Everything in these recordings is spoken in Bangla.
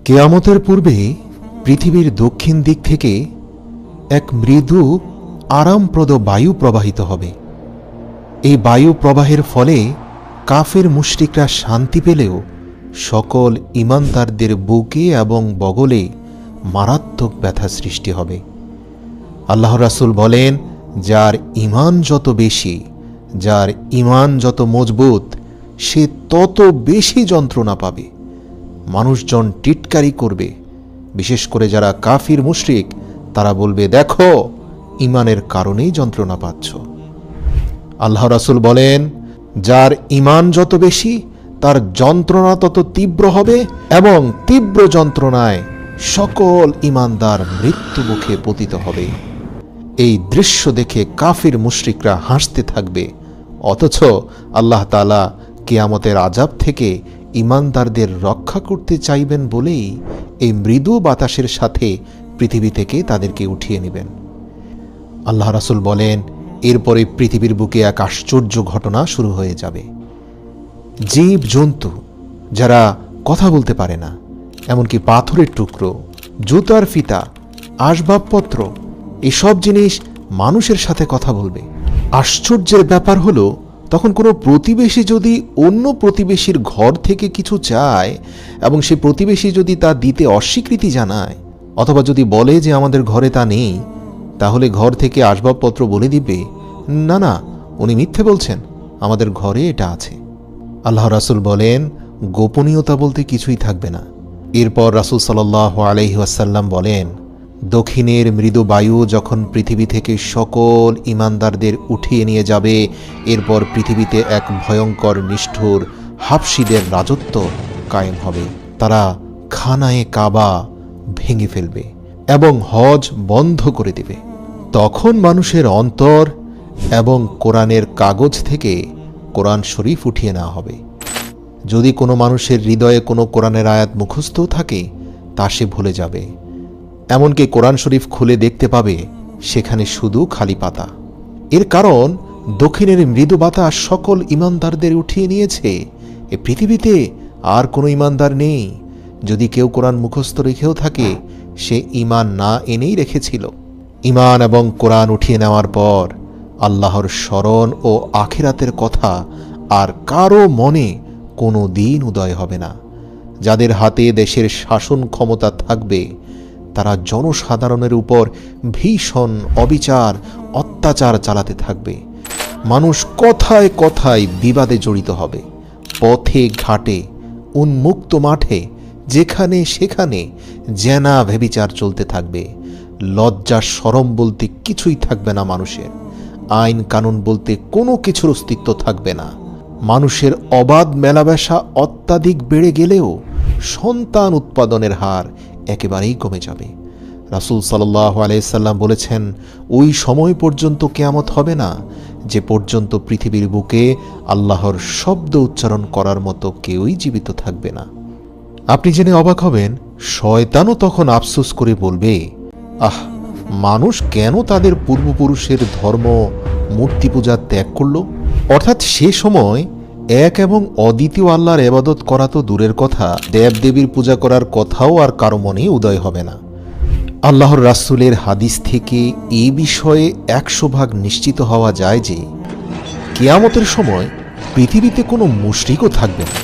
কিয়ামতের পূর্বে পৃথিবীর দক্ষিণ দিক থেকে এক মৃদু আরামপ্রদ বায়ু প্রবাহিত হবে। এই বায়ু প্রবাহের ফলে কাফের মুশরিকরা শান্তি পেলেও সকল ঈমানদারদের বুকে এবং বগলে মারাত্মক ব্যথা সৃষ্টি হবে। আল্লাহ রাসূল বলেন, যার ঈমান যত বেশি, যার ঈমান যত মজবুত, সে তত বেশি যন্ত্রণা পাবে। মানুষজন টিটকারি করবে, বিশেষ করে যারা কাফির মুশরিক, তারা বলবে, দেখো ঈমানের কারণেই যন্ত্রণা পাচ্ছ। আল্লাহ রাসূল বলেন, যার ঈমান যত বেশি, তার যন্ত্রণা তত তীব্র হবে এবং তীব্র যন্ত্রণায় সকল ঈমানদার মৃত্যু মুখে পতিত হবে। এই দৃশ্য দেখে কাফির মুশরিকরা হাসতে থাকবে, অথচ আল্লাহ তাআলা কিয়ামতের আযাব থেকে ঈমানদারদের রক্ষা করতে চাইবেন বলেই এই মৃদু বাতাসের সাথে পৃথিবী থেকে তাদেরকে উঠিয়ে নেবেন। আল্লাহ রাসূল বলেন, এরপরে পৃথিবীর বুকে এক আশ্চর্য ঘটনা শুরু হয়ে যাবে। জীব জন্তু যারা কথা বলতে পারে না, এমনকি পাথরের টুকরো, জুতার ফিতা, আসবাবপত্র, এসব জিনিস মানুষের সাথে কথা বলবে। আশ্চর্যের ব্যাপার হলো, তখন কোনো প্রতিবেশী যদি অন্য প্রতিবেশীর ঘর থেকে কিছু চায় এবং সে প্রতিবেশী যদি তা দিতে অস্বীকৃতি জানায়, অথবা যদি বলে যে আমাদের ঘরে তা নেই, তাহলে ঘর থেকে আসবাবপত্র বলে দিবে, না না, উনি মিথ্যে বলছেন, আমাদের ঘরে এটা আছে। আল্লাহ রাসূল বলেন, গোপনীয়তা বলতে কিছুই থাকবে না। এরপর রাসূল সাল্লাল্লাহু আলাইহি ওয়াসাল্লাম বলেন, দক্ষিণের মৃদু বায়ু যখন পৃথিবী থেকে সকল ঈমানদারদের উঠিয়ে নিয়ে যাবে, এরপর পৃথিবীতে এক ভয়ঙ্কর নিষ্ঠুর হাবশীদের রাজত্ব কায়েম হবে। তারা খানায়ে কাবা ভেঙে ফেলবে এবং হজ বন্ধ করে দেবে। তখন মানুষের অন্তর এবং কোরআনের কাগজ থেকে কোরআন শরীফ উঠিয়ে নেওয়া হবে। যদি কোনো মানুষের হৃদয়ে কোনো কোরআনের আয়াত মুখস্থ থাকে, তা সে ভুলে যাবে। এমনকি কোরআন শরীফ খুলে দেখতে পাবে সেখানে শুধু খালি পাতা। এর কারণ দক্ষিণের মৃদু বাতাস সকল ঈমানদারদের উঠিয়ে নিয়েছে। এ পৃথিবীতে আর কোনো ঈমানদার নেই। যদি কেউ কোরআন মুখস্থ রেখেও থাকে, সে ঈমান না এনেই রেখেছিল। ঈমান এবং কোরআন উঠিয়ে নেওয়ার পর আল্লাহর স্মরণ ও আখিরাতের কথা আর কারো মনে কোনো দিন উদয় হবে না। যাদের হাতে দেশের শাসন ক্ষমতা থাকবে, তারা জনসাধারণের উপর ভীষণ অবিচার, অত্যাচার চালাতে থাকবে। মানুষ কথায় কথায় বিবাদে জড়িত হবে। পথে ঘাটে, উন্মুক্ত মাঠে, যেখানে সেখানে জেনা ব্যভিচার চলতে থাকবে। লজ্জা শরম বলতে কিছুই থাকবে না মানুষের। আইন কানুন বলতে কোনো কিছুর অস্তিত্ব থাকবে না। মানুষের অবাধ মেলামেশা অত্যাধিক বেড়ে গেলেও সন্তান উৎপাদনের হার একেবারেই কমে যাবে। রাসূল সাল্লাল্লাহু আলাইহি সাল্লাম বলেছেন, ওই সময় পর্যন্ত কিয়ামত হবে না যে পর্যন্ত পৃথিবীর বুকে আল্লাহর শব্দ উচ্চারণ করার মতো কেউই জীবিত থাকবে না। আপনি জেনে অবাক হবেন, শয়তানও তখন আফসোস করে বলবে, আহ, মানুষ কেন তাদের পূর্বপুরুষের ধর্ম মূর্তি পূজা ত্যাগ করল? অর্থাৎ সে সময় এক এবং অদ্বিতীয় আল্লাহর ইবাদত করা তো দূরের কথা, দেবদেবীর পূজা করার কথাও আর কারো মনে উদয় হবে না। আল্লাহর রাসূলের হাদিস থেকে এই বিষয়ে 100% নিশ্চিত হওয়া যায় যে কিয়ামতের সময় পৃথিবীতে কোনো মুশরিকও থাকবে না।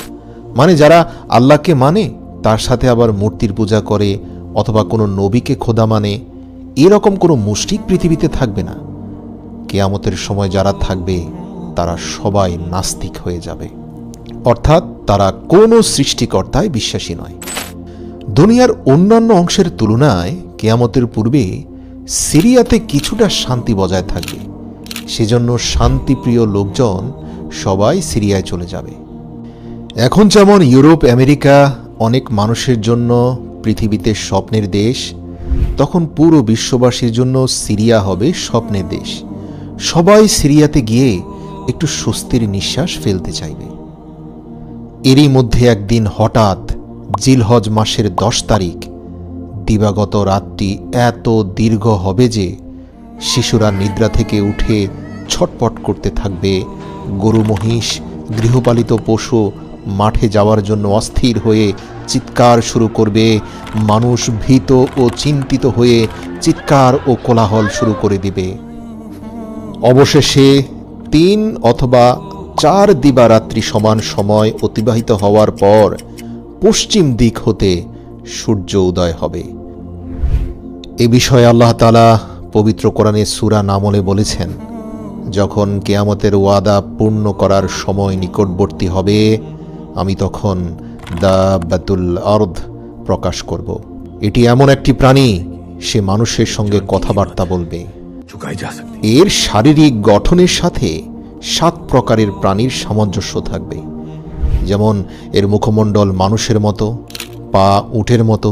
মানে যারা আল্লাহকে মানে তার সাথে আবার মূর্তির পূজা করে অথবা কোনো নবীকে খোদা মানে, এরকম কোনো মুশরিক পৃথিবীতে থাকবে না। কিয়ামতের সময় যারা থাকবে তারা সবাই নাস্তিক হয়ে যাবে, অর্থাৎ তারা কোনো সৃষ্টিকর্তায় বিশ্বাসী নয়। দুনিয়ার অন্যান্য অংশের তুলনায় কিয়ামতের পূর্বে সিরিয়াতে কিছুটা শান্তি বজায় থাকবে। সেজন্য শান্তিপ্রিয় লোকজন সবাই সিরিয়ায় চলে যাবে। এখন যেমন ইউরোপ, আমেরিকা অনেক মানুষের জন্য পৃথিবীতে স্বপ্নের দেশ, তখন পুরো বিশ্ববাসীর জন্য সিরিয়া হবে স্বপ্নের দেশ। সবাই সিরিয়াতে গিয়ে একটু স্বস্তির নিঃশ্বাস ফেলতে চাইবে। এরই মধ্যে একদিন হঠাৎ জিলহজ মাসের 10 তারিখ দিবাগত রাতটি এত দীর্ঘ হবে যে শিশুরা নিদ্রা থেকে উঠে ছটপট করতে থাকবে। গরু, মহিষ, গৃহপালিত পশু মাঠে যাওয়ার জন্য অস্থির হয়ে চিৎকার শুরু করবে। মানুষ ভীত ও চিন্তিত হয়ে চিৎকার ও কোলাহল শুরু করে দিবে। অবশেষে 3 অথবা 4 দিবারাত্রি সমান সময় অতিবাহিত হওয়ার পর পশ্চিম দিক হতে সূর্য উদয় হবে। এ বিষয়ে আল্লাহ তাআলা পবিত্র কোরআনে সূরা নামলে বলেছেন, যখন কিয়ামতের ওয়াদা পূর্ণ করার সময় নিকটবর্তী হবে, আমি তখন দাব্বাতুল আরদ প্রকাশ করব। এটি এমন একটি প্রাণী, সে মানুষের সঙ্গে কথাবার্তা বলবে। এর শারীরিক গঠনের সাথে 7 প্রকারের প্রাণীর সামঞ্জস্য থাকবে। যেমন এর মুখমণ্ডল মানুষের মতো, পা উটের মতো,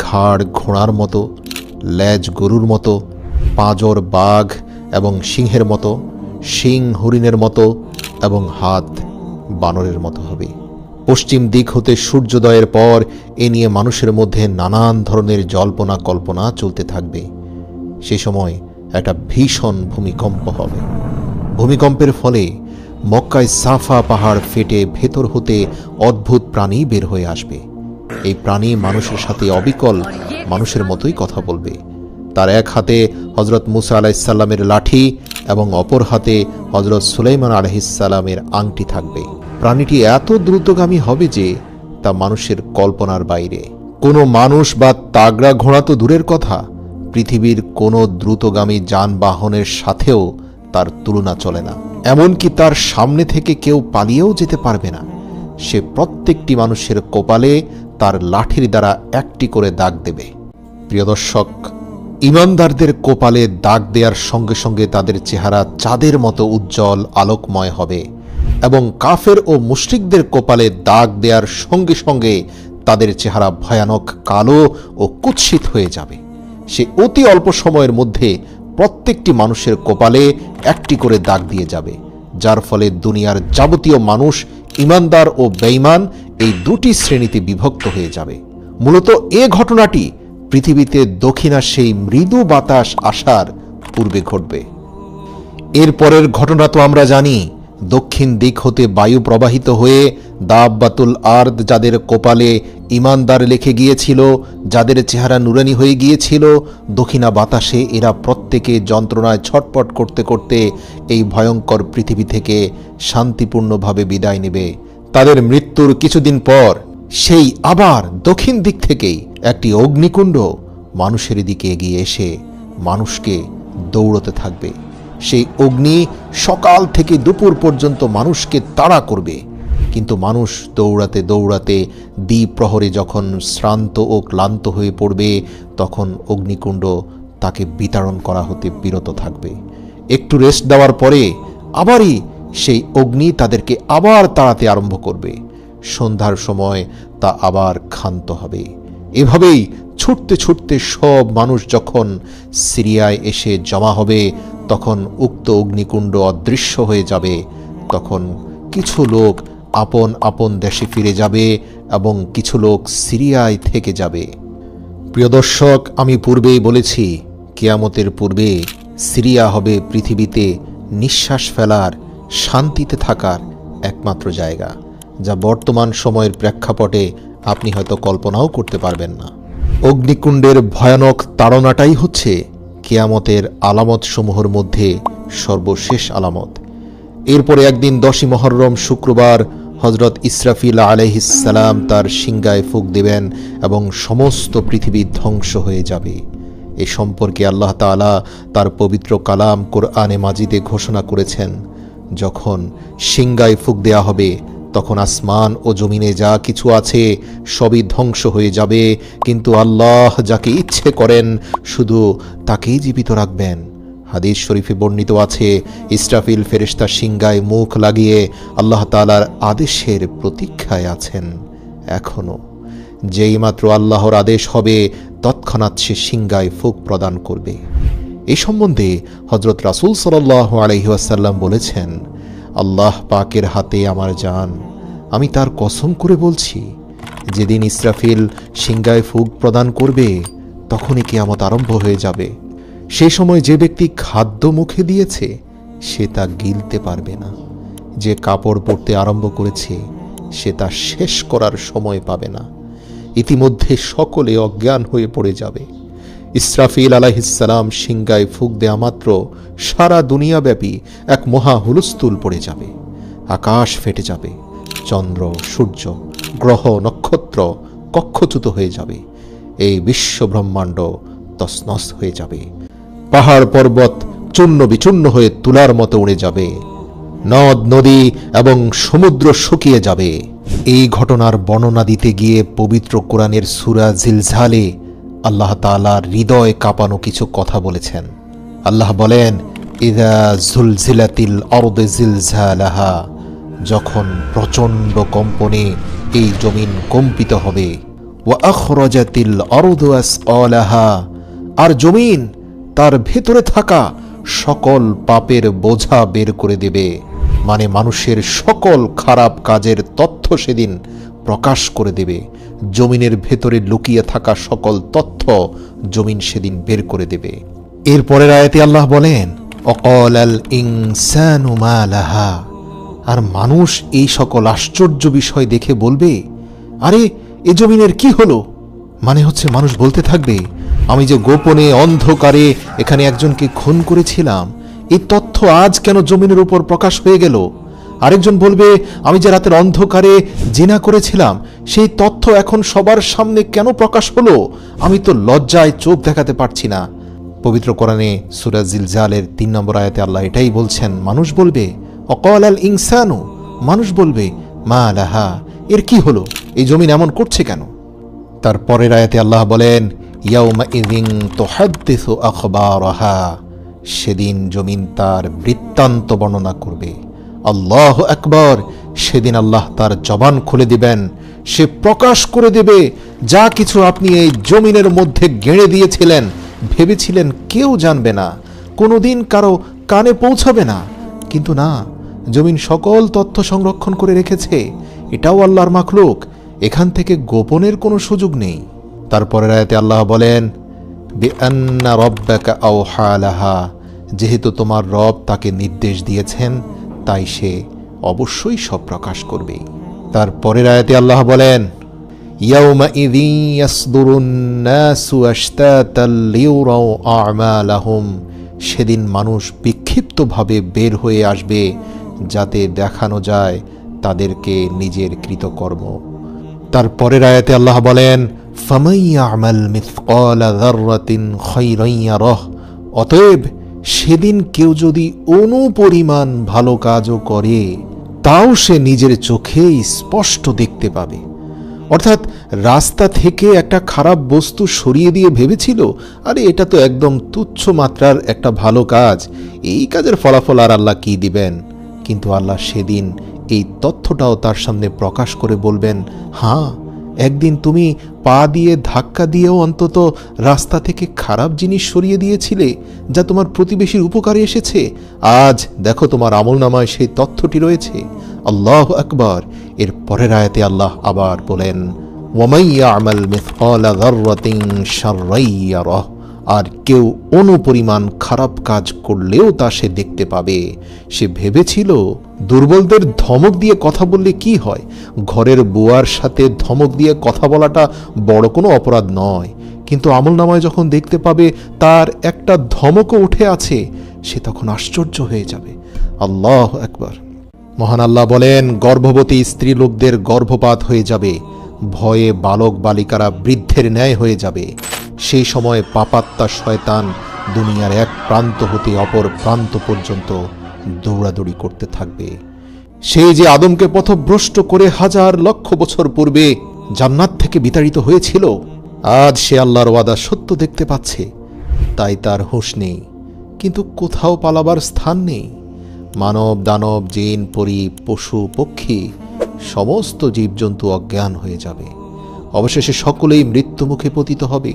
ঘাড় ঘোড়ার মতো, লেজ গরুর মতো, পাঁজর বাঘ এবং সিংহের মতো, শিং হরিণের মতো এবং হাত বানরের মতো হবে। পশ্চিম দিক হতে সূর্যোদয়ের পর এ নিয়ে মানুষের মধ্যে নানান ধরনের জল্পনা কল্পনা চলতে থাকবে। সে সময় একটা ভীষণ ভূমিকম্প হবে। ভূমিকম্পের ফলে মক্কায় সাফা পাহাড় ফেটে ভেতর হতে অদ্ভুত প্রাণী বের হয়ে আসবে। এই প্রাণী মানুষের সাথে অবিকল মানুষের মতোই কথা বলবে। তার এক হাতে হযরত মুসা আলাইহিসসালামের লাঠি এবং অপর হাতে হযরত সুলাইমান আলাইহিসসালামের আংটি থাকবে। প্রাণীটি এত দ্রুতগামী হবে যে তা মানুষের কল্পনার বাইরে। কোনো মানুষ বা তাগড়া ঘোড়া তো দূরের কথা, পৃথিবীর কোনো দ্রুতগামী যানবাহনের সাথেও তার তুলনা চলে না। এমনকি তার সামনে থেকে কেউ পালিয়েও যেতে পারবে না। সে প্রত্যেকটি মানুষের কপালে তার লাঠির দ্বারা একটি করে দাগ দেবে। প্রিয় দর্শক, ঈমানদারদের কপালে দাগ দেওয়ার সঙ্গে সঙ্গে তাদের চেহারা চাঁদের মতো উজ্জ্বল আলোকময় হবে এবং কাফের ও মুশরিকদের কপালে দাগ দেওয়ার সঙ্গে সঙ্গে তাদের চেহারা ভয়ানক কালো ও কুৎসিত হয়ে যাবে। সে অতি অল্প সময়ের মধ্যে প্রত্যেকটি মানুষের কপালে একটি করে দাগ দিয়ে যাবে, যার ফলে দুনিয়ার যাবতীয় মানুষ ঈমানদার ও বেঈমান এই দুটি শ্রেণীতে বিভক্ত হয়ে যাবে। মূলত এ ঘটনাটি পৃথিবীতে দক্ষিণাস্যেই মৃদু বাতাস আসার পূর্বে ঘটবে। এরপরের ঘটনা তো আমরা জানি। দক্ষিণ দিক হতে বায়ু প্রবাহিত হয়ে দাব্বাতুল আরদ, যাদের কপালে ঈমানদার লিখে গিয়েছিল, যাদের চেহারা নুরানি হয়ে গিয়েছিল, দক্ষিণা বাতাসে এরা প্রত্যেকে যন্ত্রণায় ছটপট করতে করতে এই ভয়ঙ্কর পৃথিবী থেকে শান্তিপূর্ণভাবে বিদায় নেবে। তাদের মৃত্যুর কিছুদিন পর সেই আবার দক্ষিণ দিক থেকেই একটি অগ্নিকুণ্ড মানুষের দিকে এগিয়ে এসে মানুষকে দৌড়তে থাকবে। সেই অগ্নি সকাল থেকে দুপুর পর্যন্ত মানুষকে তাড়া করবে, কিন্তু মানুষ দৌড়াতে দৌড়াতে দ্বিপ্রহরে যখন শ্রান্ত ও ক্লান্ত হয়ে পড়বে, তখন অগ্নিকুণ্ড তাকে বিতাড়ন করা হতে বিরত থাকবে। একটু রেস্ট দেওয়ার পরে আবারই সেই অগ্নি তাদেরকে আবার তাড়াতে আরম্ভ করবে। সন্ধ্যার সময় তা আবার ক্ষান্ত হবে। এভাবেই ছুটতে ছুটতে সব মানুষ যখন সিরিয়ায় এসে জমা হবে, তখন উক্ত অগ্নিকুণ্ড অদৃশ্য হয়ে যাবে। তখন কিছু লোক আপন আপন দেশে ফিরে যাবে এবং কিছু লোক সিরিয়ায় থেকে যাবে। প্রিয় দর্শক, আমি পূর্বেই বলেছি, কিয়ামতের পূর্বে সিরিয়া হবে পৃথিবীতে নিঃশ্বাস ফেলার, শান্তিতে থাকার একমাত্র জায়গা, যা বর্তমান সময়ের প্রেক্ষাপটে আপনি হয়তো কল্পনাও করতে পারবেন না। অগ্নিকুণ্ডের ভয়ানক তাড়নাটাই হচ্ছে কিয়ামতের আলামত সমূহের মধ্যে সর্বশেষ আলামত। এরপরে একদিন 10ই মুহররম শুক্রবার হযরত ইসরাফিল আলাইহিসসালাম তার সিংগায় ফুঁক দেবেন এবং সমস্ত পৃথিবী ধ্বংস হয়ে যাবে। এ সম্পর্কে আল্লাহ তাআলা তার পবিত্র কালাম কোরআনে মাজিদে ঘোষণা করেছেন, যখন সিংগায় ফুঁক দেয়া হবে তখন আসমান ও জমিনে যা কিছু আছে সবই ধ্বংস হয়ে যাবে, কিন্তু আল্লাহ যাকে ইচ্ছে করেন শুধু তাকেই জীবিত রাখবেন। হাদিস শরীফে বর্ণিত আছে, ইসরাফিল ফেরেশতা সিংগায় মুখ লাগিয়ে আল্লাহ তাআলার আদেশের প্রতীক্ষায় আছেন এখনো। যেই মাত্র আল্লাহর আদেশ হবে তৎক্ষণাৎ সে সিংগায় ফুঁক প্রদান করবে। এই সম্বন্ধে হযরত রাসূল সাল্লাল্লাহু আলাইহি ওয়াসাল্লাম বলেছেন, আল্লাহ পাকের হাতে আমার জান, আমি তার কসম করে বলছি, যেদিন ইসরাফিল সিংগায় ফুঁক প্রদান করবে তখনই কিয়ামত আরম্ভ হয়ে যাবে। সে সময় যে ব্যক্তি খাদ্য মুখে দিয়েছে সে তা গিলতে পারবে না, যে কাপড় পরতে আরম্ভ করেছে সে তা শেষ করার সময় পাবে না। ইতিমধ্যে সকলে অজ্ঞান হয়ে পড়ে যাবে। ইসরাফিল আলাইহিসসালাম সিংগায় ফুঁক দেয়া মাত্র সারা দুনিয়াব্যাপী এক মহা হুলস্থুল পড়ে যাবে। আকাশ ফেটে যাবে, চন্দ্র, সূর্য, গ্রহ, নক্ষত্র কক্ষচ্যুত হয়ে যাবে। এই বিশ্ব ব্রহ্মাণ্ড তছনছ হয়ে যাবে। পাহাড় পর্বত চূর্ণ বিচূর্ণ হয়ে তুলার মতো উড়ে যাবে। নদ নদী এবং সমুদ্র শুকিয়ে যাবে। এই ঘটনার বর্ণনা দিতে গিয়ে পবিত্র কোরআনের সূরা জিলজালে আল্লাহ তাআলা হৃদয় কাঁপানো কিছু কথা বলেছেন। আল্লাহ বলেন, ইযা জুলজিলাতিল আরদু জিলজালাহা, যখন প্রচণ্ড কম্পনে এই জমিন কম্পিত হবে। ওয়া আখরাজাতিল আরদু আসকালাহা, আর জমিন তার ভেতরে থাকা সকল পাপের বোঝা বের করে দেবে। মানে মানুষের সকল খারাপ কাজের তথ্য সেদিন প্রকাশ করে দেবে। জমিনের ভেতরে লুকিয়ে থাকা সকল তথ্য জমিন সেদিন বের করে দেবে। এরপরের আয়াতে আল্লাহ বলেন, অকালাল ইনসানু মা লাহা, আর মানুষ এই সকল আশ্চর্য বিষয় দেখে বলবে, আরে এ জমিনের কি হলো? মানে হচ্ছে মানুষ বলতে থাকবে, আমি যে গোপনে অন্ধকারে এখানে একজনকে খুন করেছিলাম, এই তথ্য আজ কেন জমিনের উপর প্রকাশ হয়ে গেল? আরেকজন বলবে, আমি যে রাতের অন্ধকারে জিনা করেছিলাম, সেই তথ্য এখন সবার সামনে কেন প্রকাশ হলো? আমি তো লজ্জায় চোখ দেখাতে পারছি না। পবিত্র কোরআনে সূরা জিলজালের ৩ নম্বর আয়াতে আল্লাহ এটাই বলছেন। মানুষ বলবে, অকালাল ইনসানু, মানুষ বলবে, মা লাহা, এর কি হলো? এই জমিন এমন করছে কেন? তারপরের আয়াতে আল্লাহ বলেন, ইয়াউমাইযিন তুহাদ্দিসু আখবারাহা, সেদিন জমিন তার বৃত্তান্ত বর্ণনা করবে। আল্লাহু আকবার, সেদিন আল্লাহ তার জবান খুলে দিবেন। সে প্রকাশ করে দেবে যা কিছু আপনি এই জমিনের মধ্যে গেড়ে দিয়েছিলেন, ভেবেছিলেন কেউ জানবে না, কোনোদিন কারো কানে পৌঁছাবে না। কিন্তু না, জমিন সকল তথ্য সংরক্ষণ করে রেখেছে। এটাও আল্লাহর মাখলুক, এখান থেকে গোপনের কোনো সুযোগ নেই। তারপরের আয়াতে আল্লাহ বলেন, বিআন্না রাব্বাকা আওহা লাহা, যেহেতু তোমার রব তাকে নির্দেশ দিয়েছেন, তাই সে অবশ্যই সব প্রকাশ করবে। তারপরের আয়াতে আল্লাহ বলেন, ইয়াউমাইযিন ইয়াসদুরুন নাসু আশতাতাল লিউরাউ আমালাহুম, সেদিন মানুষ বিক্ষিপ্তভাবে বের হয়ে আসবে যাতে দেখানো যায় তাদেরকে নিজের কৃতকর্ম। তারপরের আয়াতে আল্লাহ বলেন, ফামান ইয়ামাল মিসকালা যাররাতিন খায়রান ইয়ারাহ, অতএব সেদিন কেউ যদি অনুপরিমাণ ভালো কাজও করে, তাও সে নিজের চোখে স্পষ্ট দেখতে পাবে। অর্থাৎ রাস্তা থেকে একটা খারাপ বস্তু সরিয়ে দিয়ে ভেবেছিল, আরে এটা তো একদম তুচ্ছ মাত্রার একটা ভালো কাজ, এই কাজের ফলাফল আর আল্লাহ কি দিবেন? কিন্তু আল্লাহ সেদিন এই তথ্যটাও তার সামনে প্রকাশ করে বলবেন, হ্যাঁ, একদিন তুমি পা দিয়ে ধাক্কা দিয়েও অন্তত রাস্তা থেকে খারাপ জিনিস সরিয়ে দিয়েছিলে, যা তোমার প্রতিবেশীর উপকারে এসেছে। আজ দেখো তোমার আমলনামায় সেই তথ্যটি রয়েছে। আল্লাহু আকবার। এর পরের আয়াতে আল্লাহ আবার বলেন, ওয়ামান ইয়ামাল মিসকালা যাররাতিন শাররান ইয়ারাহ, আর কেউ অনুপরিমাণ খারাপ কাজ করলেও তা সে দেখতে পাবে। সে ভেবেছিল দুর্বলদের ধমক দিয়ে কথা বললে কি হয়, ঘরের বুয়ার সাথে ধমক দিয়ে কথা বলাটা বড় কোনো অপরাধ নয়। কিন্তু আমলনামায় যখন দেখতে পাবে তার একটা ধমকও উঠে আছে, সে তখন আশ্চর্য হয়ে যাবে। আল্লাহু আকবার। মহান আল্লাহ বলেন, গর্ভবতী স্ত্রী লোকদের গর্ভপাত হয়ে যাবে, ভয়ে বালক বালিকারা বৃদ্ধের ন্যায় হয়ে যাবে। সেই সময় পাপাত্মা শয়তান দুনিয়ার এক প্রান্ত হতে অপর প্রান্ত পর্যন্ত দৌড়াদৌড়ি করতে থাকবে। সে যে আদমকে পথভ্রষ্ট করে হাজার লক্ষ বছর পূর্বে জান্নাত থেকে বিতাড়িত হয়েছিল, আজ সে আল্লাহর ওয়াদা সত্য দেখতে পাচ্ছে, তাই তার হুঁশ নেই, কিন্তু কোথাও পালাবার স্থান নেই। মানব দানব জিন পরী পশু পক্ষী সমস্ত জীবজন্তু অজ্ঞান হয়ে যাবে। অবশেষে সকলেই মৃত্যুমুখে পতিত হবে।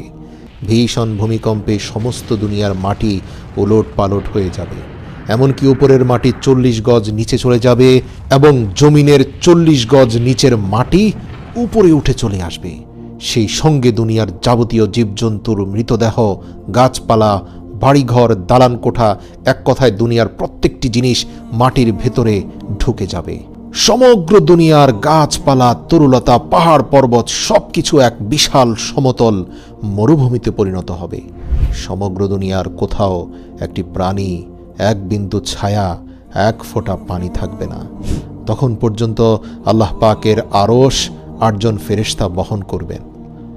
ভীষণ ভূমিকম্পে সমস্ত দুনিয়ার মাটি ওলট পালট হয়ে যাবে। এমনকি উপরের মাটি 40 গজ নিচে চলে যাবে এবং জমিনের 40 গজ নিচের মাটি উপরে উঠে চলে আসবে। সেই সঙ্গে দুনিয়ার যাবতীয় জীবজন্তুর মৃতদেহ, গাছপালা, বাড়িঘর, দালান কোঠা, এক কথায় দুনিয়ার প্রত্যেকটি জিনিস মাটির ভেতরে ঢুকে যাবে। সমগ্র দুনিয়ার গাছপালা, তরুলতা, পাহাড় পর্বত সবকিছু এক বিশাল সমতল মরুভূমিতে পরিণত হবে। সমগ্র দুনিয়ার কোথাও একটি প্রাণী, এক বিন্দু ছায়া, এক ফোঁটা পানি থাকবে না। তখন পর্যন্ত আল্লাহ পাকের আরশ 8 জন ফেরেশতা বহন করবেন।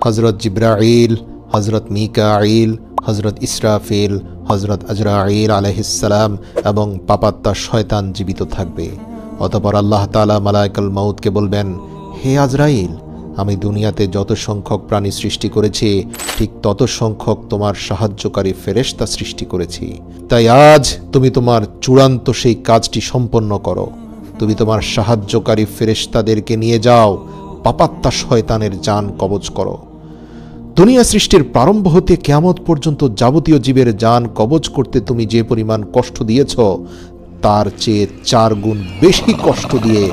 হযরত জিবরাইল, হযরত মিকাইল, হযরত ইসরাফিল, হযরত আজরাইল আলাইহিসসালাম এবং পাপাত্তা শয়তান জীবিত থাকবে। অতঃপর আল্লাহ তাআলা মালায়েকুল মাউতকে বলবেন, হে আজরাইল, আমি দুনিয়াতে যত সংখ্যক প্রাণী সৃষ্টি করেছি ঠিক তত সংখ্যক তোমার সাহায্যকারী ফেরেশতা সৃষ্টি করেছি। তাই আজ তুমি তোমার চূড়ান্ত সেই কাজটি সম্পন্ন করো। তুমি তোমার সাহায্যকারী ফেরেশতাদেরকে নিয়ে যাও, পাপাত্তা শয়তানের জান কবজ করো। দুনিয়া সৃষ্টির প্রারম্ভ হতে কিয়ামত পর্যন্ত যাবতীয় জীবের জান কবজ করতে তুমি যে পরিমাণ কষ্ট দিয়েছ, তার চেয়ে 4 গুণ বেশি কষ্ট দিয়ে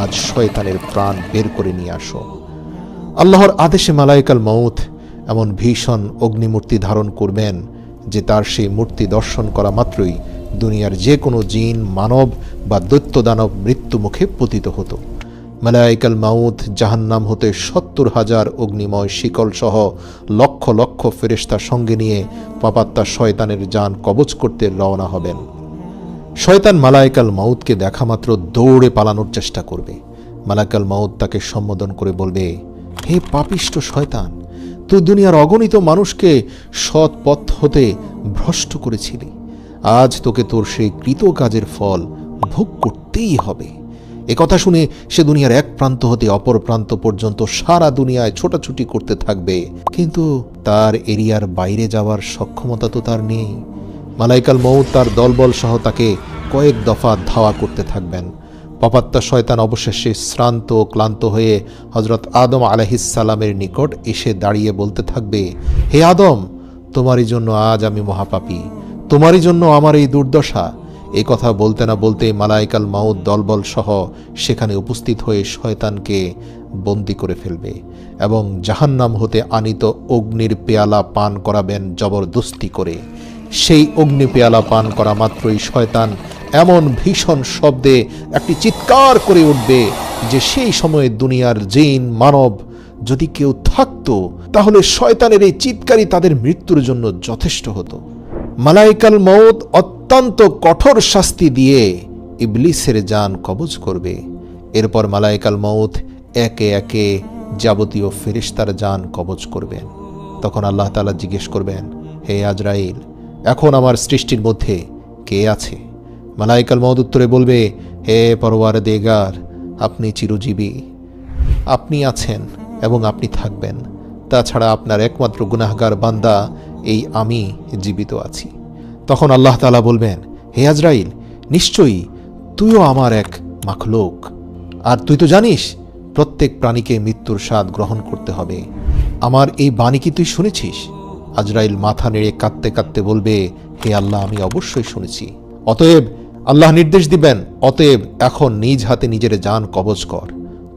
আজ শয়তানের প্রাণ বের করে নিয়ে আসো। আল্লাহর আদেশে মালায়েকুল মাউত এমন ভীষণ অগ্নিমূর্তি ধারণ করবেন যে তার সেই মূর্তি দর্শন করা মাত্রই দুনিয়ার যে কোনো জিন, মানব বা দৈত্য দানব মৃত্যু মুখে পতিত হতো। মালায়েকুল মাউত জাহান্নাম হতে 70,000 অগ্নিময় শিকল সহ লক্ষ লক্ষ ফেরেশতা সঙ্গে নিয়ে পাপাত্তা শয়তানের জান কবজ করতে রওনা হবেন। শয়তান মালায়েকুল মাউতকে দেখা মাত্র দৌড়ে পালানোর চেষ্টা করবে। মালায়েকুল মাউত তাকে সম্বোধন করে বলবে, হে পাপিষ্ঠ শয়তান, তুই দুনিয়ার অগণিত মানুষকে সৎ পথ হতে ভ্রষ্ট করেছিলি। আজ তোকে তোর সেই কৃত কাজের ফল ভোগ করতেই হবে। একথা শুনে সে দুনিয়ার এক প্রান্ত হতে অপর প্রান্ত পর্যন্ত সারা দুনিয়ায় ছোটাছুটি করতে থাকবে, কিন্তু তার এরিয়ার বাইরে যাওয়ার সক্ষমতা তো তার নেই। মালায়েকুল মাউত তার দলবল সহ তাকে কয়েক দফা ধাওয়া করতে থাকবেন। পাপাত্তা শয়তান অবশেষে শ্রান্ত ও ক্লান্ত হয়ে হযরত আদম আলাইহিসসালামের নিকট এসে দাঁড়িয়ে বলতে থাকবে, হে আদম, তোমারই জন্য আজ আমি মহাপাপী, তোমারই জন্য আমার এই দুর্দশা। এই কথা বলতে না বলতেই মালায়েকুল মাউত দলবল সহ সেখানে উপস্থিত হয়ে শয়তানকে বন্দী করে ফেলবে এবং জাহান্নাম হতে আনিত অগ্নির পেয়ালা পান করাবেন জবরদস্তি করে। সেই অগ্নি পেয়ালা পান করা মাত্রই শয়তান এমন ভীষণ শব্দে একটি চিৎকার করে উঠবে যে সেই সময়ে দুনিয়ার জিন, মানব যদি কেউ থাকতো তাহলে শয়তানের এই চিৎকারই তাদের মৃত্যুর জন্য যথেষ্ট হতো। মালায়েকুল মাউত অত্যন্ত কঠোর শাস্তি দিয়ে ইবলিসের জান কবজ করবে। এরপর মালায়েকুল মাউত একে একে যাবতীয় ফেরেশতার জান কবজ করবেন। তখন আল্লাহ তাআলা জিজ্ঞেস করবেন, হে আজরাইল, এখন আমার সৃষ্টির মধ্যে কে আছে? মালায়েকুল মাউত উত্তরে বলবে, হে পরওয়ারদিগার, আপনি চিরজীবী, আপনি আছেন এবং আপনি থাকবেন। তাছাড়া আপনার একমাত্র গুনাহগার বান্দা এই আমি জীবিত আছি। তখন আল্লাহ তাআলা বলবেন, হে আজরাইল, নিশ্চয়ই তুইও আমার এক মাখলুক, আর তুই তো জানিস প্রত্যেক প্রাণীকে মৃত্যুর স্বাদ গ্রহণ করতে হবে। আমার এই বাণী কি তুই শুনেছিস? আজরাইল মাথা নেড়ে কাঁদতে কাঁদতে বলবে, হে আল্লাহ, আমি অবশ্যই শুনেছি। অতএব আল্লাহ নির্দেশ দিবেন, অতএব এখন নিজ হাতে নিজের জান কবজ কর।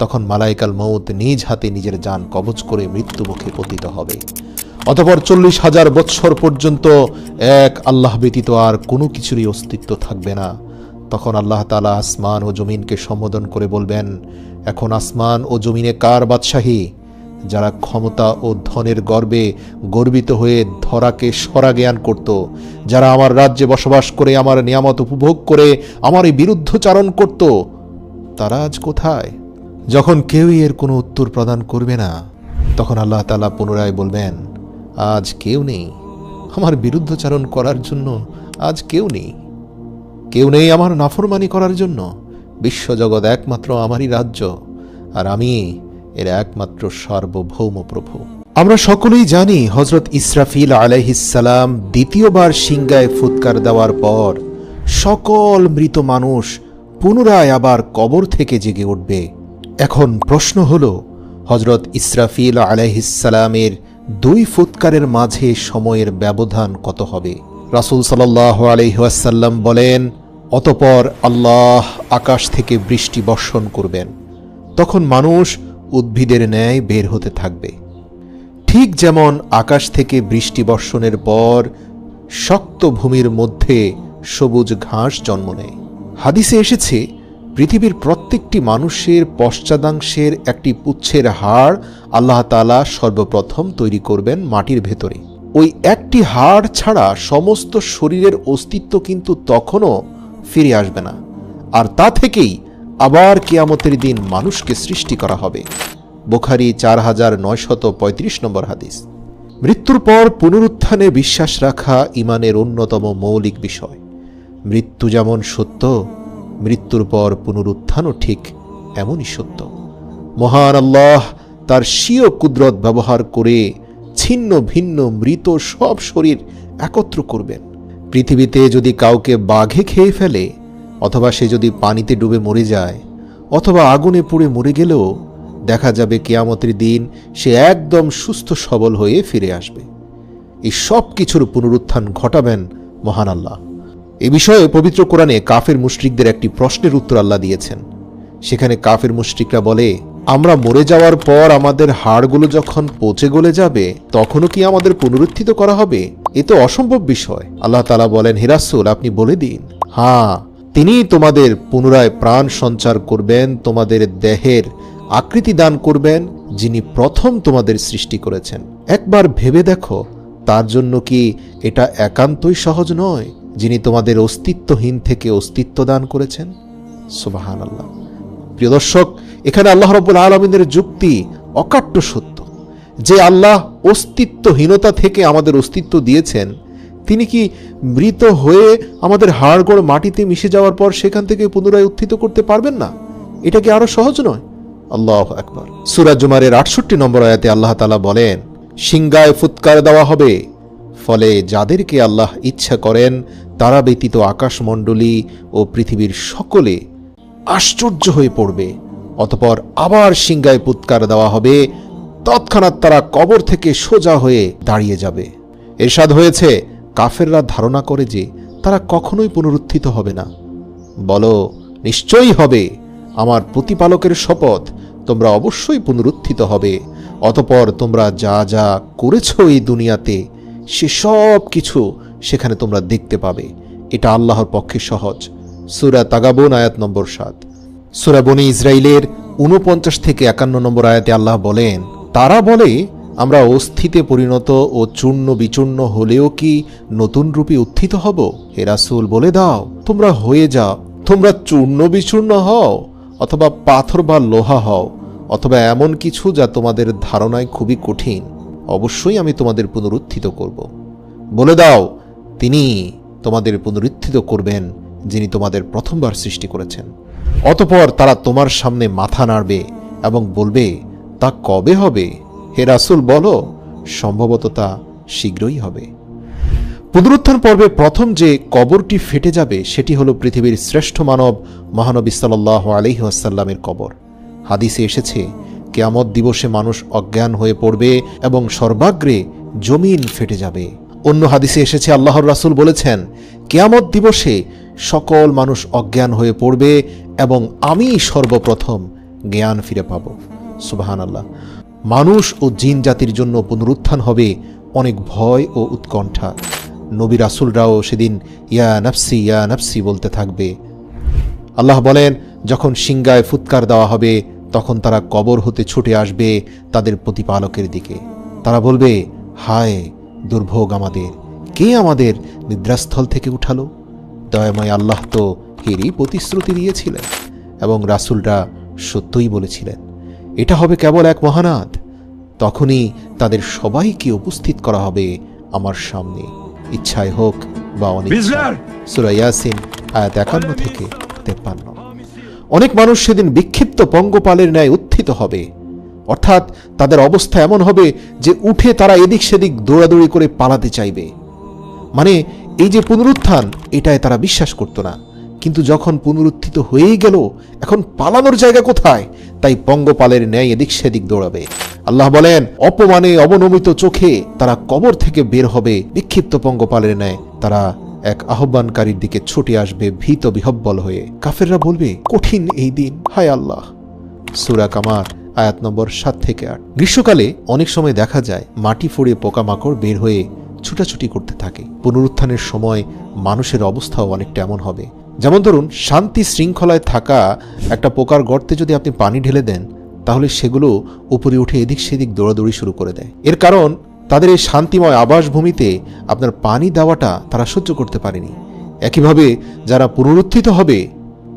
তখন মালায়েকুল মাউত নিজ হাতে নিজের জান কবজ করে মৃত্যু মুখে পতিত হবে। অতঃপর 40,000 বৎসর পর্যন্ত এক আল্লাহ ব্যতীত আর কোনো কিছুরই অস্তিত্ব থাকবে না। তখন আল্লাহ তাআলা আসমান ও জমিনকে সম্বোধন করে বলবেন, এখন আসমান ও জমিনে কার বাদশাহী? যারা ক্ষমতা ও ধনের গর্বে গর্বিত হয়ে ধরাকে সরা জ্ঞান করত, যারা আমার রাজ্যে বসবাস করে আমার নিয়ামত উপভোগ করে আমারই বিরুদ্ধচারণ করত, তারা আজ কোথায়? যখন কেউই এর কোনো উত্তর প্রদান করবে না, তখন আল্লাহ তাআলা পুনরায় বলবেন, আজ কেউ নেই আমার বিরুদ্ধচারণ করার জন্য, আজ কেউ নেই, কেউ নেই আমার নাফরমানি করার জন্য। বিশ্বজগৎ একমাত্র আমারই রাজ্য, আর আমি এর একমাত্র সার্বভৌম প্রভু। আমরা সকলেই জানি হযরত ইসরাফিল আলাইহিসসালাম দ্বিতীয়বার সিংগায় ফুৎকার দেওয়ার পর সকল মৃত মানুষ পুনরায় আবার কবর থেকে জেগে উঠবে। এখন প্রশ্ন হলো, হযরত ইসরাফিল আলাইহিসসালামের 2 ফুৎকারের মাঝে সময়ের ব্যবধান কত হবে? রাসূল সাল্লাল্লাহু আলাইহি ওয়াসাল্লাম বলেন, অতঃপর আল্লাহ আকাশ থেকে বৃষ্টি বর্ষণ করবেন। তখন মানুষ উদ্ভিদের ন্যায় বের হতে থাকবে, ঠিক যেমন আকাশ থেকে বৃষ্টি বর্ষণের পর শক্ত ভূমির মধ্যে সবুজ ঘাস জন্ম নেয়। হাদিসে এসেছে, পৃথিবীর প্রত্যেকটি মানুষের পশ্চাদাংশের একটি পুচ্ছের হাড় আল্লাহ তাআলা সর্বপ্রথম তৈরি করবেন মাটির ভেতরে। ওই একটি হাড় ছাড়া সমস্ত শরীরের অস্তিত্ব কিন্তু তখনও ফিরে আসবে না, আর তা থেকেই আবার কিয়ামতের দিন মানুষকে সৃষ্টি করা হবে। বুখারী 4935 নম্বর হাদিস। মৃত্যুর পর পুনরুত্থানে বিশ্বাস রাখা ঈমানের অন্যতম মৌলিক বিষয়। মৃত্যু যেমন সত্য, মৃত্যুর পর পুনরুত্থানও ঠিক এমনই সত্য। মহান আল্লাহ তার স্বীয় কুদরত ব্যবহার করে ছিন্ন ভিন্ন মৃত সব শরীর একত্র করবেন। পৃথিবীতে যদি কাউকে বাঘে খেয়ে ফেলে, অথবা সে যদি পানিতে ডুবে মরে যায়, অথবা আগুনে পুড়ে মরে গেলেও দেখা যাবে কিয়ামতের দিন সে একদম সুস্থ সবল হয়ে ফিরে আসবে। এই সব কিছুর পুনরুত্থান ঘটাবেন মহান আল্লাহ। এ বিষয়ে পবিত্র কোরআনে কাফের মুশরিকদের একটি প্রশ্নের উত্তর আল্লাহ দিয়েছেন। সেখানে কাফের মুশরিকরা বলে, আমরা মরে যাওয়ার পর আমাদের হাড়গুলো যখন পচে গলে যাবে তখনও কি আমাদের পুনরুত্থিত করা হবে? এ তো অসম্ভব বিষয়। আল্লাহ তাআলা বলেন, হে রাসূল, আপনি বলে দিন, হ্যাঁ, তিনি তোমাদের পুনরায় প্রাণ সঞ্চার করবেন, তোমাদের দেহের আকৃতি দান করবেন, যিনি প্রথম তোমাদের সৃষ্টি করেছেন। একবার ভেবে দেখো, তার জন্য কি এটা একান্তই সহজ নয়, যিনি তোমাদের অস্তিত্বহীন থেকে অস্তিত্ব দান করেছেন? সুবহানাল্লাহ। প্রিয় দর্শক, এখানে আল্লাহ রাব্বুল আলামিনের যুক্তি অকাট্য সত্য, যে আল্লাহ অস্তিত্বহীনতা থেকে আমাদের অস্তিত্ব দিয়েছেন, তিনি কি মৃত হয়ে আমাদের হাড়গোড় মাটিতে মিশে যাওয়ার পর সেখান থেকে পুনরায় উত্থিত করতে পারবেন না? এটা কি আরো সহজ নয়? আল্লাহু আকবার। সূরা জুমারের 68 নম্বর আয়াতে আল্লাহ তাআলা বলেন, সিংগায় ফুৎকার দেওয়া হবে, ফলে যাদেরকে আল্লাহ ইচ্ছা করেন তারা ব্যতীত আকাশমণ্ডলী ও পৃথিবীর সকলে আশ্চর্য হয়ে পড়বে। অতঃপর আবার সিংগায় ফুৎকার দেওয়া হবে, তৎক্ষণাৎ তারা কবর থেকে সোজা হয়ে দাঁড়িয়ে যাবে। ইরশাদ হয়েছে, কাফেররা ধারণা করে যে তারা কখনোই পুনরুত্থিত হবে না। বলো, নিশ্চয়ই হবে, আমার প্রতিপালকের শপথ, তোমরা অবশ্যই পুনরুত্থিত হবে। অতঃপর তোমরা যা যা করেছ এই দুনিয়াতে সে সব কিছু সেখানে তোমরা দেখতে পাবে। এটা আল্লাহর পক্ষে সহজ। সূরা তাগাবুন আয়াত নম্বর 7। সূরা বনী ইসরাইলের 49 থেকে 51 নম্বর আয়াতে আল্লাহ বলেন, তারা বলে, আমরা অস্থিতে পরিণত ও চূর্ণ বিচূর্ণ হলেও কি নতুন রূপে উত্থিত হব? হে রাসূল, বলে দাও, তোমরা হয়ে যাও, তোমরা চূর্ণ বিচূর্ণ হও, অথবা পাথর বা লোহা হও, অথবা এমন কিছু যা তোমাদের ধারণায় খুবই কঠিন, অবশ্যই আমি তোমাদের পুনরুত্থিত করব। বলে দাও, তিনি তোমাদের পুনরুত্থিত করবেন যিনি তোমাদের প্রথমবার সৃষ্টি করেছেন। অতঃপর তারা তোমার সামনে মাথা নাড়বে এবং বলবে, তা কবে হবে? হে রাসূল, বলো, সম্ভবত তা শীঘ্রই হবে। পুনরুত্থান পর্বে প্রথম যে কবরটি ফেটে যাবে সেটি হলো পৃথিবীর শ্রেষ্ঠ মানব মহানবী সাল্লাল্লাহু আলাইহি ওয়াসাল্লামের কবর। হাদিসে এসেছে, কিয়ামত দিবসে মানুষ অজ্ঞান হয়ে পড়বে এবং সর্বাগ্রে জমিন ফেটে যাবে। অন্য হাদিসে এসেছে, আল্লাহর রাসূল বলেছেন, কিয়ামত দিবসে সকল মানুষ অজ্ঞান হয়ে পড়বে এবং আমি সর্বপ্রথম জ্ঞান ফিরে পাব। সুবহানাল্লাহ। মানুষ ও জিন জাতির জন্য পুনরুত্থান হবে অনেক ভয় ও উৎকণ্ঠা। নবী রাসূলরাও সেদিন ইয়া নাফসি ইয়া নাফসি বলতে থাকবে। আল্লাহ বলেন, যখন সিংগায় ফুৎকার দেওয়া হবে তখন তারা কবর হতে ছুটে আসবে তাদের প্রতিপালকের দিকে। তারা বলবে, হায় দুর্ভোগ আমাদের, কে আমাদের নিদ্রাস্থল থেকে উঠালো? দয়াময় আল্লাহ তো এরই প্রতিশ্রুতি দিয়েছিলেন এবং রাসূলরা সত্যই বলেছিলেন, এটা হবে কেবল এক মহানাদ। তখনই তাদের সবাইকে উপস্থিত করা হবে আমার সামনে, ইচ্ছায় হোক বা অনিচ্ছায়। সূরা ইয়াসিন আয়াত 51 থেকে 53। অনেক মানুষ সেদিন বিক্ষিপ্ত পঙ্গপালের ন্যায় উত্থিত হবে, অর্থাৎ তাদের অবস্থা এমন হবে যে উঠে তারা এদিক সেদিক দৌড়াদৌড়ি করে পালাতে চাইবে। মানে এই যে পুনরুত্থান, এটাই তারা বিশ্বাস করত না, কিন্তু যখন পুনরুত্থিত হয়েই গেল, এখন পালানোর জায়গা কোথায়? তাই পঙ্গপালের ন্যায় এদিক সেদিক দৌড়াবে। আল্লাহ বলেন, অপমানে অবনমিত চোখে তারা কবর থেকে বের হবে বিক্ষিপ্ত পঙ্গপালের ন্যায়। তারা এক আহ্বানকারীর দিকে ছুটে আসবে ভীত বিহব্বল হয়ে। কাফেররা বলবে, কঠিন এই দিন, হায় আল্লাহ। সূরা কামার আয়াত নম্বর 7 থেকে 8। গ্রীষ্মকালে অনেক সময় দেখা যায় মাটি ফুঁড়ে পোকামাকড় বের হয়ে ছুটাছুটি করতে থাকে। পুনরুত্থানের সময় মানুষের অবস্থাও অনেকটা এমন হবে। যেমন ধরুন, শান্তি শৃঙ্খলায় থাকা একটা পোকার গর্তে যদি আপনি পানি ঢেলে দেন, তাহলে সেগুলো উপরে উঠে এদিক সেদিক দৌড়াদৌড়ি শুরু করে দেয়। এর কারণ তাদের এই শান্তিময় আবাসভূমিতে আপনার পানি দেওয়াটা তারা সহ্য করতে পারেনি। একইভাবে যারা পুনরুত্থিত হবে,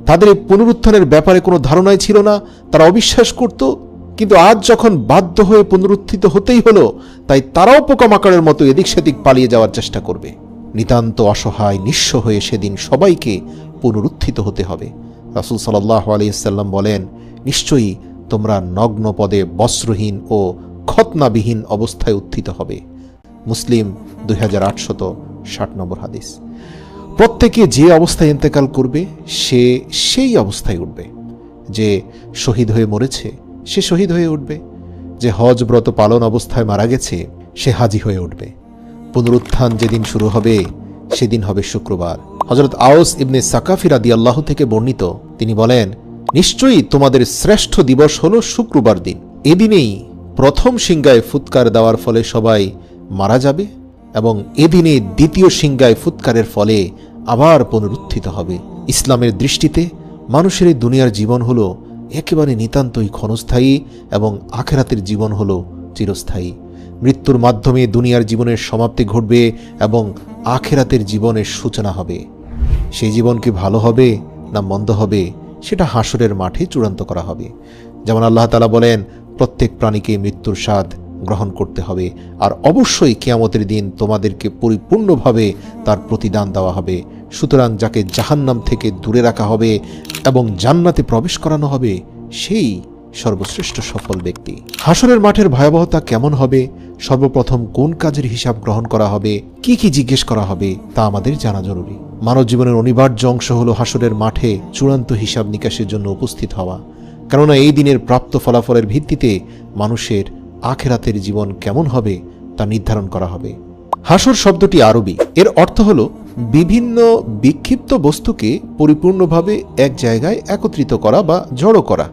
তাদের এই পুনরুত্থানের ব্যাপারে কোনো ধারণাই ছিল না, তারা অবিশ্বাস করত। কিন্তু আজ যখন বাধ্য হয়ে পুনরুত্থিত হতেই হলো, তাই তারাও পোকামাকড়ের মতো এদিক সেদিক পালিয়ে যাওয়ার চেষ্টা করবে। নিতান্ত অসহায় নিঃস্ব হয়ে সেদিন সবাইকে পুনরুত্থিত হতে হবে। রাসূল সাল্লাল্লাহু আলাইহি ওয়াসাল্লাম বলেন, নিশ্চয়ই তোমরা নগ্ন পদে বস্ত্রহীন ও খতনাবিহীন অবস্থায় উত্থিত হবে। মুসলিম 2860 নম্বর হাদিস। প্রত্যেকে যে অবস্থায় ইন্তেকাল করবে সে সেই অবস্থায় উঠবে। যে শহীদ হয়ে মরেছে সে শহীদ হয়ে উঠবে, যে হজ ব্রত পালন অবস্থায় মারা গেছে সে হাজি হয়ে উঠবে। পুনরুত্থান যেদিন শুরু হবে সেদিন হবে শুক্রবার। হযরত আওস ইবনে সাকাফি রাদিয়াল্লাহু থেকে বর্ণিত, তিনি বলেন, নিশ্চয়ই তোমাদের শ্রেষ্ঠ দিবস হলো শুক্রবার দিন। এদিনেই প্রথম সিংগায় ফুৎকার দেওয়ার ফলে সবাই মারা যাবে এবং এদিনে দ্বিতীয় সিংগায় ফুৎকারের ফলে আবার পুনরুত্থিত হবে। ইসলামের দৃষ্টিতে মানুষের এই দুনিয়ার জীবন হলো একেবারে নিতান্তই ক্ষণস্থায়ী এবং আখিরাতের জীবন হলো চিরস্থায়ী। মৃত্যুর মাধ্যমে দুনিয়ার জীবনের সমাপ্তি ঘটবে এবং আখিরাতের জীবনের সূচনা হবে। সেই জীবন কি ভালো হবে না মন্দ হবে, সেটা হাসরের মাঠে চূড়ান্ত করা হবে। যেমন আল্লাহ তাআলা বলেন, প্রত্যেক প্রাণীকে মৃত্যুর স্বাদ গ্রহণ করতে হবে, আর অবশ্যই কিয়ামতের দিন তোমাদেরকে পরিপূর্ণভাবে তার প্রতিদান দেওয়া হবে। সুতরাং যাকে জাহান্নাম থেকে দূরে রাখা হবে এবং জান্নাতে প্রবেশ করানো হবে, সেই সর্বশ্রেষ্ঠ সফল ব্যক্তি। হাসরের মাঠের ভয়াবহতা কেমন হবে, সর্বপ্রথম কোন কাজের হিসাব গ্রহণ করা হবে, কি কি জিজ্ঞেস করা হবে, তা আমাদের জানা জরুরি। মানব জীবনের অনিবার্য অংশ হলো হাসরের মাঠে চূড়ান্ত হিসাব নিকাশের জন্য উপস্থিত হওয়া। কেননা এই দিনের প্রাপ্ত ফলাফলের ভিত্তিতে মানুষের আখিরাতের জীবন কেমন হবে তা নির্ধারণ করা হবে। হাসর শব্দটি আরবি, এর অর্থ হল বিভিন্ন বিক্ষিপ্ত বস্তুকে পরিপূর্ণভাবে এক জায়গায় একত্রিত করা বা জড়ো করা।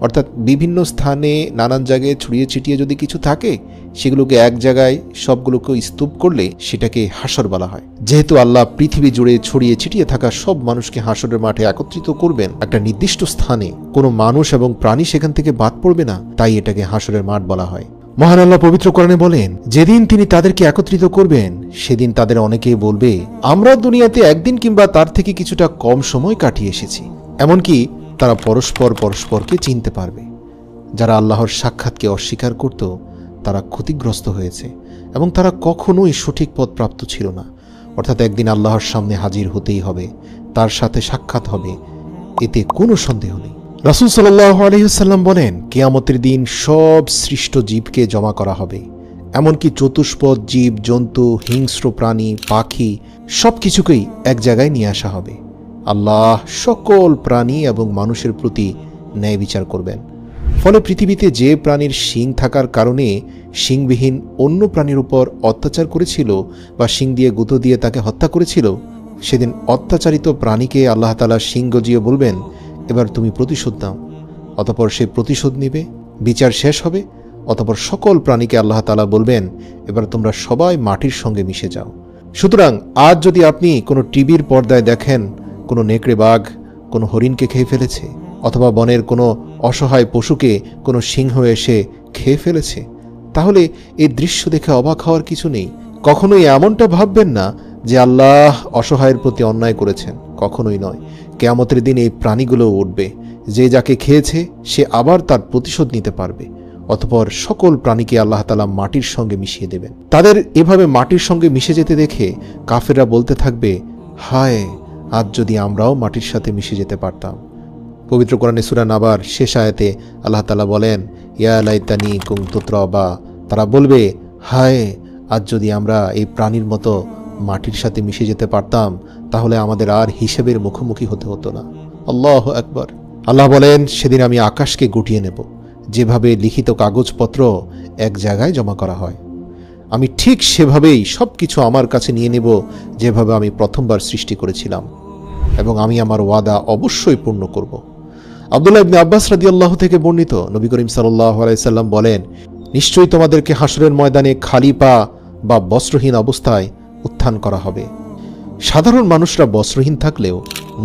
অর্থাৎ বিভিন্ন স্থানে নানান জায়গায় ছড়িয়ে ছিটিয়ে যদি কিছু থাকে, সেগুলোকে এক জায়গায় সবগুলোকে স্তূপ করলে সেটাকে হাসর বলা হয়। যেহেতু আল্লাহ পৃথিবী জুড়ে ছড়িয়ে ছিটিয়ে থাকা সব মানুষকে হাসরের মাঠে একত্রিত করবেন একটা নির্দিষ্ট স্থানে, কোনো মানুষ এবং প্রাণী সেখান থেকে বাদ পড়বে না, তাই এটাকে হাসরের মাঠ বলা হয়। মহান আল্লাহ পবিত্র কোরআনে বলেন, যেদিন তিনি তাদেরকে একত্রিত করবেন সেদিন তাদের অনেকেই বলবে, আমরা দুনিয়াতে একদিন কিংবা তার থেকে কিছুটা কম সময় কাটিয়ে এসেছি। এমনকি তারা পরস্পরকে চিনতে পারবে। যারা আল্লাহর সাক্ষাৎকে অস্বীকার করত তারা ক্ষতিগ্রস্ত হয়েছে এবং তারা কখনোই সঠিক পথ প্রাপ্ত ছিল না। অর্থাৎ একদিন আল্লাহর সামনে হাজির হতেই হবে, তার সাথে সাক্ষাৎ হবে, এতে কোনো সন্দেহ নেই। রাসূল সাল্লাল্লাহু আলাইহি ওয়াসাল্লাম বলেন, কিয়ামতের দিন সব সৃষ্ট জীবকে জমা করা হবে, এমনকি চতুষ্পদ জীব জন্তু, হিংস্র প্রাণী, পাখি সবকিছুকেই এক জায়গায় নিয়ে আসা হবে। আল্লাহ সকল প্রাণী এবং মানুষের প্রতি ন্যায় বিচার করবেন। ফলে পৃথিবীতে যে প্রাণীর শিং থাকার কারণে শিংবিহীন অন্য প্রাণীর উপর অত্যাচার করেছিল বা শিং দিয়ে গুঁতো দিয়ে তাকে হত্যা করেছিল, সেদিন অত্যাচারিত প্রাণীকে আল্লাহ তাআলা শিং গজিয়ে বলবেন, এবার তুমি প্রতিশোধ নাও। অতঃপর সে প্রতিশোধ নিবে, বিচার শেষ হবে। অতঃপর সকল প্রাণীকে আল্লাহ তাআলা বলবেন, এবার তোমরা সবাই মাটির সঙ্গে মিশে যাও। সুতরাং আজ যদি আপনি কোনো টিভির পর্দায় দেখেন কোনো নেকড়ে বাঘ কোনো হরিণকে খেয়ে ফেলেছে, অথবা বনের কোনো অসহায় পশুকে কোনো সিংহ এসে খেয়ে ফেলেছে, তাহলে এই দৃশ্য দেখে অবাক হওয়ার কিছু নেই। কখনোই এমনটা ভাববেন না যে আল্লাহ অসহায়ের প্রতি অন্যায় করেছেন, কখনোই নয়। কিয়ামতের দিন এই প্রাণীগুলো উঠবে, যে যাকে খেয়েছে সে আবার তার প্রতিশোধ নিতে পারবে। অতঃপর সকল প্রাণীকে আল্লাহ তাআলা মাটির সঙ্গে মিশিয়ে দেবেন। তাদের এভাবে মাটির সঙ্গে মিশে যেতে দেখে কাফেররা বলতে থাকবে, হায়, আজ যদি আমরাও মাটির সাথে মিশে যেতে পারতাম। পবিত্র কোরআনে সূরা নাবার শেষ আয়াতে আল্লাহ তাআলা বলেন, ইয়া লাইতানি কুনতু তুরাবা, তারা বলবে, হায়, আজ যদি আমরা এই প্রাণীর মতো মাটির সাথে মিশে যেতে পারতাম, তাহলে আমাদের আর হিসেবের মুখোমুখি হতে হতো না। আল্লাহু আকবার। আল্লাহ বলেন, সেদিন আমি আকাশকে গুটিয়ে নেব, যেভাবে লিখিত কাগজপত্র এক জায়গায় জমা করা হয়, আমি ঠিক সেভাবেই সব কিছু আমার কাছে নিয়ে নেব, যেভাবে আমি প্রথমবার সৃষ্টি করেছিলাম, এবং আমি আমার ওয়াদা অবশ্যই পূর্ণ করব। আব্দুল্লাহ ইবনে আব্বাস রাদিয়াল্লাহু থেকে বর্ণিত, নবী করিম সাল্লাল্লাহু আলাইহি সাল্লাম বলেন, নিশ্চয়ই তোমাদেরকে হাসরের ময়দানে খালি পা বা বস্ত্রহীন অবস্থায় উত্থান করা হবে। সাধারণ মানুষরা বস্ত্রহীন থাকলেও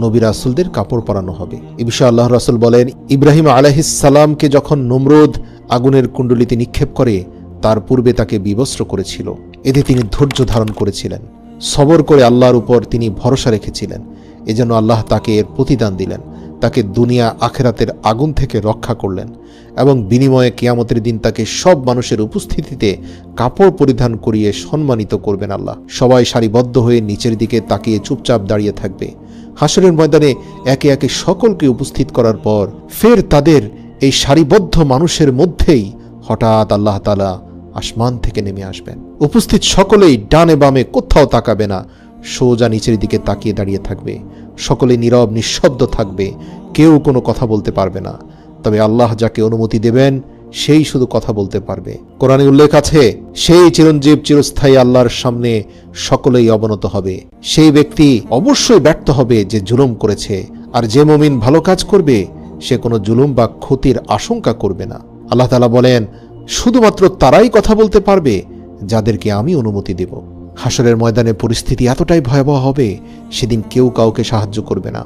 নবী রাসূলদের কাপড় পরানো হবে। এ বিষয়ে আল্লাহ রাসূল বলেন, ইব্রাহিম আলাইহিস সালামকে যখন নমরুদ আগুনের কুণ্ডলিতে নিক্ষেপ করে তার পূর্বে তাকে বিবস্ত্র করেছিল। এতে তিনি ধৈর্য ধারণ করেছিলেন, সবর করে আল্লাহর উপর তিনি ভরসা রেখেছিলেন। এজন্য আল্লাহ তাকে এর প্রতিদান দিলেন, তাকে দুনিয়া আখেরাতের আগুন থেকে রক্ষা করলেন এবং বিনিময়ে কিয়ামতের দিন তাকে সব মানুষের উপস্থিতিতে কাপড় পরিধান করিয়ে সম্মানিত করবেন আল্লাহ। সবাই সারিবদ্ধ হয়ে নিচের দিকে তাকিয়ে চুপচাপ দাঁড়িয়ে থাকবে। হাসরের ময়দানে একে একে সকলকে উপস্থিত করার পর ফের তাদের এই সারিবদ্ধ মানুষের মধ্যেই হঠাৎ আল্লাহ তাআলা আসমান থেকে নেমে আসবেন। উপস্থিত সকলেই ডানে বামে কোথাও তাকাবে না, সোজা নিচের দিকে তাকিয়ে দাঁড়িয়ে থাকবে। সকলে নীরব নিঃশব্দ থাকবে, কেউ কোনো কথা বলতে পারবে না। তবে আল্লাহ যাকে অনুমতি দেবেন সেই শুধু কথা বলতে পারবে। কোরআনে উল্লেখ আছে, সেই চিরঞ্জীব চিরস্থায়ী আল্লাহর সামনে সকলেই অবনত হবে। সেই ব্যক্তি অবশ্যই ব্যর্থ হবে যে জুলুম করেছে, আর যে মুমিন ভালো কাজ করবে সে কোনো জুলুম বা ক্ষতির আশঙ্কা করবে না। আল্লাহ তাআলা বলেন, শুধুমাত্র তারাই কথা বলতে পারবে যাদেরকে আমি অনুমতি দেব। হাসরের ময়দানে পরিস্থিতি এতটাই ভয়াবহ হবে, সেদিন কেউ কাউকে সাহায্য করবে না।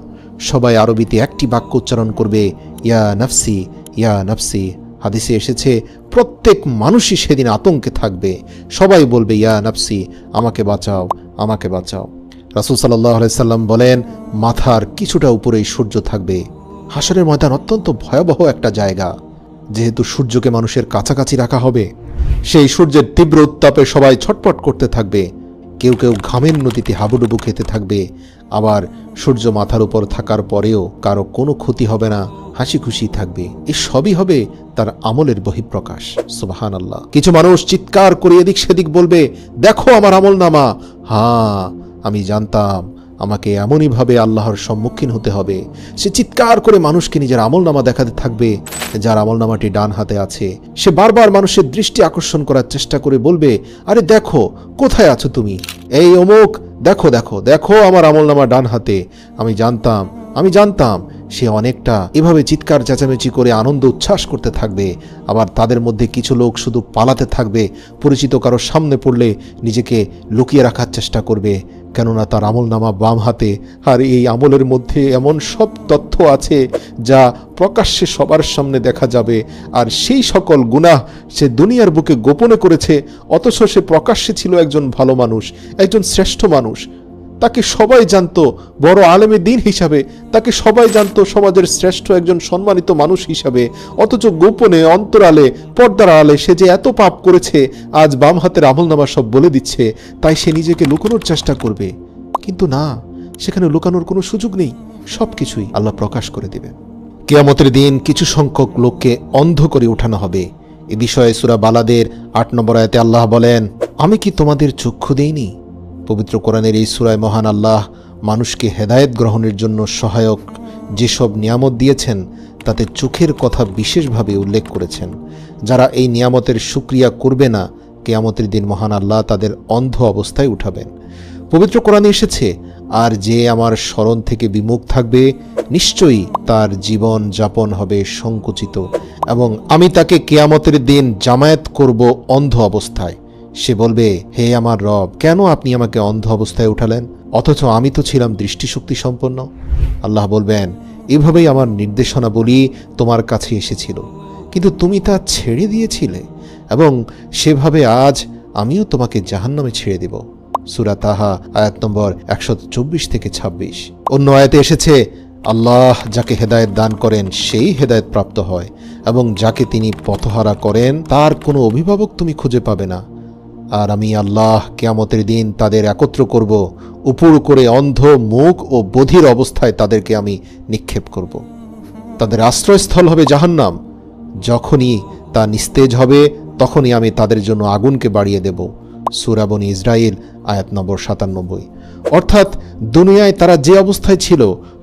সবাই আরবিতে একটি বাক্য উচ্চারণ করবে, ইয়া নাফসি ইয়া নাফসি। হাদিসে এসেছে, প্রত্যেক মানুষই সেদিন আতঙ্কে থাকবে। সবাই বলবে, ইয়া নাফসি, আমাকে বাঁচাও, আমাকে বাঁচাও। রাসূল সাল্লাল্লাহু আলাইহি সাল্লাম বলেন, মাথার কিছুটা উপরেই সূর্য থাকবে। হাসরের ময়দান অত্যন্ত ভয়াবহ একটা জায়গা। যেহেতু সূর্যকে মানুষের কাছাকাছি রাখা হবে, সেই সূর্যের তীব্র উত্তাপে সবাই ছটপট করতে থাকবে। কেউ কেউ ঘামের নদীতে হাবুডুবু খেতে থাকবে। আবার সূর্য মাথার উপর থাকার পরেও কারো কোনো ক্ষতি হবে না, হাসি খুশি থাকবে। এই সবই হবে তার আমলের বহিঃপ্রকাশ। সুবহানাল্লাহ। কিছু মানুষ চিৎকার করে এদিক সেদিক বলবে, দেখো আমার আমলনামা। হ্যাঁ, আমি জানতাম আমাকে এমনইভাবে আল্লাহর সম্মুখীন হতে হবে। সে চিৎকার করে মানুষকে নিজের আমলনামা দেখাতে থাকবে। যার আমলনামাটি ডান হাতে আছে সে বারবার মানুষের দৃষ্টি আকর্ষণ করার চেষ্টা করে বলবে, আরে দেখো, কোথায় আছো তুমি, এই অমুক, দেখো দেখো দেখো আমার আমলনামা ডান হাতে। আমি জানতাম। সে অনেকটা এভাবে চিৎকার চেঁচামেচি করে আনন্দ উচ্ছ্বাস করতে থাকবে। আবার তাদের মধ্যে কিছু লোক শুধু পালাতে থাকবে। পরিচিত কারো সামনে পড়লে নিজেকে লুকিয়ে রাখার চেষ্টা করবে, কেননা তার আমলনামা বাম হাতে। আর এই আমলের মধ্যে এমন সব তথ্য আছে যা প্রকাশ্যে সবার সামনে দেখা যাবে। আর সেই সকল গুনাহ সে দুনিয়ার বুকে গোপনে করেছে, অথচ সে প্রকাশ্যে ছিল একজন ভালো মানুষ, একজন শ্রেষ্ঠ মানুষ। তাকে সবাই জানতো বড় আলেমে দ্বীন হিসাবে, তাকে সবাই জানতো সমাজের শ্রেষ্ঠ একজন সম্মানিত মানুষ হিসাবে। অথচ গোপনে, অন্তরালে, পর্দার আড়ালে সে যে এত পাপ করেছে, আজ বাম হাতের আমলনামা সব বলে দিচ্ছে। তাই সে নিজেকে লুকানোর চেষ্টা করবে, কিন্তু না, সেখানে লুকানোর কোনো সুযোগ নেই। সবকিছুই আল্লাহ প্রকাশ করে দেবে। কিয়ামতের দিন কিছু সংখ্যক লোককে অন্ধ করে উঠানো হবে। এ বিষয়ে সূরা বালাদের ৮ নম্বর আয়াতে আল্লাহ বলেন, আমি কি তোমাদের চক্ষু দেইনি? পবিত্র কোরআনের এই সূরায় মহান আল্লাহ মানুষকে হেদায়েত গ্রহণের জন্য সহায়ক যেসব নিয়ামত দিয়েছেন তাতে চোখের কথা বিশেষভাবে উল্লেখ করেছেন। যারা এই নিয়ামতের শুকরিয়া করবে না, কিয়ামতের দিন মহান আল্লাহ তাদের অন্ধ অবস্থায় উঠাবেন। পবিত্র কোরআনে এসেছে, আর যে আমার স্মরণ থেকে বিমুখ থাকবে নিশ্চয়ই তার জীবন যাপন হবে সংকুচিত, এবং আমি তাকে কিয়ামতের দিন জামায়াত করব অন্ধ অবস্থায়। সে বলবে, হে আমার রব, কেন আপনি আমাকে অন্ধ অবস্থায় উঠালেন, অথচ আমি তো ছিলাম দৃষ্টিশক্তি সম্পন্ন? আল্লাহ বলবেন, এভাবেই আমার নির্দেশনাবলী তোমার কাছে এসেছিল, কিন্তু তুমি তা ছেড়ে দিয়েছিলে, এবং সেভাবে আজ আমিও তোমাকে জাহান্নামে ছেড়ে দেব। সূরা তাহা আয়াত নম্বর ১২৪ থেকে ২৬। অন্য আয়াতে এসেছে, আল্লাহ যাকে হেদায়েত দান করেন সেই হেদায়েত প্রাপ্ত হয়, এবং যাকে তিনি পথহারা করেন তার কোনো অভিভাবক তুমি খুঁজে পাবে না। আর আমি আল্লাহ কিয়ামতের দিন তাদের একত্র করব, উপুড় করে অন্ধ, মুখ ও বধির অবস্থায় তাদেরকে আমি নিক্ষেপ করব। তাদের আশ্রয়স্থল হবে জাহান্নাম। যখনই তা নিস্তেজ হবে তখনই আমি তাদের জন্য আগুনকে বাড়িয়ে দেব। সূরা বনী ইসরাঈল আয়াত নম্বর ৯৭। অর্থাৎ দুনিয়ায় তারা যে অবস্থায় ছিল,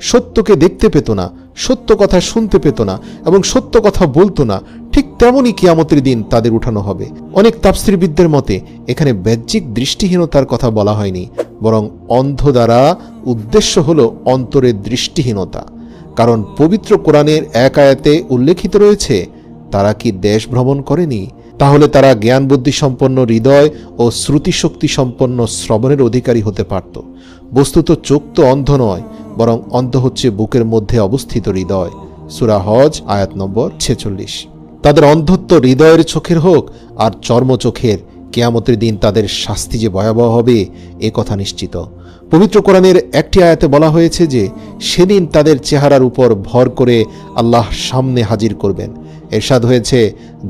সত্যকে দেখতে পেত না, সত্য কথা শুনতে পেত না এবং সত্য কথা বলতো না, ঠিক তেমনই কিয়ামতের দিন তাদের উঠানো হবে। অনেক তাফসীরবিদদের মতে এখানে বাহ্যিক দৃষ্টিহীনতার কথা বলা হয়নি, বরং অন্ধ দ্বারা উদ্দেশ্য হলো অন্তরের দৃষ্টিহীনতা। কারণ পবিত্র কোরআনের এক আয়াতে উল্লেখিত রয়েছে, তারা কি দেশ ভ্রমণ করেনি? তাহলে তারা জ্ঞান বুদ্ধি সম্পন্ন হৃদয় ও শ্রুতিশক্তি সম্পন্ন শ্রবণের অধিকারী হতে পারত। বস্তুত চোখ তো অন্ধ নয়, বরং অন্ধ হচ্ছে বুকের মধ্যে অবস্থিত হৃদয়। সূরা হজ আয়াত নম্বর 46। তাদের অন্ধত্ব হৃদয়ের চোখের হোক আর চর্মচোখের, কিয়ামতের দিন তাদের শাস্তি যে ভয়াবহ হবে এ কথা নিশ্চিত। পবিত্র কোরআনের একটি আয়াতে বলা হয়েছে যে সেদিন তাদের চেহারার উপর ভর করে আল্লাহ সামনে হাজির করবেন। এরশাদ হয়েছে,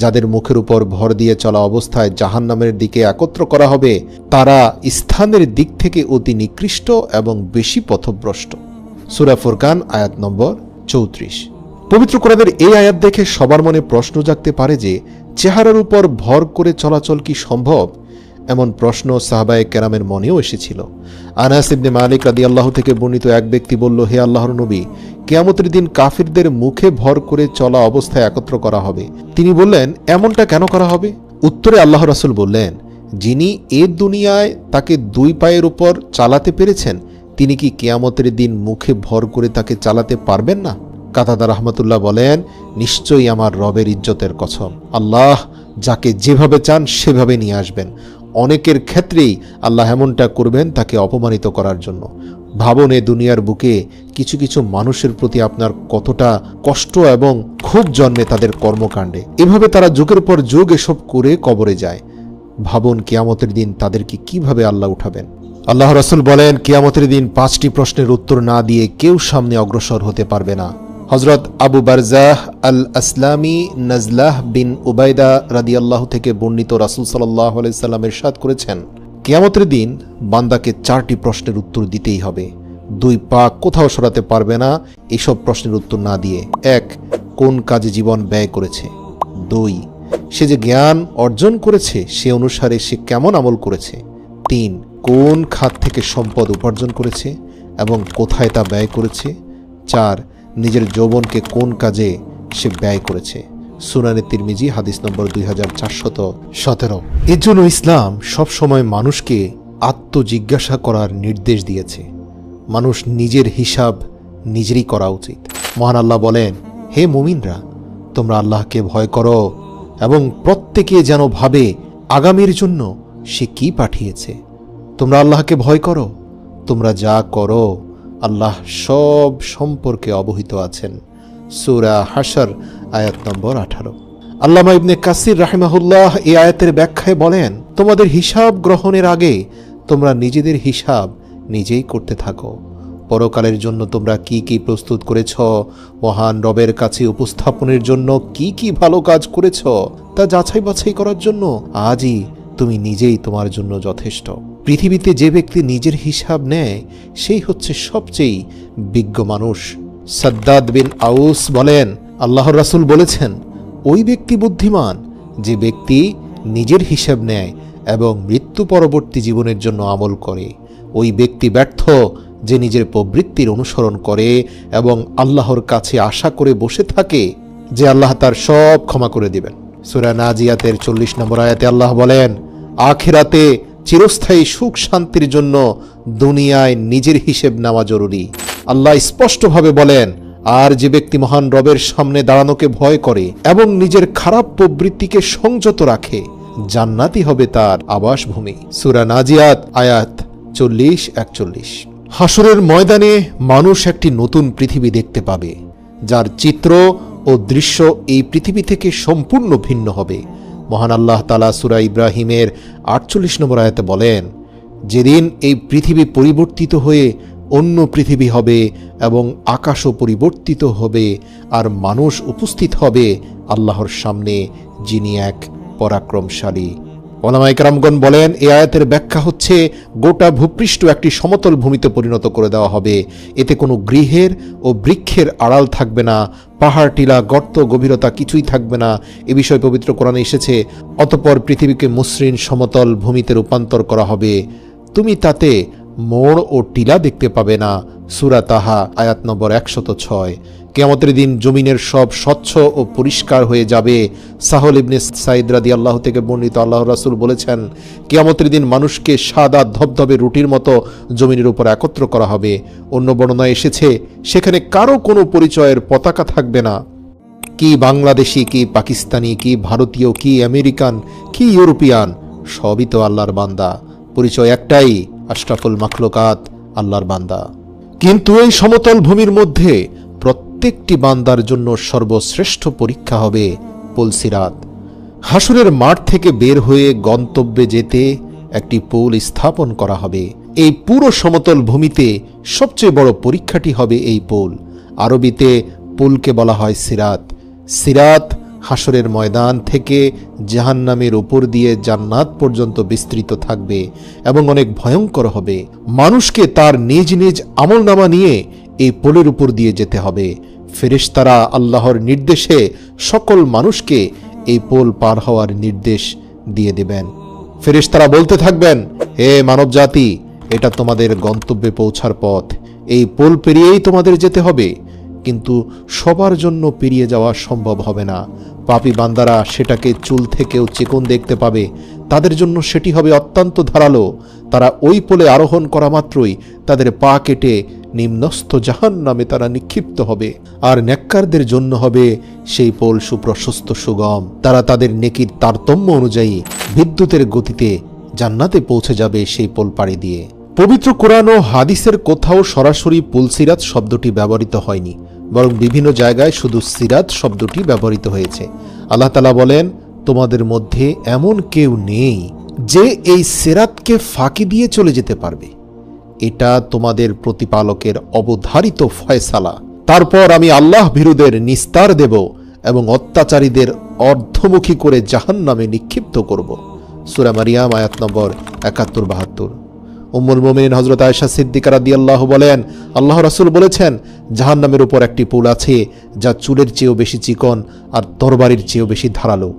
যাদের মুখের উপর ভর দিয়ে চলা অবস্থায় জাহান্নামের দিকে একত্র করা হবে, তারা স্থানের দিক থেকে অতি নিকৃষ্ট এবং বেশি পথভ্রষ্ট। সূরা ফুরকান আয়াত নম্বর 34। পবিত্র কোরআনের এই আয়াত দেখে সবার মনে প্রশ্ন জাগতে পারে যে চেহারার উপর ভর করে চলাচল কি সম্ভব? এমন প্রশ্ন সাহাবায়ে কেরামের মনেও এসেছিল। আনাস ইবনে মালিক রাদিয়াল্লাহু থেকে বর্ণিত এক ব্যক্তি বলল, হে আল্লাহর নবী, কিয়ামতের দিন কাফিরদের মুখে ভর করে চলা অবস্থায় একত্র করা হবে। তিনি বললেন, এমনটা কেন করা হবে? উত্তরে আল্লাহ রাসূল বললেন, যিনি এ দুনিয়ায় তাকে দুই পায়ের উপর চালাতে পেরেছেন, তিনি কি কিয়ামতের দিন মুখে ভর করে তাকে চালাতে পারবেন না? কাতাদা রাহমাতুল্লাহ বলেন, নিশ্চয়ই আমার রবের ইজ্জতের কসম, আল্লাহ যাকে যেভাবে চান সেভাবে নিয়ে আসবেন। অনেকের ক্ষেত্রেই আল্লাহ এমনটা করবেন তাকে অপমানিত করার জন্য। ভাবুন, এ দুনিয়ার বুকে কিছু কিছু মানুষের প্রতি আপনার কতটা কষ্ট এবং ক্ষোভ জন্মে তাদের কর্মকাণ্ডে। এভাবে তারা যুগের পর যুগ এসব করে কবরে যায়। ভাবুন কিয়ামতের দিন তাদেরকে কিভাবে আল্লাহ উঠাবেন। আল্লাহ রাসূল বলেন, কিয়ামতের দিন 5টি প্রশ্নের উত্তর না দিয়ে কেউ সামনে অগ্রসর হতে পারবে না। হযরত আবু বারজাহ আল আসলামি নাজলাহ বিন উবাইদা রাদিয়াল্লাহু থেকে বর্ণিত, রাসূল সাল্লাল্লাহু আলাইহি সাল্লাম ইরশাদ করেছেন, কিয়ামতের দিন বান্দাকে 4টি প্রশ্নের উত্তর দিতেই হবে। 2 পা কোথাও সরাতে পারবে না এসব প্রশ্নের উত্তর না দিয়ে। 1, কোন কাজে জীবন ব্যয় করেছে। 2, সে যে জ্ঞান অর্জন করেছে সে অনুসারে সে কেমন আমল করেছে। 3, কোন খাত থেকে সম্পদ উপার্জন করেছে এবং কোথায় তা ব্যয় করেছে। 4, নিজের যৌবনকে কোন কাজে সে ব্যয় করেছে। সুনানে তিরমিজি হাদিস নম্বর 2417। এর জন্য ইসলাম সবসময় মানুষকে আত্মজিজ্ঞাসা করার নির্দেশ দিয়েছে। মানুষ নিজের হিসাব নিজেরই করা উচিত। মহান আল্লাহ বলেন, হে মুমিনরা, তোমরা আল্লাহকে ভয় করো এবং প্রত্যেকে যেন ভাবে আগামীর জন্য সে কি পাঠিয়েছে। তোমরা আল্লাহকে ভয় করো, তোমরা যা করো আল্লাহ সব সম্পর্কে অবহিত আছেন। সূরা হাশর আয়াত নম্বর 18। আল্লামা ইবনে কাসির রাহিমাহুল্লাহ এই আয়াতের ব্যাখ্যায় বলেন, তোমাদের হিসাব গ্রহণের আগে তোমরা নিজেদের হিসাব নিজেই করতে থাকো। পরকালের জন্য তোমরা কি কি প্রস্তুত করেছ, মহান রবের কাছে উপস্থাপনের জন্য কি কি ভালো কাজ করেছ তা যাচাই বাছাই করার জন্য আজই তুমি নিজেই তোমার জন্য যথেষ্ট। পৃথিবীতে যে ব্যক্তি নিজের হিসাব নেয় সেই হচ্ছে সবচেয়ে বিজ্ঞ মানুষ। সাদ্দাদ বিন আউস বলেন, আল্লাহর রাসূল বলেছেন, ওই ব্যক্তি বুদ্ধিমান যে ব্যক্তি নিজের হিসাব নেয় এবং মৃত্যু পরবর্তী জীবনের জন্য আমল করে। ওই ব্যক্তি ব্যর্থ যে নিজের প্রবৃত্তির অনুসরণ করে এবং আল্লাহর কাছে আশা করে বসে থাকে যে আল্লাহ তার সব ক্ষমা করে দিবেন। সূরা নাজিয়াতের 40 নম্বর আয়াতে আল্লাহ বলেন, আখিরাতে চিরস্থায়ী সুখ শান্তির জন্য দুনিয়ায় নিজের হিসেব নেওয়া জরুরি। আল্লাহ স্পষ্টভাবে বলেন, আর যে ব্যক্তি মহান রবের সামনে দাঁড়ানোকে ভয় করে এবং নিজের খারাপ প্রবৃত্তিকে সংযত রাখে, জান্নাতি হবে তার আবাসভূমি। সূরা নাজিয়াত আয়াত 40-41। হাসরের ময়দানে মানুষ একটি নতুন পৃথিবী দেখতে পাবে, যার চিত্র ও দৃশ্য এই পৃথিবী থেকে সম্পূর্ণ ভিন্ন হবে। মহান আল্লাহ তাআলা সূরা ইব্রাহিমের 48 নম্বর আয়াতে বলেন, যেদিন এই পৃথিবী পরিবর্তিত হয়ে অন্য পৃথিবী হবে এবং আকাশও পরিবর্তিত হবে আর মানুষ উপস্থিত হবে আল্লাহর সামনে, যিনি এক পরাক্রমশালী। ওলামায়ে কেরামগণ বলেন, এই আয়াতের ব্যাখ্যা হচ্ছে গোটা ভূপৃষ্ঠ একটি সমতল ভূমিতে পরিণত করে দেওয়া হবে। এতে কোনো গৃহের ও বৃক্ষের আড়াল থাকবে না, পাহাড় টিলা গর্ত গভীরতা কিছুই থাকবে না। এ বিষয়ে পবিত্র কোরআনে এসেছে, অতঃপর পৃথিবীকে মসৃণ সমতল ভূমিতে রূপান্তর করা হবে, তুমি তাতে মোড় ও টিলা দেখতে পাবে না। সূরা তাহা আয়াত নম্বর 106। কিয়ামতের দিন জমিনের সব স্বচ্ছ ও পরিষ্কার হয়ে যাবে। সাহল ইবনে সাইদ রাদিয়াল্লাহু থেকে বর্ণিত, আল্লাহর রাসূল বলেছেন, কিয়ামতের দিন মানুষকে সাদা ধবধবে রুটির মতো জমিনের উপর একত্র করা হবে। অন্য বর্ণনায় এসেছে, সেখানে কারো কোনো পরিচয়ের পতাকা থাকবে না। কি বাংলাদেশি, কি পাকিস্তানি, কি ভারতীয়, কি আমেরিকান, কি ইউরোপিয়ান, সবই তো আল্লাহর বান্দা। পরিচয় একটাই, আশরাফুল মাখলুকাত, আল্লাহর বান্দা। কিন্তু এই সমতল ভূমির মধ্যে প্রত্যেকটি বান্দার জন্য সর্বশ্রেষ্ঠ পরীক্ষা হবে পুলসিরাত। হাসরের মাঠ থেকে বের হয়ে গন্তব্যে যেতে একটি পুল স্থাপন করা হবে। এই পুরো সমতল ভূমিতে সবচেয়ে বড় পরীক্ষাটি হবে এই পুল। আরবিতে পুলকে বলা হয় সিরাত। সিরাত হাসরের ময়দান থেকে জাহান্নামের উপর দিয়ে জান্নাত পর্যন্ত বিস্তৃত থাকবে এবং অনেক ভয়ঙ্কর হবে। মানুষকে তার নিজ নিজ আমলনামা নিয়ে এই পোলের উপর দিয়ে যেতে হবে। ফেরেশতারা আল্লাহর নির্দেশে সকল মানুষকে এই পোল পার হওয়ার নির্দেশ দিয়ে দেবেন। ফেরেশতারা বলতে থাকবেন, হে মানব জাতি, এটা তোমাদের গন্তব্যে পৌঁছার পথ, এই পোল পেরিয়েই তোমাদের যেতে হবে। কিন্তু সবার জন্য পেরিয়ে যাওয়া সম্ভব হবে না। পাপী বান্দারা সেটাকে চুল থেকেও চিকন দেখতে পাবে, তাদের জন্য সেটি হবে অত্যন্ত ধারালো। তারা ওই পোলে আরোহণ করা মাত্রই তাদের পা কেটে নিম্নস্থ জাহান্নামে তারা নিক্ষিপ্ত হবে। আর নেককারদের জন্য হবে সেই পোল সুপ্রশস্ত সুগম। তারা তাদের নেকির তারতম্য অনুযায়ী বিদ্যুতের গতিতে জান্নাতে পৌঁছে যাবে সেই পোল পাড়ি দিয়ে। পবিত্র কোরআন ও হাদিসের কোথাও সরাসরি পুলসিরাত শব্দটি ব্যবহৃত হয়নি, বরং বিভিন্ন জায়গায় শুধু সিরাত শব্দটি ব্যবহৃত হয়েছে। আল্লাহ তাআলা বলেন, তোমাদের মধ্যে এমন কেউ নেই যে এই সিরাতকে ফাঁকি দিয়ে চলে যেতে পারবে। এটা তোমাদের প্রতিপালকের অবধারিত ফয়সালা। তারপর আমি আল্লাহ ভীরুদের নিস্তার দেব এবং অত্যাচারীদের অর্ধমুখী করে জাহান্নামে নিক্ষিপ্ত করব। সূরা মারিয়াম আয়াত নম্বর ৭১-৭২। উম্মুল মুমিনিন হযরত আয়েশা সিদ্দিকা রাদিয়াল্লাহু বলেন, আল্লাহ রাসূল বলেছেন, জাহান্নামের উপর একটি পুল আছে যা চুলের চেয়েও বেশি চিকন আর তরবারির চেয়েও বেশি ধারালো।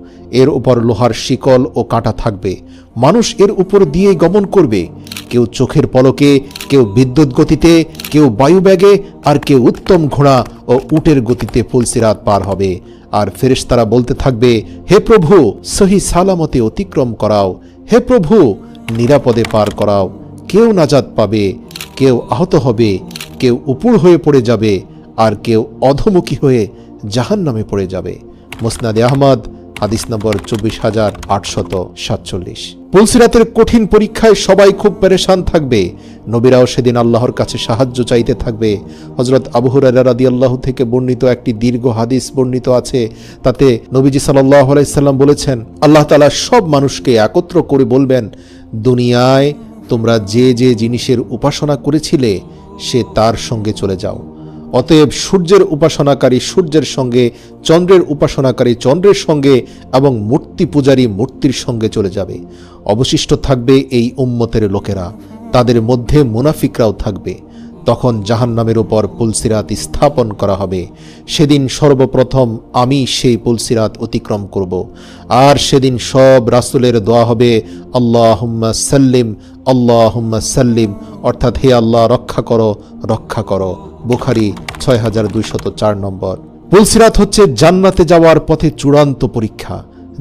এর উপর লোহার শিকল ও কাঁটা থাকবে। মানুষ এর উপর দিয়ে গমন করবে, কেউ চোখের পলকে, কেউ বিদ্যুৎ গতিতে, কেউ বায়ুবেগে, আর কেউ উত্তম ঘোড়া ও উটের গতিতে পুলসিরাত পার হবে। আর ফেরেশতারা বলতে থাকবে, হে প্রভু, সহি সালামতে অতিক্রম করাও, হে প্রভু, নিরাপদে পার করাও। কেউ নাজাত পাবে, কেউ আহত হবে, কেউ উপুড় হয়ে পড়ে যাবে, আর কেউ অধমুখী হয়ে জাহান্নামে পড়ে যাবে। মুসনাদে আহমদ হাদিস নম্বর ২৪,৮৪৭। পুলসিরাতের কঠিন পরীক্ষায় সবাই খুব পেরেশান থাকবে। নবীরাও সেদিন আল্লাহর কাছে সাহায্য চাইতে থাকবে। হযরত আবু হুরায়রা রাদিয়াল্লাহু থেকে বর্ণিত একটি দীর্ঘ হাদিস বর্ণিত আছে। তাতে নবীজি সাল্লাল্লাহু আলাইহি সাল্লাম বলেছেন, আল্লাহ তাআলা সব মানুষকে একত্র করে বলবেন, দুনিয়ায় তোমরা যে যে জিনিসের উপাসনা করেছিলে সে তার সঙ্গে চলে যাও। অতএব সূর্যের উপাসনাকারী সূর্যের সঙ্গে, চন্দ্রের উপাসনাকারী চন্দ্রের সঙ্গে এবং মূর্তি পূজারী মূর্তির সঙ্গে চলে যাবে। অবশিষ্ট থাকবে এই উম্মতের লোকেরা, তাদের মধ্যে মুনাফিকরাও থাকবে। তখন জাহান্নামের উপর পুলসিরাত স্থাপন করা হবে। সেদিন সর্বপ্রথম আমি সেই পুলসিরাত অতিক্রম করব। আর সেদিন সব রাসূলের দোয়া হবে, আল্লাহুম্মা সাল্লিম, আল্লাহুম্মা সাল্লিম, অর্থাৎ হে আল্লাহ রক্ষা করো, রক্ষা করো। বুখারী ৬২০৪ নম্বর। পুলসিরাত হচ্ছে জান্নাতে যাওয়ার পথে চূড়ান্ত পরীক্ষা।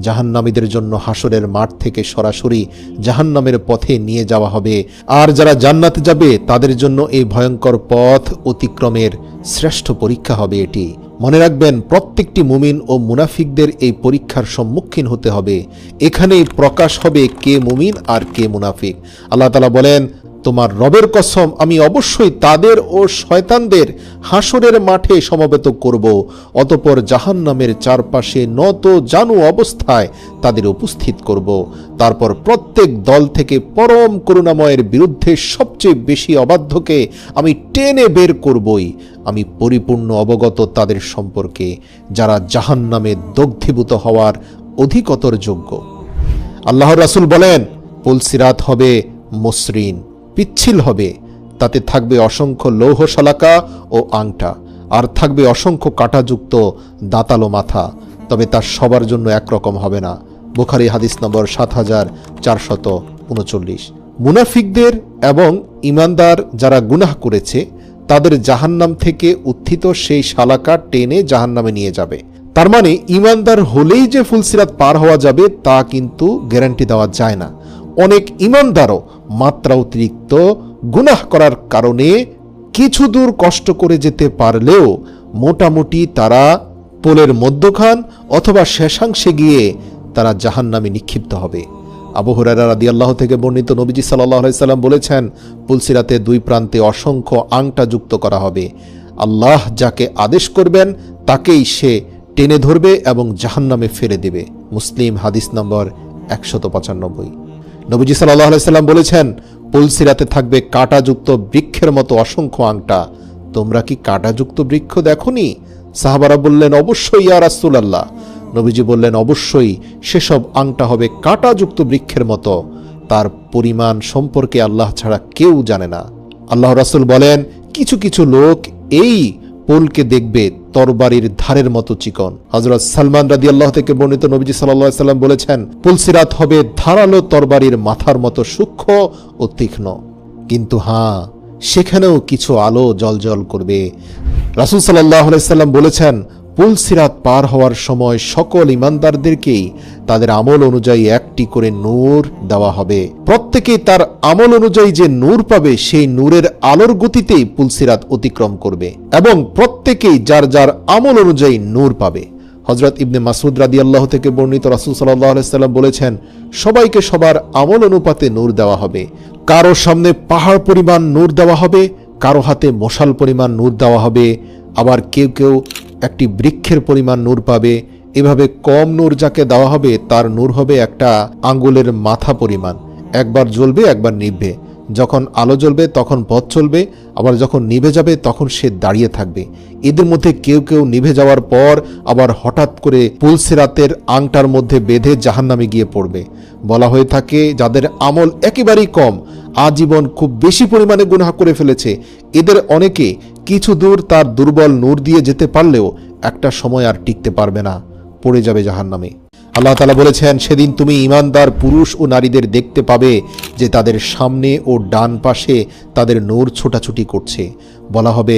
জাহান্নামীদের জন্য হাসরের মাঠ থেকে সরাসরি জাহান্নামের পথে নিয়ে যাওয়া হবে। আর যারা জান্নাতে যাবে তাদের জন্য এই ভয়ঙ্কর পথ অতিক্রমের শ্রেষ্ঠ পরীক্ষা হবে এটি। মনে রাখবেন, প্রত্যেকটি মুমিন ও মুনাফিকদের এই পরীক্ষার সম্মুখীন হতে হবে। এখানেই প্রকাশ হবে কে মুমিন আর কে মুনাফিক। আল্লাহ তাআলা বলেন, তোমার রবের কসম, আমি অবশ্যই তাদের ও শয়তানদের হাসরের মাঠে সমবেত করব। অতঃপর জাহান্নামের চারপাশে নত জানু অবস্থায় তাদের উপস্থিত করব। তারপর প্রত্যেক দল থেকে পরম করুণাময়ের বিরুদ্ধে সবচেয়ে বেশি অবাধ্যকে আমি টেনে বের করবই। আমি পরিপূর্ণ অবগত তাদের সম্পর্কে, যারা জাহান্নামে দগ্ধীভূত হওয়ার অধিকতর যোগ্য। আল্লাহর রাসূল বলেন, পুলসিরাত হবে মসৃণ, পিচ্ছিল হবে। তাতে থাকবে অসংখ্য লৌহ শলাকা ও আংটা, আর থাকবে অসংখ্য কাঁটাযুক্ত দাঁতালো মাথা। তবে তা সবার জন্য একরকম হবে না। বুখারী হাদিস নম্বর ৭৪৩৯। মুনাফিকদের এবং ঈমানদার যারা গুনাহ করেছে তাদের জাহান্নাম থেকে উত্থিত সেই শালাকা টেনে জাহান্নামে নিয়ে যাবে। তার মানে ঈমানদার হলেই যে পুলসিরাত পার হওয়া যাবে তা কিন্তু গ্যারান্টি দেওয়া যায় না। অনেক ঈমানদারও মাত্রা অতিরিক্ত গুনাহ করার কারণে কিছু দূর কষ্ট করে যেতে পারলেও মোটামুটি তারা পোলের মধ্যখান অথবা শেষাংশে গিয়ে তারা জাহান্নামে নিক্ষিপ্ত হবে। আবু হুরায়রা রাদিয়াল্লাহু থেকে বর্ণিত, নবীজি সাল্লাল্লাহু আলাইহি সাল্লাম বলেছেন, পুলসিরাতে দুই প্রান্তে অসংখ্য আংটা যুক্ত করা হবে। আল্লাহ যাকে আদেশ করবেন তাকেই সে টেনে ধরবে এবং জাহান্নামে ফেলে দেবে। মুসলিম, হাদিস নম্বর 195। নবীজি সাল্লাল্লাহু আলাইহি সাল্লাম বলেছেন, পুলসিরাতে থাকবে কাঁটাযুক্ত বৃক্ষের মতো অসংখ্য আংটা। তোমরা কি কাঁটাযুক্ত বৃক্ষ দেখোনি? সাহাবারা বললেন, অবশ্যই ইয়া রাসূলুল্লাহ। নবীজি বললেন, অবশ্যই সেসব আংটা হবে কাঁটাযুক্ত বৃক্ষের মতো। তার পরিমাণ সম্পর্কে আল্লাহ ছাড়া কেউ জানে না। আল্লাহ রাসূল বলেন, কিছু কিছু লোক এই পোলকে দেখবে তরবারির ধারের মতো চিকন। হযরত সালমান রাদিয়াল্লাহু থেকে বর্ণিত, নবীজি সাল্লাল্লাহু আলাইহি সাল্লাম বলেছেন, পুলসিরাত হবে ধারালো তরবারির মাথার মতো সূক্ষ্ম ও তীক্ষ্ণ, কিন্তু হ্যাঁ, সেখানেও কিছু আলো জ্বলজ্বল করবে। রাসূল সাল্লাল্লাহু আলাইহি সাল্লাম বলেছেন, পুলসিরাত পার হওয়ার সময় সকল ঈমানদারদেরকেই তাদের আমল অনুযায়ী একটি করে নূর দেওয়া হবে। প্রত্যেকেই তার আমল অনুযায়ী যে নূর পাবে সেই নূরের আলোর গতিতেই পুলসিরাত অতিক্রম করবে এবং প্রত্যেকেই যার যার আমল অনুযায়ী নূর পাবে। হযরত ইবনে মাসউদ রাদিয়াল্লাহু থেকে বর্ণিত, রাসূল সাল্লাল্লাহু আলাইহি সাল্লাম বলেছেন, সবাইকে সবার আমল অনুপাতে নূর দেওয়া হবে। কারো সামনে পাহাড় পরিমাণ নূর দেওয়া হবে, কারো হাতে মশাল পরিমাণ নূর দেওয়া হবে, আবার কেউ কেউ একটি বৃক্ষের পরিমাণ নূর পাবে। এভাবে কম নূর যাকে দেওয়া হবে তার নূর হবে একটা আঙ্গুলের মাথা পরিমাণ। একবার জ্বলবে, একবার নিভবে। যখন আলো জ্বলবে তখন পথ চলবে, আবার যখন নিভে যাবে তখন সে দাঁড়িয়ে থাকবে। এদের মধ্যে কেউ কেউ নিভে যাওয়ার পর আবার হঠাৎ করে পুলসিরাতের আংটার মধ্যে বেঁধে জাহান্নামে গিয়ে পড়বে। বলা হয়ে থাকে, যাদের আমল একেবারেই কম, আজীবন খুব বেশি পরিমাণে গুনাহ করে ফেলেছে, এদের অনেকে কিছু দূর তার দুর্বল নূর দিয়ে যেতে পারলেও একটা সময় আর টিকতে পারবে না, পড়ে যাবে জাহান্নামে। আল্লাহ তাআলা বলেছেন, সেদিন তুমি ঈমানদার পুরুষ ও নারীদের দেখতে পাবে যে তাদের সামনে ও ডান পাশে তাদের নূর ছোটাছুটি করছে। বলা হবে,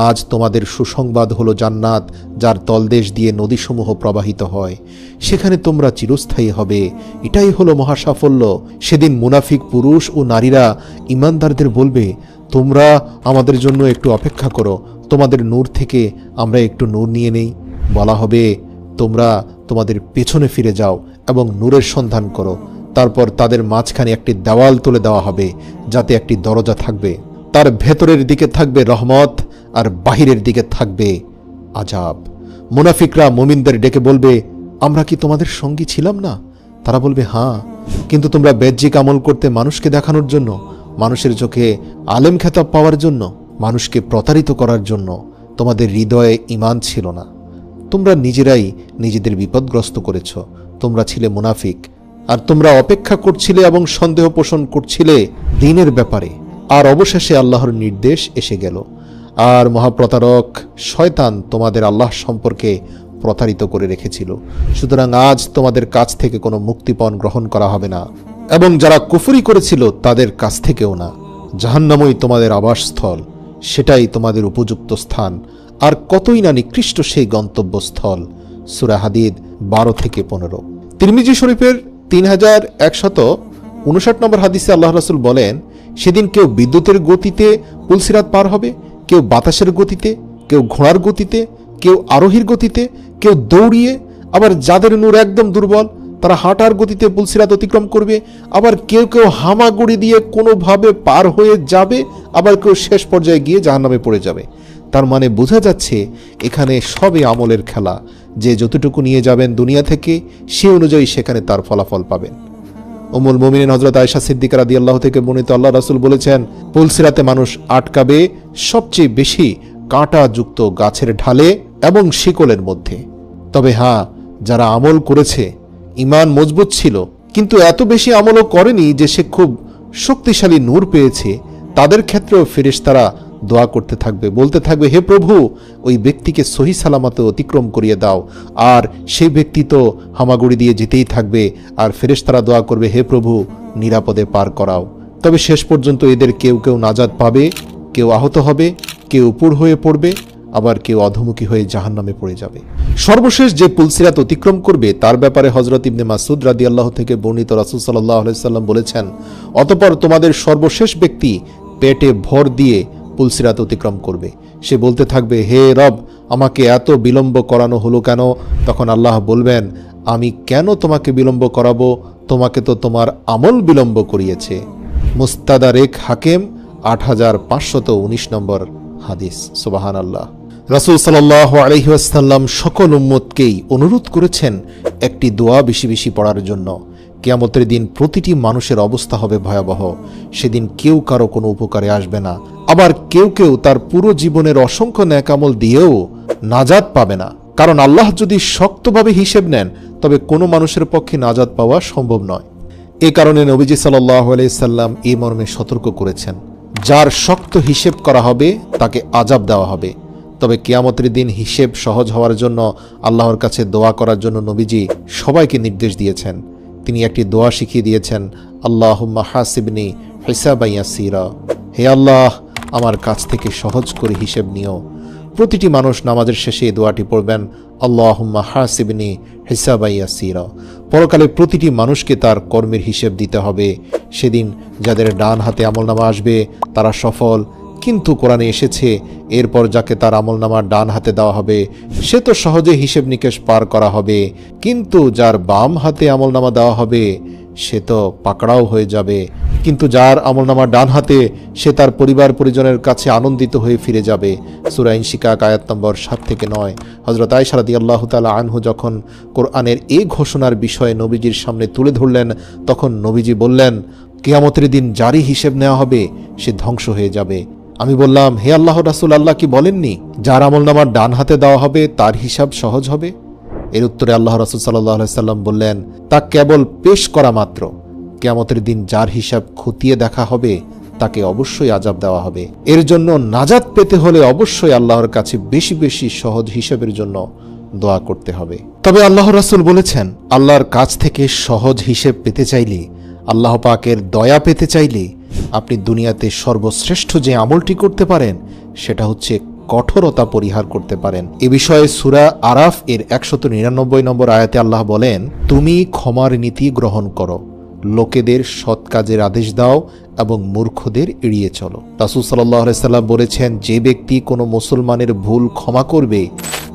আজ তোমাদের সুসংবাদ হলো জান্নাত, যার তলদেশ দিয়ে নদীসমূহ প্রবাহিত হয়, সেখানে তোমরা চিরস্থায়ী হবে। এটাই হলো মহাসাফল্য। সেদিন মুনাফিক পুরুষ ও নারীরা ঈমানদারদের বলবে, তোমরা আমাদের জন্য একটু অপেক্ষা করো, তোমাদের নূর থেকে আমরা একটু নূর নিয়ে নেই। বলা হবে, তোমরা তোমাদের পেছনে ফিরে যাও এবং নূরের সন্ধান করো। তারপর তাদের মাঝখানে একটি দেওয়াল তুলে দেওয়া হবে, যাতে একটি দরজা থাকবে। তার ভেতরের দিকে থাকবে রহমত আর বাহিরের দিকে থাকবে আযাব। মুনাফিকরা মুমিনদের ডেকে বলবে, আমরা কি তোমাদের সঙ্গী ছিলাম না? তারা বলবে, হ্যাঁ, কিন্তু তোমরা বাহ্যিক আমল করতে মানুষকে দেখানোর জন্য, মানুষের চোখে আলেম খেতাব পাওয়ার জন্য, মানুষকে প্রতারিত করার জন্য। তোমাদের হৃদয়ে ঈমান ছিল না, তোমরা নিজেরাই নিজেদের বিপদগ্রস্ত করেছ। তোমরা ছিলে মুনাফিক, আর তোমরা অপেক্ষা করছিলে এবং সন্দেহ পোষণ করছিলে দ্বীনের ব্যাপারে। আর অবশেষে আল্লাহর নির্দেশ এসে গেল, আর মহাপ্রতারক শয়তান তোমাদের আল্লাহ সম্পর্কে প্রতারিত করে রেখেছিল। সুতরাং আজ তোমাদের কাছ থেকে কোনো মুক্তিপণ গ্রহণ করা হবে না, এবং যারা কুফরি করেছিল তাদের কাছ থেকেও না। জাহান্নামই তোমাদের আবাসস্থল, সেটাই তোমাদের উপযুক্ত স্থান। আর কতই না নিকৃষ্ট সেই গন্তব্যস্থল। সূরা হাদীদ 12 থেকে 15। তিরমিজি শরীফের 3159 নম্বর হাদিসে আল্লাহ রাসূল বলেন, সেদিন কেউ বিদ্যুতের গতিতে পুলসিরাত পার হবে, কেউ বাতাসের গতিতে, কেউ ঘোড়ার গতিতে, কেউ আরোহীর গতিতে, কেউ দৌড়িয়ে, আবার যাদের নূর একদম দুর্বল তারা হাঁটার গতিতে পুলসিরাত অতিক্রম করবে, আবার কেউ কেউ হামাগুড়ি দিয়ে কোনোভাবে পার হয়ে যাবে, আবার কেউ শেষ পর্যায়ে গিয়ে জাহান্নামে পড়ে যাবে। তার মানে বোঝা যাচ্ছে এখানে সবই আমলের খেলা। যে যতটুকু নিয়ে যাবেন দুনিয়া থেকে, সে অনুযায়ী সেখানে তার ফলাফল পাবেন। উম্মুল মুমিনিন হযরত আয়েশা সিদ্দিকা রাদিয়াল্লাহু থেকে বর্ণিত, আল্লাহ রাসূল বলেছেন, পুলসিরাতে মানুষ আটকাবে সবচেয়ে বেশি কাঁটাযুক্ত গাছের ঢালে এবং শিকলের মধ্যে। তবে হ্যাঁ, যারা আমল করেছে, ঈমান মজবুত ছিল, কিন্তু এত বেশি আমলও করেনি যে সে খুব শক্তিশালী নূর পেয়েছে, তাদের ক্ষেত্রেও ফেরেশতারা দোয়া করতে থাকবে, বলতে থাকবে, হে প্রভু, ওই ব্যক্তিকে সহি সালামতে অতিক্রম করিয়ে দাও। আর সেই ব্যক্তি তো হামাগুড়ি দিয়ে যেতেই থাকবে, আর ফেরেশতারা দোয়া করবে, হে প্রভু, নিরাপদে পার করাও। তবে শেষ পর্যন্ত এদের কেউ কেউ নাজাত পাবে, কেউ আহত হবে, কেউ উপর হয়ে পড়বে, আবার কেউ অধমুখী হয়ে জাহান্নামে পড়ে যাবে। সর্বশেষ যে পুলসিরাত অতিক্রম করবে তার ব্যাপারে হযরত ইবনে মাসউদ রাদিয়াল্লাহু থেকে বর্ণিত, রাসূল সাল্লাল্লাহু আলাইহি সাল্লাম বলেছেন, অতঃপর তোমাদের সর্বশেষ ব্যক্তি পেটে ভর দিয়ে পুলসিরাত অতিক্রম করবে। সে বলতে থাকবে, হে রব, আমাকে এত বিলম্ব করানো হলো কেন? তখন আল্লাহ বলবেন, আমি কেন তোমাকে বিলম্ব করাবো? তোমাকে তো তোমার আমল বিলম্ব করিয়েছে। মুস্তাদারেক হাকিম 8519 নম্বর হাদিস। সুবহানাল্লাহ। রাসূল সাল্লাল্লাহু আলাইহি ওয়াসাল্লাম সকল উম্মতকেই অনুরোধ করেছেন একটি দোয়া বেশি বেশি পড়ার জন্য। কিয়ামতের দিন প্রতিটি মানুষের অবস্থা হবে ভয়াবহ। সেদিন কেউ কারো কোনো উপকারে আসবে না। আবার কেউ কেউ তার পুরো জীবনের অসংখ্য নেক আমল দিয়েও নাজাত পাবে না। কারণ আল্লাহ যদি শক্তভাবে হিসেব নেন তবে কোনো মানুষের পক্ষে নাজাত পাওয়া সম্ভব নয়। এ কারণে নবীজি সাল্লাল্লাহু আলাইহি সাল্লাম এই মর্মে সতর্ক করেছেন, যার শক্ত হিসেব করা হবে তাকে আযাব দেওয়া হবে। তবে কিয়ামতের দিন হিসেব সহজ হওয়ার জন্য আল্লাহর কাছে দোয়া করার জন্য নবীজি সবাইকে নির্দেশ দিয়েছেন। তিনি একটি দোয়া শিখিয়ে দিয়েছেন, আল্লাহুম্মা হাসিবনি হিসাবান ইয়াসীরা। হে আল্লাহ, আমার কাছ থেকে সহজ করে হিসেব নিও। প্রতিটি মানুষ নামাজের শেষে এই দোয়াটি পড়বেন, আল্লাহুম্মা হাসিবনি হিসাবান ইয়াসীরা। পরকালে প্রতিটি মানুষকে তার কর্মের হিসেব দিতে হবে। সেদিন যাদের ডান হাতে আমলনামা আসবে তারা সফল, কিন্তু কোরআনে এসেছে এরপর যাকে তার আমলনামা ডান হাতে দেওয়া হবে সে তো সহজে হিসেব নিকেশ পার করা হবে, কিন্তু যার বাম হাতে আমলনামা দেওয়া হবে সে তো পাকড়াও হয়ে যাবে। কিন্তু যার আমলনামা ডান হাতে সে তার পরিবার পরিজনের কাছে আনন্দিত হয়ে ফিরে যাবে। সূরা ইনশিকাক আয়াত নম্বর 7 থেকে 9। হযরত আয়েশা রাদিয়াল্লাহু তাআলা আনহু যখন কোরআনের এই ঘোষণার বিষয়ে নবীজির সামনে তুলে ধরলেন তখন নবীজি বললেন, কিয়ামতের দিন যারই হিসেব নেওয়া হবে সে ধ্বংস হয়ে যাবে। আমি বললাম, হে আল্লাহর রাসূল, আল্লাহ কি বলেননি যার আমলনামা ডান হাতে দেওয়া হবে তার হিসাব সহজ হবে? এর উত্তরে আল্লাহ রাসূল সাল্লাল্লাহু আলাইহি সাল্লাম বললেন, তা কেবল পেশ করা মাত্র। কিয়ামতের দিন যার হিসাব খতিয়ে দেখা হবে তাকে অবশ্যই আযাব দেওয়া হবে। এর জন্য নাজাত পেতে হলে অবশ্যই আল্লাহর কাছে বেশি বেশি সহজ হিসাবের জন্য দোয়া করতে হবে। তবে আল্লাহর রাসূল বলেছেন, আল্লাহর কাছ থেকে সহজ হিসেব পেতে চাইলে, আল্লাহ পাকের দয়া পেতে চাইলে আপনি দুনিয়াতে সর্বশ্রেষ্ঠ যে আমলটি করতে পারেন সেটা হচ্ছে কঠোরতা পরিহার করতে পারেন। এ বিষয়ে সূরা আরাফ এর 199 নম্বর আয়াতে আল্লাহ বলেন, তুমি ক্ষমার নীতি গ্রহণ করো, লোকেদের সৎ কাজের আদেশ দাও এবং মূর্খদের এড়িয়ে চলো। রাসূল সাল্লাল্লাহু আলাইহি সাল্লাম বলেছেন, যে ব্যক্তি কোনো মুসলমানের ভুল ক্ষমা করবে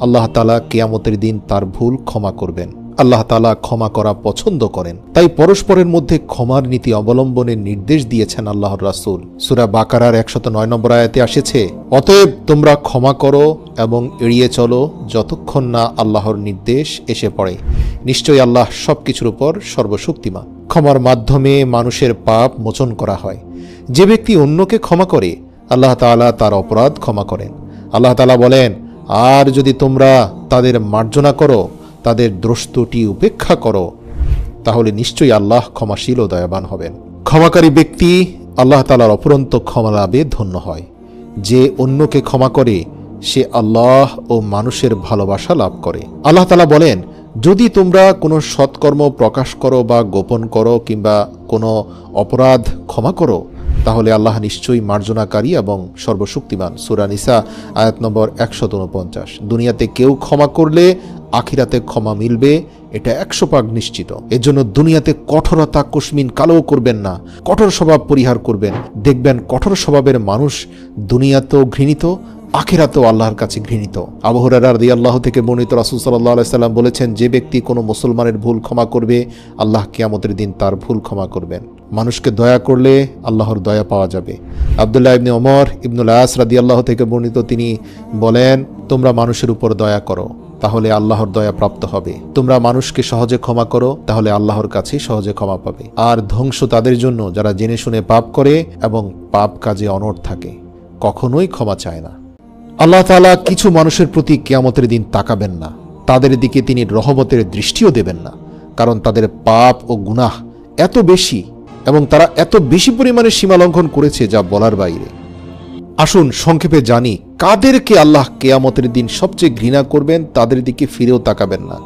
আল্লাহ তাআলা কিয়ামতের দিন তার ভুল ক্ষমা করবেন। আল্লাহ তাআলা ক্ষমা করা পছন্দ করেন, তাই পরস্পরের মধ্যে ক্ষমার নীতি অবলম্বনের নির্দেশ দিয়েছেন আল্লাহর রাসূল। সূরা বাকারার 109 নম্বর আয়াতে আসেছে, অতএব তোমরা ক্ষমা করো এবং এড়িয়ে চলো যতক্ষণ না আল্লাহর নির্দেশ এসে পড়ে। নিশ্চয়ই আল্লাহ সবকিছুর উপর সর্বশক্তিমান। ক্ষমার মাধ্যমে মানুষের পাপ মোচন করা হয়। যে ব্যক্তি অন্যকে ক্ষমা করে আল্লাহ তাআলা তার অপরাধ ক্ষমা করেন। আল্লাহ তাআলা বলেন, আর যদি তোমরা তাদের মার্জনা করো, তাদের দ্রষ্টটি উপেক্ষা করো, তাহলে নিশ্চয়ই আল্লাহ ক্ষমাশীল ও দয়াবান হবেন। ক্ষমাকারী ব্যক্তি আল্লাহ তাআলার অফুরন্ত ক্ষমা লাভে ধন্য হয়। যে অন্যকে ক্ষমা করে সে আল্লাহ ও মানুষের ভালোবাসা লাভ করে। আল্লাহ তাআলা বলেন, যদি তোমরা কোনো সৎকর্ম প্রকাশ করো বা গোপন করো কিংবা কোনো অপরাধ ক্ষমা করো তাহলে আল্লাহ নিশ্চয়ই মার্জনাকারী এবং সর্বশক্তিমান। সূরা নিসা আয়াত নম্বর 149। দুনিয়াতে কেউ ক্ষমা করলে আখিরাতে ক্ষমা মিলবে, এটা 100% নিশ্চিত। এজন্য দুনিয়াতে কঠোরতা কুশমিন কালো করবেন না, কঠোর স্বভাব পরিহার করবেন। দেখবেন কঠোর স্বভাবের মানুষ দুনিয়াতেও ঘৃণিত, আখিরাতেও আল্লাহর কাছে ঘৃণিত। আবু হুরায়রা রাদিয়াল্লাহু থেকে বর্ণিত, রাসূল সাল্লাল্লাহু আলাইহি সাল্লাম বলেছেন, যে ব্যক্তি কোনো মুসলমানের ভুল ক্ষমা করবে আল্লাহ কিয়ামতের দিন তার ভুল ক্ষমা করবেন। মানুষকে দয়া করলে আল্লাহর দয়া পাওয়া যাবে। আব্দুল্লাহ ইবনে ওমর ইবনুল আস রাদিয়াল্লাহু থেকে বর্ণিত, তিনি বলেন, তোমরা মানুষের উপর দয়া করো তাহলে আল্লাহর দয়া প্রাপ্ত হবে। তোমরা মানুষকে সহজে ক্ষমা করো তাহলে আল্লাহর কাছে সহজে ক্ষমা পাবে। আর ধ্বংস তাদের জন্য যারা জেনে শুনে পাপ করে এবং পাপ কাজে অনড় থাকে, কখনোই ক্ষমা চায় না। আল্লাহ তাআলা কিছু মানুষের প্রতি কিয়ামতের দিন তাকাবেন না, তাদের দিকে তিনি রহমতের দৃষ্টিও দেবেন না, কারণ তাদের পাপ ও গুনাহ এত বেশি এবং তারা এত বেশি পরিমাণে সীমা লঙ্ঘন করেছে যা বলার বাইরে। আসুন সংক্ষেপে জানি কাদেরকে আল্লাহ কিয়ামতের দিন সবচেয়ে ঘৃণা করবেন, তাদের দিকে ফিরেও তাকাবেন না।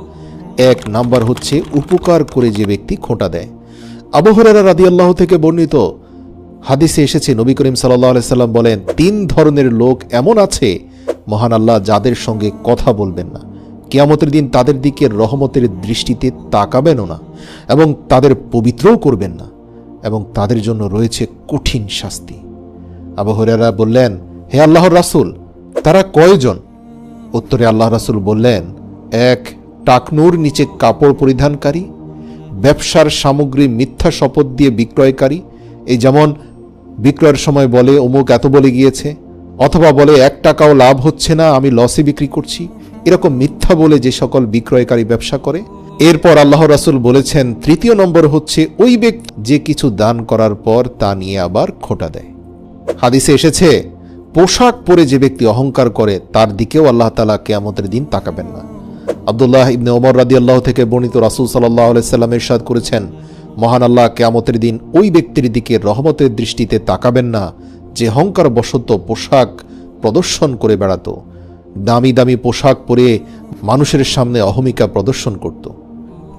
1 নাম্বার হচ্ছে উপকার করে যে ব্যক্তি খোঁটা দেয়। আবু হুরায়রা রাদিয়াল্লাহু থেকে বর্ণিত হাদিসে এসেছে, নবী করিম সাল্লাল্লাহু আলাইহি সাল্লাম বলেন, 3 ধরনের লোক এমন আছে মহান আল্লাহ যাদের সঙ্গে কথা বলবেন না, কিয়ামতের দিন তাদের দিকে রহমতের দৃষ্টিতে তাকাবেনও না এবং তাদের পবিত্রও করবেন না, এবং তাদের জন্য রয়েছে কঠিন শাস্তি। আবু হুরায়রা বললেন, হে আল্লাহর রাসূল, তারা কয়জন? উত্তরে আল্লাহ রাসূল বললেন, 1 টাকনুর নিচে কাপড় পরিধানকারী, ব্যবসার সামগ্রী মিথ্যা শপথ দিয়ে বিক্রয়কারী, এই যেমন বিক্রয়ের সময় বলে অমুক এত বলে গিয়েছে, অথবা বলে 1 টাকাও লাভ হচ্ছে না, আমি লসে বিক্রি করছি, এরকম মিথ্যা বলে যে সকল বিক্রয়কারী ব্যবসা করে। এরপর আল্লাহ রাসূল বলেছেন 3 নম্বর হচ্ছে ওই ব্যক্তি যে কিছু দান করার পর তা নিয়ে আবার খোটা দেয়। হাদিসে এসেছে পোশাক পরে যে ব্যক্তি অহংকার করে তার দিকেও আল্লাহ তাআলা কিয়ামতের দিন তাকাবেন না। আব্দুল্লাহ ইবনে ওমর রাদিয়াল্লাহু থেকে বর্ণিত, রাসূল সাল্লাল্লাহু আলাইহি সাল্লাম ইরশাদ করেছেন, মহান আল্লাহ কিয়ামতের দিন ওই ব্যক্তির দিকে রহমতের দৃষ্টিতে তাকাবেন না যে অহংকার বশত পোশাক প্রদর্শন করে বেড়াতো, দামি দামি পোশাক পরে মানুষের সামনে অহমিকা প্রদর্শন করত।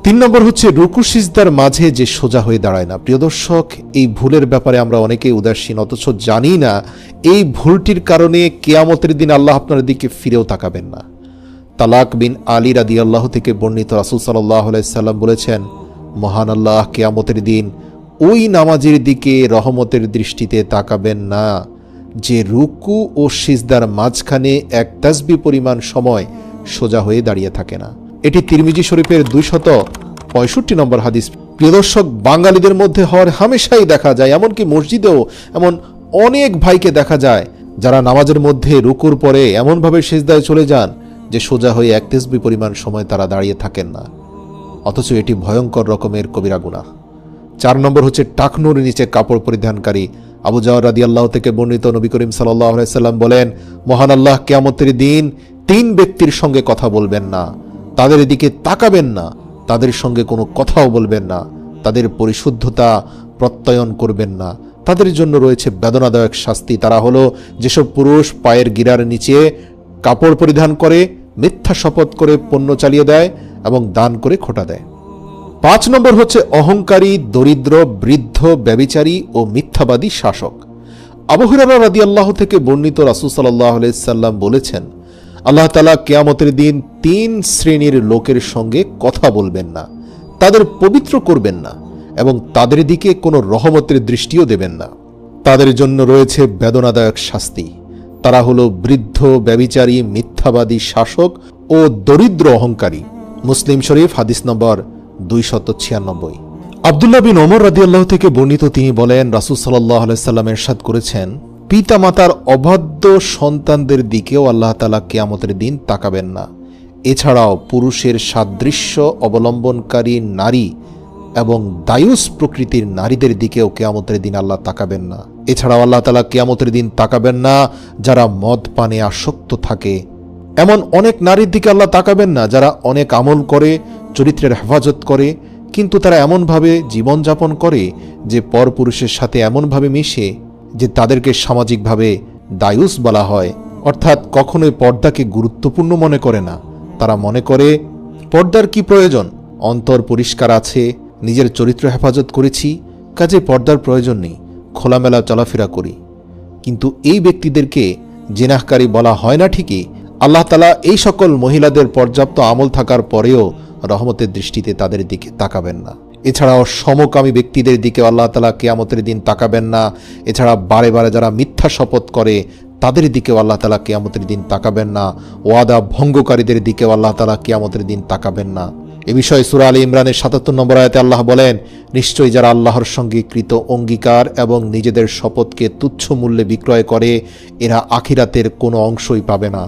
3 নম্বর হচ্ছে রুকু সিজদার মাঝে যে সোজা হয়ে দাঁড়ায় না। প্রিয় দর্শক, এই ভুলের ব্যাপারে আমরা অনেকেই উদাসীন, অথচ জানি না এই ভুলটির কারণে কিয়ামতের দিন আল্লাহ আপনার দিকে ফিরেও তাকাবেন না। তালাক বিন আলী রাদিয়াল্লাহু থেকে বর্ণিত, রাসূল সাল্লাল্লাহু আলাইহি সাল্লাম বলেছেন, মহান আল্লাহ কিয়ামতের দিন ওই নামাজের দিকে রহমতের দৃষ্টিতে তাকাবেন না যে রুকু ও সিজদার মাঝখানে 1 তাসবিহ পরিমাণ সময় সোজা হয়ে দাঁড়িয়ে থাকে না। এটি তিরমিজি শরীফের 265 নম্বর হাদিস। প্রিয় দর্শক, বাঙালিদের মধ্যে হওয়ার হামেশাই দেখা যায়, এমনকি মসজিদেও এমন অনেক ভাইকে দেখা যায় যারা নামাজের মধ্যে রুকুর পরে এমনভাবে সিজদায় চলে যান যে সোজা হয়ে 1 তাসবিহ পরিমাণ সময় তারা দাঁড়িয়ে থাকেন না, অথচ এটি ভয়ঙ্কর রকমের কবিরা গুনাহ। 4 নম্বর হচ্ছে টাকনুর নিচে কাপড় পরিধানকারী। আবু জাহর রাদিয়াল্লাহু থেকে বর্ণিত, নবী করিম সাল্লাল্লাহু আলাইহি সাল্লাম বলেন, মহান আল্লাহ কিয়ামতের দিন 3 ব্যক্তির সঙ্গে কথা বলবেন না, তাদের দিকে তাকাবেন না, তাদের সঙ্গে কোনো কথাও বলবেন না, তাদের পরিশুদ্ধতা প্রত্যয়ন করবেন না, তাদের জন্য রয়েছে বেদনাদায়ক শাস্তি। তারা হলো যেসব পুরুষ পায়ের গিরার নিচে কাপড় পরিধান করে, মিথ্যা শপথ করে পণ্য চালিয়ে দেয় এবং দান করে খোটা দেয়। 5 নম্বর হচ্ছে অহংকারী, দরিদ্র, বৃদ্ধ, ব্যভিচারী ও মিথ্যাবাদী শাসক। আবু হুরায়রা রাদিয়াল্লাহু থেকে বর্ণিত, রাসূল সাল্লাল্লাহু আলাইহি সাল্লাম বলেছেন, আল্লাহ তাআলা কিয়ামতের দিন 3 শ্রেণীর লোকের সঙ্গে কথা বলবেন না, তাদের পবিত্র করবেন না এবং তাদের দিকে কোনো রহমতের দৃষ্টিও দেবেন না। তাদের জন্য রয়েছে বেদনাদায়ক শাস্তি। তারা হলো বৃদ্ধ, ব্যভিচারী, মিথ্যাবাদী শাসক ও দরিদ্র অহংকারী। মুসলিম শরীফ হাদিস নম্বর 296। আব্দুল্লাহ বিন ওমর রাদিয়াল্লাহু থেকে বর্ণিত, তিনি বলেন, রাসূল সাল্লাল্লাহু আলাইহি সাল্লাম ইরশাদ করেছেন, পিতামাতার অবাধ্য সন্তানদের দিকেও আল্লাহ তাআলা কিয়ামতের দিন তাকাবেন না। এছাড়াও পুরুষের সাদৃশ্য অবলম্বনকারী নারী এবং দায়ুস প্রকৃতির নারীদের দিকেও কিয়ামতের দিন আল্লাহ তাকাবেন না। এছাড়াও আল্লাহ তাআলা কিয়ামতের দিন তাকাবেন না যারা মদ পানে আসক্ত থাকে। এমন অনেক নারীর দিকে আল্লাহ তাকাবেন না যারা অনেক আমল করে, চরিত্রের হেফাজত করে, কিন্তু তারা এমনভাবে জীবনযাপন করে যে পরপুরুষের সাথে এমনভাবে মিশে যে তাদেরকে সামাজিকভাবে দায়ুস বলা হয়, অর্থাৎ কখনোই পর্দাকে গুরুত্বপূর্ণ মনে করে না। তারা মনে করে পর্দার কি প্রয়োজন, অন্তর পরিষ্কার আছে, নিজের চরিত্র হেফাজত করেছি, কাজে পর্দার প্রয়োজন নেই, খোলামেলা চলাফেরা করি। কিন্তু এই ব্যক্তিদেরকে জিনাহকারী বলা হয় না ঠিকই, আল্লাহ তাআলা এই সকল মহিলাদের পর্যাপ্ত আমল থাকার পরেও রহমতের দৃষ্টিতে তাদের দিকে তাকাবেন না। এছাড়াও সমকামী ব্যক্তিদের দিকে আল্লাহ তাআলা কিয়ামতের দিন তাকাবেন না। এছাড়া বারে বারে যারা মিথ্যা শপথ করে তাদের দিকেও আল্লাহ তাআলা কিয়ামতের দিন তাকাবেন না। ওয়াদা ভঙ্গকারীদের দিকেও আল্লাহ তাআলা কিয়ামতের দিন তাকাবেন না। এ বিষয়ে সূরা আলী ইমরানের ৭৭ নম্বর আয়াতে আল্লাহ বলেন, নিশ্চয়ই যারা আল্লাহর সঙ্গে কৃত অঙ্গীকার এবং নিজেদের শপথকে তুচ্ছ মূল্যে বিক্রয় করে এরা আখিরাতের কোনো অংশই পাবে না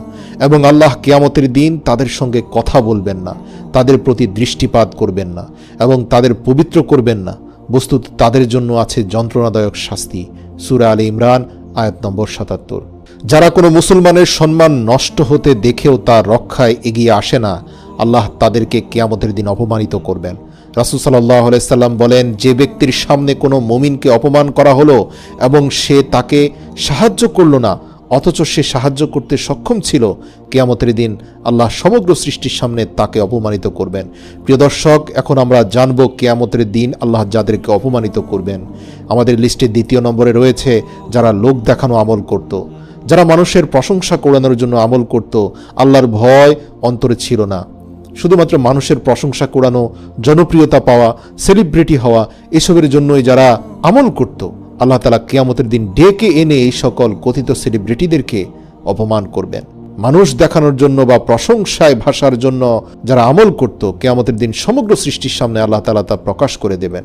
এবং আল্লাহ কিয়ামতের দিন তাদের সঙ্গে কথা বলবেন না, তাদের প্রতি দৃষ্টিপাত করবেন না এবং তাদের পবিত্র করবেন না। বস্তুত তাদের জন্য আছে যন্ত্রণাদায়ক শাস্তি। সূরা আলী ইমরান আয়াত নম্বর ৭৭। যারা কোনো মুসলমানের সম্মান নষ্ট হতে দেখেও তার রক্ষায় এগিয়ে আসে না, আল্লাহ তাদেরকে কিয়ামতের দিন অপমানিত করবেন। রাসূল সাল্লাল্লাহু আলাইহি সাল্লাম বলেন, যে ব্যক্তির সামনে কোনো মুমিনকে অপমান করা হলো এবং সে তাকে সাহায্য করল না অথচ সে সাহায্য করতে সক্ষম ছিল, কিয়ামতের দিন আল্লাহ সমগ্র সৃষ্টির সামনে তাকে অপমানিত করবেন। প্রিয় দর্শক, এখন আমরা জানব কিয়ামতের দিন আল্লাহ যাদেরকে অপমানিত করবেন। আমাদের লিস্টে 2 নম্বরে রয়েছে যারা লোক দেখানো আমল করত, যারা মানুষের প্রশংসা করানোর জন্য আমল করত, আল্লাহর ভয় অন্তরে ছিল না, শুধুমাত্র মানুষের প্রশংসা করানো, জনপ্রিয়তা পাওয়া, সেলিব্রিটি হওয়া, এসবের জন্যই যারা আমল করত, আল্লাহ তাআলা কিয়ামতের দিন ডেকে এনে এই সকল কথিত সেলিব্রিটিদেরকে অপমান করবেন। মানুষ দেখানোর জন্য বা প্রশংসায় ভাষার জন্য যারা আমল করত, কিয়ামতের দিন সমগ্র সৃষ্টির সামনে আল্লাহ তাআলা তা প্রকাশ করে দেবেন।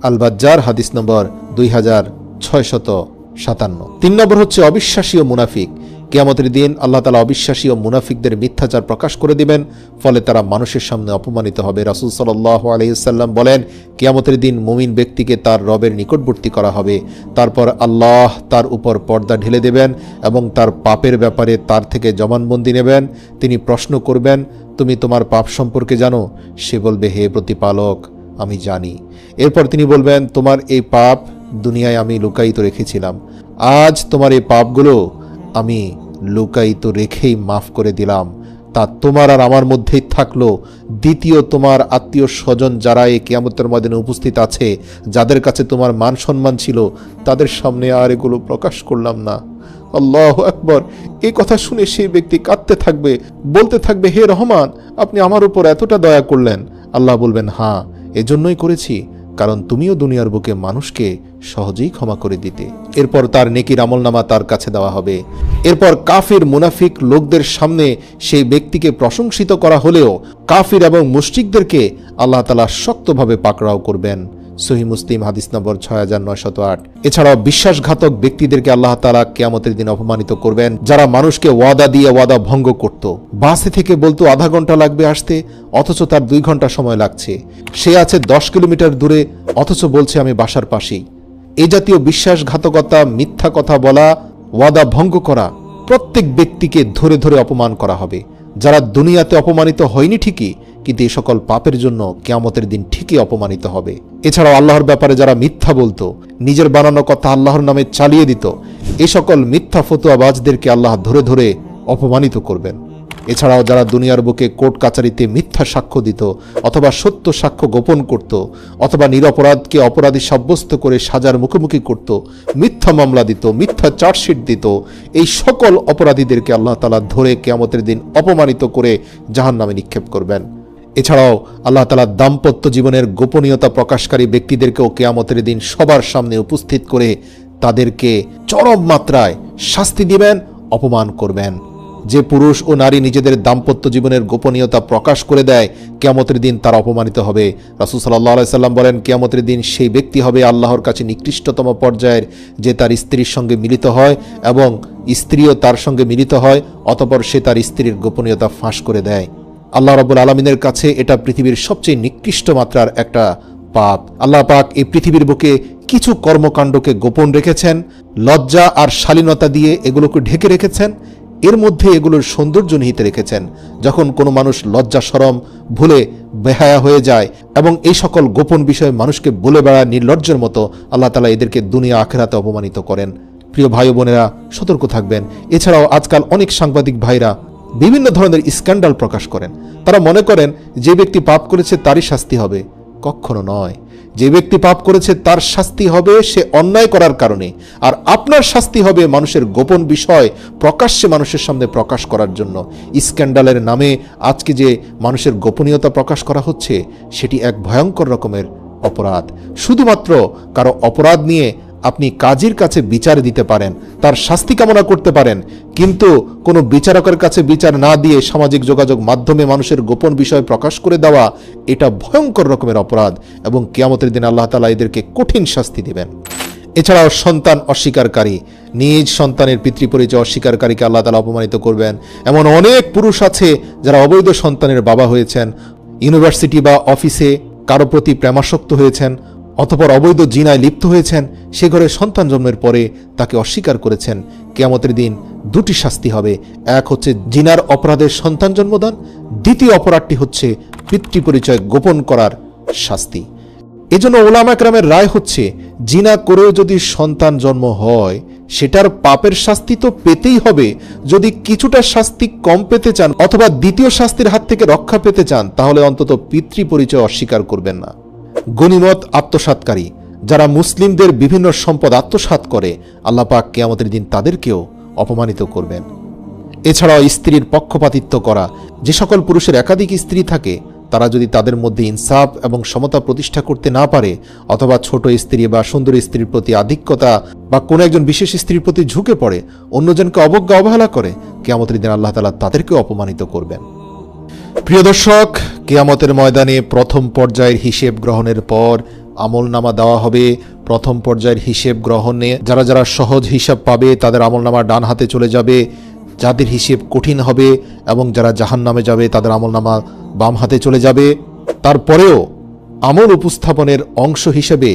আল বাজ্জার হাদিস নম্বর 2657। 3 নম্বর হচ্ছে অবিশ্বাসী ও মুনাফিক। কিয়ামতের দিন আল্লাহ তাআলা অবিশ্বাসী ও মুনাফিকদের মিথ্যাচার প্রকাশ করে দিবেন, ফলে তারা মানুষের সামনে অপমানিত হবে। রাসূল সাল্লাল্লাহু আলাইহি ওয়াসাল্লাম বলেন, কিয়ামতের দিন মুমিন ব্যক্তিকে তার রবের নিকটবর্তী করা হবে, তারপর আল্লাহ তার উপর পর্দা ঢেলে দেবেন এবং তার পাপের ব্যাপারে তার থেকে জবানবন্দি নেবেন। তিনি প্রশ্ন করবেন, তুমি তোমার পাপ সম্পর্কে জানো? সে বলবে, হে প্রতিপালক, আমি জানি। এরপর তিনি বলবেন, তোমার এই পাপ দুনিয়ায় আমি লুকায়িত রেখেছিলাম, আজ তোমার এই পাপগুলো আমি লুকায়িত রেখেই মাফ করে দিলাম, তা তোমার আর আমার মধ্যেই থাকলো। দ্বিতীয়, তোমার আত্মীয় স্বজন যারা এই কিয়ামতের ময়দানে উপস্থিত আছে, যাদের কাছে তোমার মান সম্মান ছিল, তাদের সামনে আর এগুলো প্রকাশ করলাম না। আল্লাহু আকবার। এই কথা শুনে সেই ব্যক্তি কাঁদতে থাকবে, বলতে থাকবে, হে রহমান, আপনি আমার উপর এতটা দয়া করলেন। আল্লাহ বলবেন, হ্যাঁ, এজন্যই করেছি, কারণ তুমিও দুনিয়ার বুকে মানুষকে সহজেই ক্ষমা করে দিতে। এরপর তার নেকির আমলনামা তার কাছে দেওয়া হবে। এরপর কাফির মুনাফিক লোকদের সামনে সেই ব্যক্তিকে প্রশংসিত করা হলেও কাফির এবং মুশরিকদেরকে আল্লাহ তাআলা শক্তভাবে পাকড়াও করবেন। সহিহ মুসলিম হাদিস নম্বর 6908। এছাড়াও বিশ্বাসঘাতক ব্যক্তিদেরকে আল্লাহ তাআলা কিয়ামতের দিন অপমানিত করবেন, যারা মানুষকে ওয়াদা দিয়ে ওয়াদা ভঙ্গ করত। বাসে থেকে বলতো আধা ঘন্টা লাগবে আসতে, অথচ তার 2 ঘন্টা সময় লাগছে। সে আছে 10 কিলোমিটার দূরে, অথচ বলছে আমি বাসার পাশেই। এই জাতীয় বিশ্বাসঘাতকতা, মিথ্যা কথা বলা, ওয়াদা ভঙ্গ করা, প্রত্যেক ব্যক্তিকে ধরে ধরে অপমান করা হবে। যারা দুনিয়াতে অপমানিত হয়নি ঠিকই, কিন্তু এই সকল পাপের জন্য কিয়ামতের দিন ঠিকই অপমানিত হবে। এছাড়াও আল্লাহর ব্যাপারে যারা মিথ্যা বলতো, নিজের বানানো কথা আল্লাহর নামে চালিয়ে দিত, এই সকল মিথ্যা ফতোয়াবাজদেরকে আল্লাহ ধরে ধরে অপমানিত করবেন। এছাড়াও যারা দুনিয়ার বুকে কোর্ট কাচারিতে মিথ্যা সাক্ষ্য দিত, অথবা সত্য সাক্ষ্য গোপন করত, অথবা নিরপরাধকে অপরাধী সাব্যস্ত করে সাজার মুখোমুখি করত, মিথ্যা মামলা দিত, মিথ্যা চার্জশিট দিত, এই সকল অপরাধীদেরকে আল্লাহ তাআলা ধরে কিয়ামতের দিন অপমানিত করে জাহান্নামে নিক্ষেপ করবেন। এছাড়াও আল্লাহ তাআলা দাম্পত্য জীবনের গোপনীয়তা প্রকাশকারী ব্যক্তিদেরকেও কিয়ামতের দিন সবার সামনে উপস্থিত করে তাদেরকে চরম মাত্রায় শাস্তি দিবেন, অপমান করবেন। যে পুরুষ ও নারী নিজেদের দাম্পত্য জীবনের গোপনীয়তা প্রকাশ করে দেয়, কিয়ামতের দিন তারা অপমানিত হবে। রাসূল সাল্লাল্লাহু আলাইহি সাল্লাম বলেন, কিয়ামতের দিন সেই ব্যক্তি হবে আল্লাহর কাছে নিকৃষ্টতম পর্যায়ের, যে তার স্ত্রীর সঙ্গে মিলিত হয় এবং স্ত্রীও তার সঙ্গে মিলিত হয়, অতঃপর সে তার স্ত্রীর গোপনীয়তা ফাঁস করে দেয়। আল্লাহ রাব্বুল আলামিনের কাছে এটা পৃথিবীর সবচেয়ে নিকৃষ্ট মাত্রার একটা পাপ। আল্লাহ পাক এই পৃথিবীর বুকে কিছু কর্মকাণ্ডকে গোপন রেখেছেন, লজ্জা আর শালীনতা দিয়ে এগুলোকে ঢেকে রেখেছেন, এর মধ্যে এগুলোর সৌন্দর্য নিহিত রেখেছেন। যখন কোনো মানুষ লজ্জা শরম ভুলে বেহায়া হয়ে যায় এবং এই সকল গোপন বিষয় মানুষকে বলে বেড়ায় নির্লজ্জের মতো, আল্লাহ তাআলা এদেরকে দুনিয়া আখিরাতে অপমানিত করেন। প্রিয় ভাই বোনেরা, সতর্ক থাকবেন। এছাড়াও আজকাল অনেক সাংবাদিক ভাইরা বিভিন্ন ধরনের স্ক্যান্ডাল প্রকাশ করেন। তারা মনে করেন যে ব্যক্তি পাপ করেছে তারই শাস্তি হবে। কখনো নয়। যে ব্যক্তি পাপ করেছে তার শাস্তি হবে সে অন্যায় করার কারণে, আর আপনার শাস্তি হবে মানুষের গোপন বিষয় প্রকাশ্যে মানুষের সামনে প্রকাশ করার জন্য। স্ক্যান্ডালের নামে আজকে যে মানুষের গোপনীয়তা প্রকাশ করা হচ্ছে, সেটি এক ভয়ঙ্কর রকমের অপরাধ। শুধুমাত্র কারো অপরাধ নিয়ে আপনি কাজীর কাছে বিচার দিতে পারেন, তার শাস্তি কামনা করতে পারেন, কিন্তু কোনো বিচারকের কাছে বিচার না দিয়ে সামাজিক যোগাযোগ মাধ্যমে মানুষের গোপন বিষয় প্রকাশ করে দেওয়া, এটা ভয়ঙ্কর রকমের অপরাধ এবং কিয়ামতের দিন আল্লাহ তাআলা এদেরকে কঠিন শাস্তি দিবেন। এছাড়াও সন্তান অস্বীকারী, নিজ সন্তানের পিতৃপরিচয় অস্বীকারীকে আল্লাহ তাআলা অপমানিত করবেন। এমন অনেক পুরুষ আছে যারা অবৈধ সন্তানের বাবা হয়েছেন, ইউনিভার্সিটি বা অফিসে কারো প্রতি প্রেমাসক্ত হয়েছেন, অতঃপর অবৈধ জিনায় লিপ্ত হয়েছেন, সে ঘরে সন্তান জন্মের পরে তাকে অস্বীকার করেছেন। কিয়ামতের দিন 2টি শাস্তি হবে। এক হচ্ছে জিনার অপরাধের সন্তান জন্মদান, দ্বিতীয় অপরাধটি হচ্ছে পিতৃপরিচয় গোপন করার শাস্তি। এজন্য উলামা কেরামের রায় হচ্ছে, জিনা করেও যদি সন্তান জন্ম হয় সেটার পাপের শাস্তি তো পেতেই হবে। যদি কিছুটা শাস্তি কম পেতে চান অথবা দ্বিতীয় শাস্তির হাত থেকে রক্ষা পেতে চান, তাহলে অন্তত পিতৃপরিচয় অস্বীকার করবেন না। গনিমত আত্মসাৎকারী, যারা মুসলিমদের বিভিন্ন সম্পদ আত্মসাৎ করে, আল্লাহ পাক কিয়ামতের দিন তাদেরকেও অপমানিত করবেন। এছাড়াও স্ত্রীর পক্ষপাতিত্ব করা, যে সকল পুরুষের একাধিক স্ত্রী থাকে তারা যদি তাদের মধ্যে ইনসাফ এবং সমতা প্রতিষ্ঠা করতে না পারে, অথবা ছোট স্ত্রী বা সুন্দর স্ত্রীর প্রতি আধিক্যতা বা কোনো একজন বিশেষ স্ত্রীর প্রতি ঝুঁকে পড়ে, অন্যজনকে অবজ্ঞা অবহেলা করে, কিয়ামতের দিন আল্লাহ তাআলা তাদেরকেও অপমানিত করবেন। প্রিয় দর্শক, কিয়ামতের ময়দানে প্রথম পর্যায়ের হিসেব গ্রহণের পর আমলনামা দেওয়া হবে। প্রথম পর্যায়ের হিসেব গ্রহণে যারা যারা সহজ হিসাব পাবে তাদের আমলনামা ডান হাতে চলে যাবে, যাদের হিসেব কঠিন হবে এবং যারা জাহান্নামে যাবে তাদের আমলনামা বাম হাতে চলে যাবে। তারপরেও আমল উপস্থাপনের অংশ হিসেবে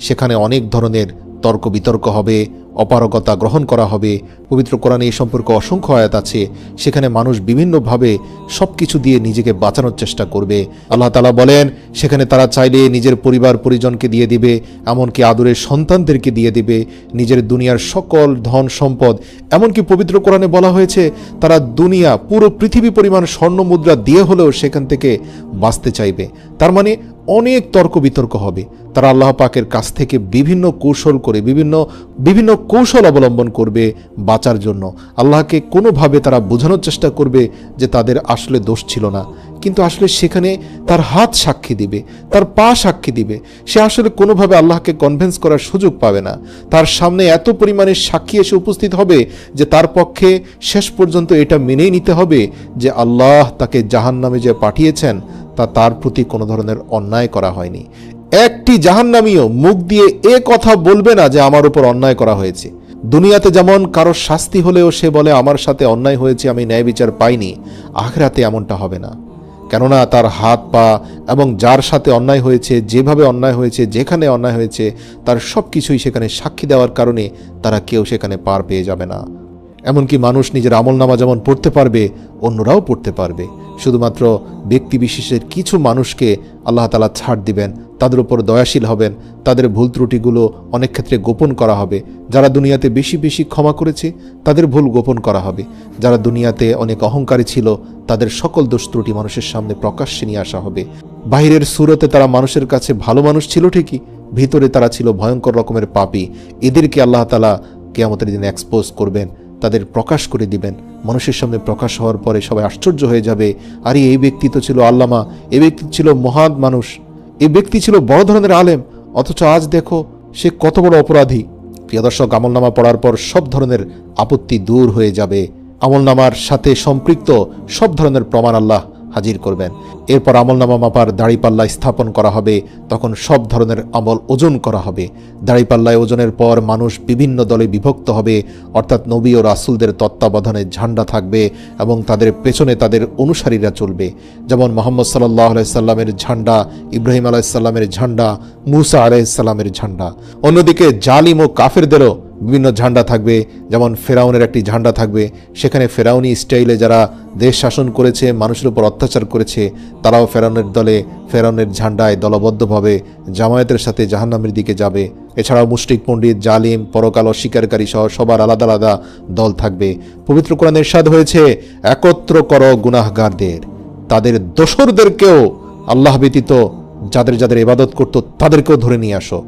সেখানে অনেক ধরনের তর্ক বিতর্ক হবে, অপারগতা গ্রহণ করা হবে। পবিত্র কোরআনে এই সম্পর্কে অসংখ্য আয়াত আছে, সেখানে মানুষ বিভিন্নভাবে সব কিছু দিয়ে নিজেকে বাঁচানোর চেষ্টা করবে। আল্লাহ তাআলা বলেন সেখানে তারা চাইলে নিজের পরিবার পরিজনকে দিয়ে দিবে, এমনকি আদরের সন্তানদেরকে দিয়ে দিবে, নিজের দুনিয়ার সকল ধন সম্পদ, এমনকি পবিত্র কোরআনে বলা হয়েছে তারা দুনিয়া পুরো পৃথিবী পরিমাণ স্বর্ণ মুদ্রা দিয়ে হলেও সেখান থেকে বাঁচতে চাইবে। তার মানে অনেক তর্ক বিতর্ক হবে। তারা আল্লাহ পাকের কাছ থেকে বিভিন্ন কৌশল করে বিভিন্ন কৌশল অবলম্বন করবে বাঁচার জন্য। আল্লাহকে কোনোভাবে তারা বোঝানোর চেষ্টা করবে যে তাদের আসলে দোষ ছিল না, কিন্তু আসলে সেখানে তার হাত সাক্ষী দিবে, তার পা সাক্ষী দিবে। সে আসলে কোনোভাবে আল্লাহকে কনভিন্স করার সুযোগ পাবে না। তার সামনে এত পরিমাণে সাক্ষী এসে উপস্থিত হবে যে তার পক্ষে শেষ পর্যন্ত এটা মেনেই নিতে হবে যে আল্লাহ তাকে জাহান্নামে যে পাঠিয়েছেন তা তার প্রতি কোনো ধরনের অন্যায় করা হয়নি। একটি জাহান্নামীও মুখ দিয়ে এ কথা বলবে না যে আমার উপর অন্যায় করা হয়েছে। দুনিয়াতে যেমন কারো শাস্তি হলেও সে বলে আমার সাথে অন্যায় হয়েছে, আমি ন্যায় বিচার পাইনি, আখিরাতে এমনটা হবে না। কেননা তার হাত পা এবং যার সাথে অন্যায় হয়েছে, যেভাবে অন্যায় হয়েছে, যেখানে অন্যায় হয়েছে, তার সব কিছুই সেখানে সাক্ষী দেওয়ার কারণে তারা কেউ সেখানে পার পেয়ে যাবে না। এমনকি মানুষ নিজের আমলনামা যেমন পড়তে পারবে, অন্যরাও পড়তে পারবে। শুধুমাত্র ব্যক্তি বিশেষের কিছু মানুষকে আল্লাহ তাআলা ছাড় দিবেন, তাদের উপর দয়াশীল হবেন, তাদের ভুল ত্রুটিগুলো অনেক ক্ষেত্রে গোপন করা হবে। যারা দুনিয়াতে বেশি বেশি ক্ষমা করেছে তাদের ভুল গোপন করা হবে। যারা দুনিয়াতে অনেক অহংকারী ছিল তাদের সকল দোষ ত্রুটি মানুষের সামনে প্রকাশ্যে নিয়ে আসা হবে। বাহিরের সুরতে তারা মানুষের কাছে ভালো মানুষ ছিল ঠিকই, ভিতরে তারা ছিল ভয়ঙ্কর রকমের পাপী। এদেরকে আল্লাহ তাআলা কিয়ামতের দিনে এক্সপোজ করবেন, তাদের প্রকাশ করে দিবেন। মানুষের সামনে প্রকাশ হওয়ার পরে সবাই আশ্চর্য হয়ে যাবে, আরে এই ব্যক্তি তো ছিল আল্লামা, এই ব্যক্তি ছিল মহান মানুষ, এই ব্যক্তি ছিল বড় ধরনের আলেম, অথচ আজ দেখো সে কত বড় অপরাধী। প্রিয় দর্শক, আমলনামা পড়ার পর সব ধরনের আপত্তি দূর হয়ে যাবে। আমলনামার সাথে সম্পৃক্ত সব ধরনের প্রমাণ আল্লাহ হাজির করবেন। এরপর আমলনামা মাপার দাড়িপাল্লা স্থাপন করা হবে, তখন সব ধরনের আমল ওজন করা হবে। দাড়িপাল্লায় ওজনের পর মানুষ বিভিন্ন দলে বিভক্ত হবে, অর্থাৎ নবী ও রাসূলদের তত্ত্বাবধানে ঝান্ডা থাকবে এবং তাদের পেছনে তাদের অনুসারীরা চলবে। যেমন মুহাম্মদ সাল্লাল্লাহু আলাইহি সাল্লামের ঝান্ডা, ইব্রাহিম আলাইহিস সালামের ঝান্ডা, মূসা আলাইহিস সালামের ঝান্ডা। অন্যদিকে জালিম ও কাফেরদেরও বিভিন্ন ঝান্ডা থাকবে। যেমন ফেরাউনের একটি ঝান্ডা থাকবে, সেখানে ফেরাউনি স্টাইলে যারা দেশ শাসন করেছে, মানুষের উপর অত্যাচার করেছে, তারাও ফেরাউনের দলে, ফেরাউনের ঝান্ডায় দলবদ্ধভাবে জামায়াতের সাথে জাহান্নামের দিকে যাবে। এছাড়াও মুশরিক, পণ্ডিত, জালিম, পরকাল অস্বীকারী সহ সবার আলাদা আলাদা দল থাকবে। পবিত্র কোরআনে ইরশাদ হয়েছে, একত্র করো গুনাহগারদের, তাদের দোসরদেরকেও, আল্লাহ ব্যতীত যাদের যাদের ইবাদত করত তাদেরকেও ধরে নিয়ে আসো,